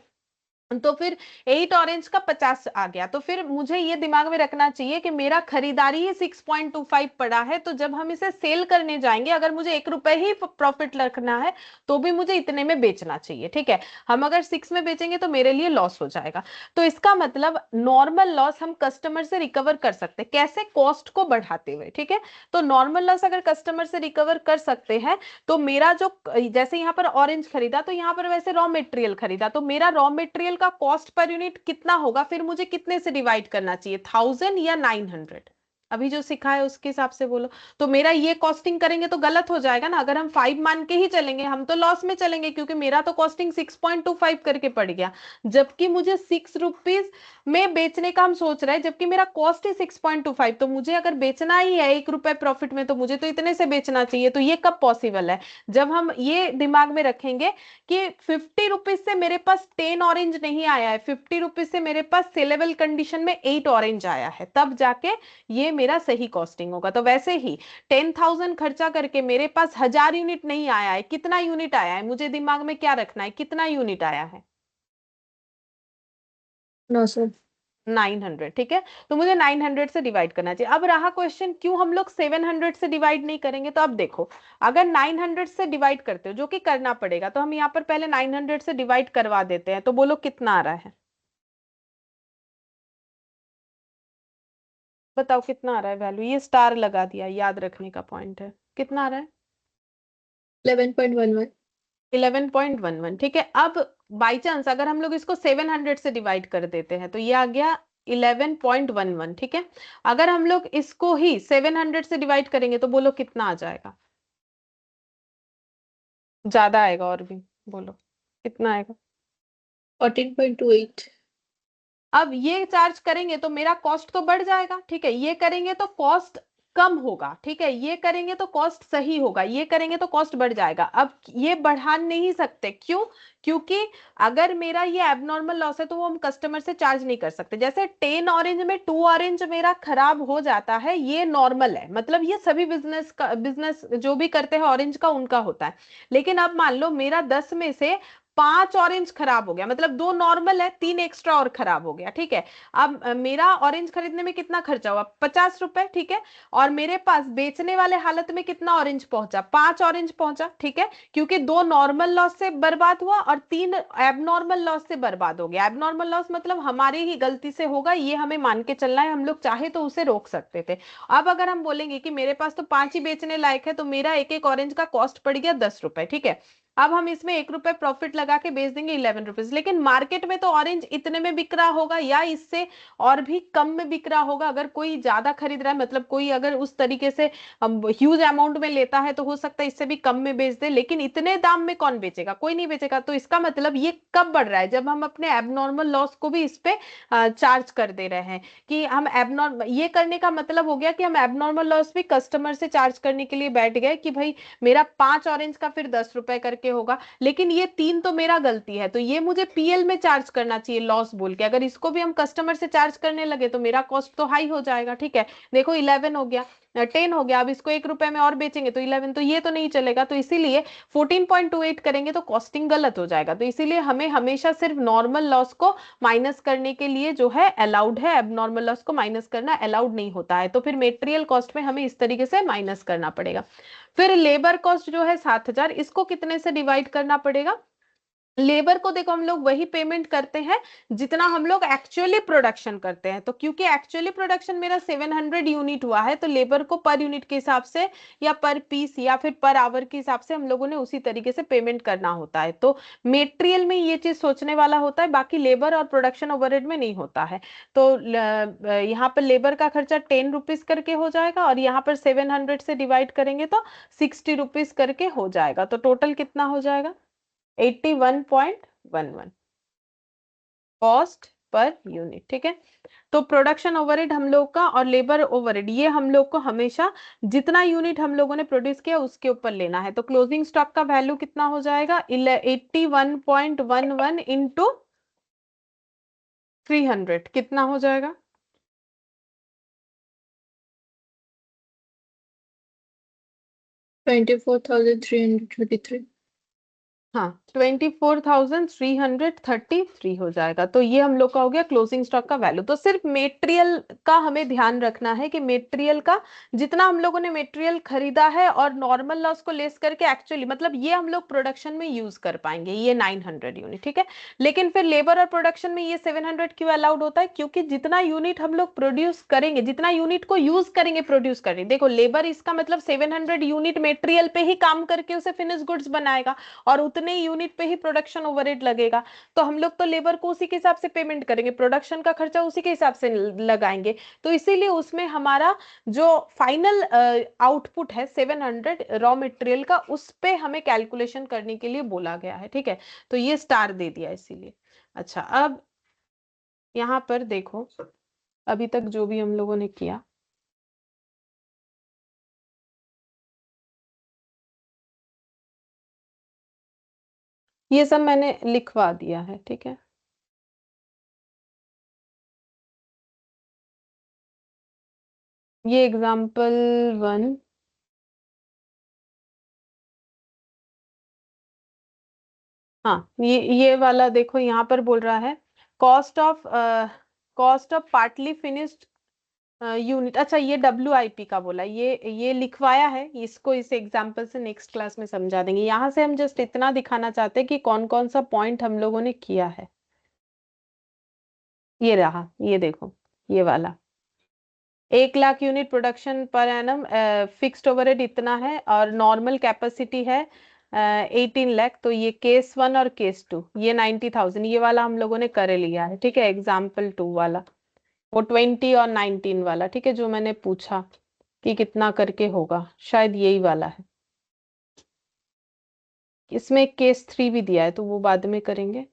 तो फिर 8 ऑरेंज का 50 आ गया। तो फिर मुझे ये दिमाग में रखना चाहिए कि मेरा खरीदारी ही 6.25 पड़ा है, तो जब हम इसे सेल करने जाएंगे, अगर मुझे 1 रुपए ही प्रॉफिट रखना है तो भी मुझे इतने में बेचना चाहिए, ठीक है। हम अगर 6 में बेचेंगे तो मेरे लिए लॉस हो जाएगा। तो इसका मतलब नॉर्मल लॉस हम कस्टमर से रिकवर कर सकते हैं, कैसे? कॉस्ट को बढ़ाते हुए, ठीक है। तो नॉर्मल लॉस अगर कस्टमर से रिकवर कर सकते हैं, तो मेरा जो, जैसे यहाँ पर ऑरेंज खरीदा तो यहाँ पर वैसे रॉ मटेरियल खरीदा, तो मेरा रॉ मटेरियल का कॉस्ट पर यूनिट कितना होगा? फिर मुझे कितने से डिवाइड करना चाहिए, 1000 या 900? अभी जो सिखा है उसके हिसाब से बोलो। तो मेरा ये कॉस्टिंग करेंगे तो गलत हो जाएगा ना। अगर हम 5 मान के ही चलेंगे, हम तो लॉस में चलेंगे, क्योंकि मेरा तो कॉस्टिंग 6.25 करके पड़ गया, जबकि मुझे 6 रुपीज में बेचने का हम सोच रहे हैं, जबकि मेरा कॉस्ट ही 6.25। तो मुझे अगर बेचना ही है 1 रुपए प्रॉफिट में, तो मुझे तो इतने से बेचना चाहिए। तो ये कब पॉसिबल है? जब हम ये दिमाग में रखेंगे कि 50 रुपीज से मेरे पास 10 ऑरेंज नहीं आया है, 50 रुपीज से मेरे पास सेलेबल कंडीशन में 8 ऑरेंज आया है, तब जाके ये मेरा सही कॉस्टिंग होगा। तो वैसे ही 10,000 खर्चा करके मेरे पास 1000 यूनिट नहीं आया है, कितना यूनिट आया है? मुझे दिमाग में क्या रखना है, कितना यूनिट आया है? 900। 900, ठीक है। तो मुझे 900 से डिवाइड करना चाहिए। अब रहा क्वेश्चन, क्यों हम लोग 700 से डिवाइड नहीं करेंगे? तो अब देखो, अगर 900 से डिवाइड करते हो, जो कि करना पड़ेगा, तो हम यहाँ पर पहले 900 से डिवाइड करवा देते हैं। तो बोलो कितना आ रहा है? बताओ कितना आ रहा है वैल्यू? ये स्टार लगा दिया, याद रखने का पॉइंट है। कितना आ रहा है? 11.11। 11.11, ठीक है। अब बाई चांस अगर हम लोग इसको 700 से डिवाइड कर देते हैं, तो ये आ गया 11.11, ठीक है। अगर हम लोग इसको ही 700 से डिवाइड करेंगे तो बोलो कितना आ जाएगा? ज्यादा आएगा और भी, बोलो कितना आएगा? 14.28। अब ये चार्ज करेंगे तो मेरा कॉस्ट तो बढ़ जाएगा, ठीक है। ये करेंगे तो कॉस्ट कम होगा, ठीक है। ये करेंगे तो कॉस्ट सही होगा, ये करेंगे तो कॉस्ट बढ़ जाएगा। अब ये बढ़ा नहीं सकते, क्यों? क्योंकि अगर मेरा ये एबनॉर्मल लॉस है तो वो हम कस्टमर से चार्ज नहीं कर सकते। जैसे 10 ऑरेंज में 2 ऑरेंज मेरा खराब हो जाता है, ये नॉर्मल है, मतलब ये सभी बिजनेस जो भी करते हैं ऑरेंज का उनका होता है। लेकिन अब मान लो मेरा 10 में से 5 ऑरेंज खराब हो गया, मतलब दो नॉर्मल है, 3 एक्स्ट्रा और खराब हो गया, ठीक है। अब मेरा ऑरेंज खरीदने में कितना खर्चा हुआ? 50 रुपए, ठीक है। और मेरे पास बेचने वाले हालत में कितना ऑरेंज पहुंचा? 5 ऑरेंज पहुंचा, ठीक है। क्योंकि दो नॉर्मल लॉस से बर्बाद हुआ और 3 एबनॉर्मल लॉस से बर्बाद हो गया। एबनॉर्मल लॉस मतलब हमारी ही गलती से होगा, ये हमें मान के चलना है, हम लोग चाहे तो उसे रोक सकते थे। अब अगर हम बोलेंगे कि मेरे पास तो 5 ही बेचने लायक है, तो मेरा एक एक ऑरेंज का कॉस्ट पड़ गया 10 रुपए, ठीक है। अब हम इसमें 1 रुपए प्रॉफिट लगा के बेच देंगे 11 रुपीज, लेकिन मार्केट में तो ऑरेंज इतने में बिक रहा होगा या इससे और भी कम में बिक रहा होगा। अगर कोई ज्यादा खरीद रहा है, मतलब कोई अगर उस तरीके से ह्यूज अमाउंट में लेता है, तो हो सकता है इससे भी कम में बेच दे, लेकिन इतने दाम में कौन बेचेगा, कोई नहीं बेचेगा। तो इसका मतलब ये कब बढ़ रहा है, जब हम अपने एबनॉर्मल लॉस को भी इस पे चार्ज कर दे रहे हैं। कि हम एबनॉर्मल, ये करने का मतलब हो गया कि हम एबनॉर्मल लॉस भी कस्टमर से चार्ज करने के लिए बैठ गए कि भाई मेरा 5 ऑरेंज का फिर 10 रुपए करके होगा, लेकिन ये 3 तो मेरा गलती है, तो ये मुझे पीएल में चार्ज करना चाहिए लॉस बोल के। अगर इसको भी हम कस्टमर से चार्ज करने लगे तो मेरा कॉस्ट तो हाई हो जाएगा। ठीक है, देखो 11 हो गया, 10 हो गया, अब इसको 1 रुपए में और बेचेंगे तो 11, तो ये तो नहीं चलेगा। तो इसीलिए 14.28 करेंगे तो कॉस्टिंग गलत हो जाएगा। तो इसीलिए हमें हमेशा सिर्फ नॉर्मल लॉस को माइनस करने के लिए जो है अलाउड है, एबनॉर्मल लॉस को माइनस करना अलाउड नहीं होता है। तो फिर मेटेरियल कॉस्ट में हमें इस तरीके से माइनस करना पड़ेगा। फिर लेबर कॉस्ट जो है 7,000, इसको कितने से डिवाइड करना पड़ेगा। लेबर को देखो हम लोग वही पेमेंट करते हैं जितना हम लोग एक्चुअली प्रोडक्शन करते हैं। तो क्योंकि एक्चुअली प्रोडक्शन मेरा 700 यूनिट हुआ है, तो लेबर को पर यूनिट के हिसाब से या पर पीस या फिर पर आवर के हिसाब से हम लोगों ने उसी तरीके से पेमेंट करना होता है। तो मेटेरियल में ये चीज सोचने वाला होता है, बाकी लेबर और प्रोडक्शन ओवरहेड में नहीं होता है। तो यहाँ पर लेबर का खर्चा 10 रुपीज करके हो जाएगा, और यहाँ पर 700 से डिवाइड करेंगे तो 60 रुपीज करके हो जाएगा। तो टोटल कितना हो जाएगा, 81.11 कॉस्ट पर यूनिट। ठीक है, तो प्रोडक्शन ओवरहेड हम लोग का और लेबर ओवरहेड, ये हम लोग को हमेशा जितना यूनिट हम लोगों ने प्रोड्यूस किया उसके ऊपर लेना है। तो क्लोजिंग स्टॉक का वैल्यू कितना हो जाएगा, 81.11 इंटू 300 कितना हो जाएगा। 24,333। हाँ, 24,333 हो जाएगा। तो ये हम लोग का हो गया क्लोजिंग स्टॉक का वैल्यू। तो सिर्फ मेटेरियल का हमें ध्यान रखना है कि मेटेरियल का जितना हम लोगों ने मेटेरियल खरीदा है और नॉर्मल लॉस को लेस करके एक्चुअली, मतलब ये हम लोग प्रोडक्शन में यूज कर पाएंगे ये 900 यूनिट। ठीक है, लेकिन फिर लेबर और प्रोडक्शन में ये 700 क्यों अलाउड होता है, क्योंकि जितना यूनिट हम लोग प्रोड्यूस करेंगे, जितना यूनिट को यूज करेंगे प्रोड्यूस करेंगे, देखो लेबर इसका मतलब 700 यूनिट मेटेरियल पे ही काम करके उसे फिनिश गुड्स बनाएगा, और उतने यूनिट पे ही प्रोडक्शन ओवरहेड लगेगा। तो हम लोग तो लेबर को उसी के हिसाब से पेमेंट करेंगे, प्रोडक्शन का खर्चा उसी के हिसाब से लगाएंगे। तो इसीलिए उसमें हमारा जो फाइनल आउटपुट है 700 रॉ मटेरियल का, उस पे हमें कैलकुलेशन करने के लिए बोला गया है। ठीक है, तो ये स्टार दे दिया इसीलिए। अच्छा, अब यहाँ पर देखो अभी तक जो भी हम लोगों ने किया, ये सब मैंने लिखवा दिया है। ठीक है, ये एग्जाम्पल 1। हाँ, ये वाला देखो यहाँ पर बोल रहा है cost of partly finished unit. अच्छा, ये WIP का बोला, ये लिखवाया है, इसको इस एग्जाम्पल से नेक्स्ट क्लास में समझा देंगे। यहाँ से हम जस्ट इतना दिखाना चाहते हैं कि कौन कौन सा पॉइंट हम लोगों ने किया है। ये रहा, ये देखो, ये वाला 1 lakh unit production per annum, fixed overhead इतना है और नॉर्मल कैपेसिटी है 18 लाख। तो ये केस 1 और केस 2 ये 90,000, ये वाला हम लोगों ने कर लिया है। ठीक है, एग्जाम्पल 2 वाला, वो 20 और 19 वाला। ठीक है, जो मैंने पूछा कि कितना करके होगा, शायद यही वाला है। इसमें एक केस 3 भी दिया है, तो वो बाद में करेंगे।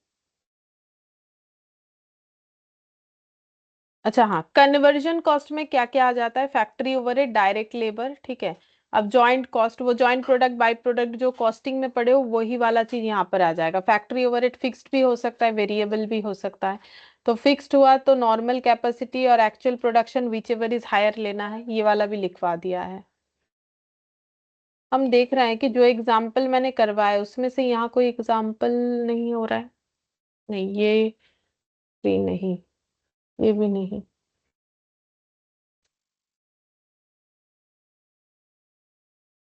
अच्छा हाँ, कन्वर्जन कॉस्ट में क्या क्या आ जाता है, फैक्ट्री ओवरहेड, डायरेक्ट लेबर। ठीक है, अब जॉइंट कॉस्ट, वो जॉइंट प्रोडक्ट बाय प्रोडक्ट जो कॉस्टिंग में पड़े हो वही वाला चीज यहाँ पर आ जाएगा। फैक्ट्री ओवरहेड फिक्स्ड भी हो सकता है, वेरिएबल भी हो सकता है। तो फिक्स्ड हुआ तो नॉर्मल कैपेसिटी और actual production whichever is higher लेना है, ये वाला भी लिखवा दिया है। हम देख रहे हैं कि जो एग्जाम्पल मैंने करवाया उसमें से यहाँ कोई एग्जाम्पल नहीं हो रहा है। नहीं, ये भी नहीं, ये भी नहीं।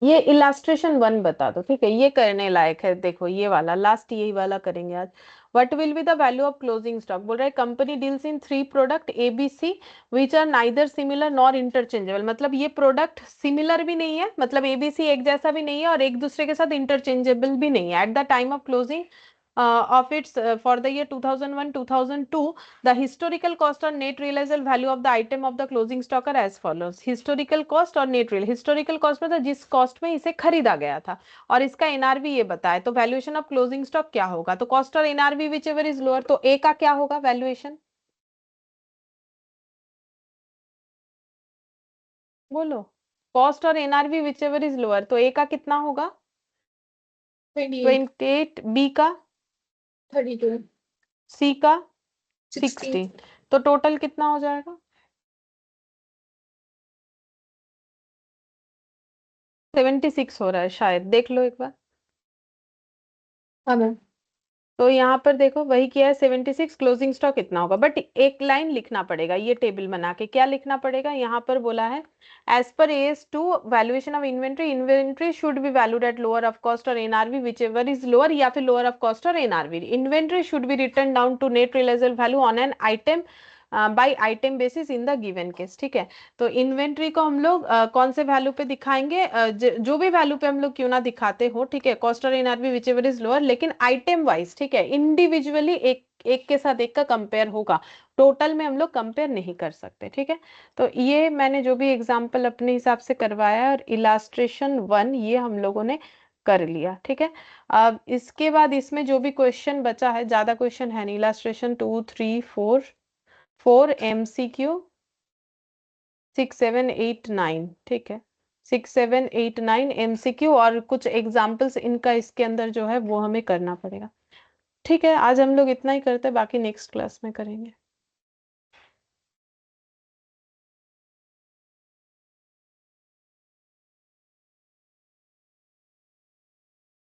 ये इलास्ट्रेशन वन बता दो, ठीक है, ये करने लायक है। देखो ये वाला लास्ट, यही वाला करेंगे आज। What will be the value of closing stock, बोल रहा है company deals in three product A B C which are neither similar nor interchangeable. मतलब ये प्रोडक्ट सिमिलर भी नहीं है, मतलब एबीसी एक जैसा भी नहीं है और एक दूसरे के साथ इंटरचेंजेबल भी नहीं है। Eight the time of closing of its for the year 2001 2002, the historical cost or net realizable value of the item of the closing stock are as follows। historical cost और net real, historical cost मतलब जिस कॉस्ट में इसे खरीदा गया था, और इसका एनआरवी ये बताए, तो वैल्यूएशन ऑफ क्लोजिंग स्टॉक क्या होगा। तो कॉस्ट और NRV whichever is lower, तो ए का क्या होगा वैल्यूएशन, बोलो। कॉस्ट और NRV whichever is lower, तो ए का कितना होगा 28, 28, बी का 32, सी का 16। 16, तो टोटल कितना हो जाएगा 76 हो रहा है शायद, देख लो एक बार। हाँ मैम। तो यहाँ पर देखो वही किया है 76, क्लोजिंग स्टॉक कितना होगा, बट एक लाइन लिखना पड़ेगा ये टेबल बना के। क्या लिखना पड़ेगा, यहाँ पर बोला है as per AS two valuation of inventory, inventory should be valued at lower of cost और NRV whichever is lower, या फिर लोअर ऑफ कॉस्ट और NRV. Inventory should be written down to net realisable value on an item by item basis in the given case, ठीक है। तो इन्वेंट्री को हम लोग कौन से वैल्यू पे दिखाएंगे, जो भी वैल्यू पे हम लोग क्यों ना दिखाते हो, ठीक है, कॉस्ट और NRV whichever is lower, लेकिन आइटम वाइज, ठीक है, इंडिविजुअली एक एक के साथ एक का कंपेयर होगा, टोटल में हम लोग कंपेयर नहीं कर सकते, ठीक है। तो ये मैंने जो भी एग्जांपल अपने हिसाब से करवाया है, और इलास्ट्रेशन वन ये हम लोगों ने कर लिया, ठीक है। अब इसके बाद इसमें जो भी क्वेश्चन बचा है, ज्यादा क्वेश्चन है नहीं, इलास्ट्रेशन 2 3 4, 4 MCQ, 6 7 8 9, ठीक है, 6 7 8 9 MCQ, और कुछ एग्जाम्पल्स इनका इसके अंदर जो है वो हमें करना पड़ेगा। ठीक है, आज हम लोग इतना ही करते हैं, बाकी नेक्स्ट क्लास में करेंगे।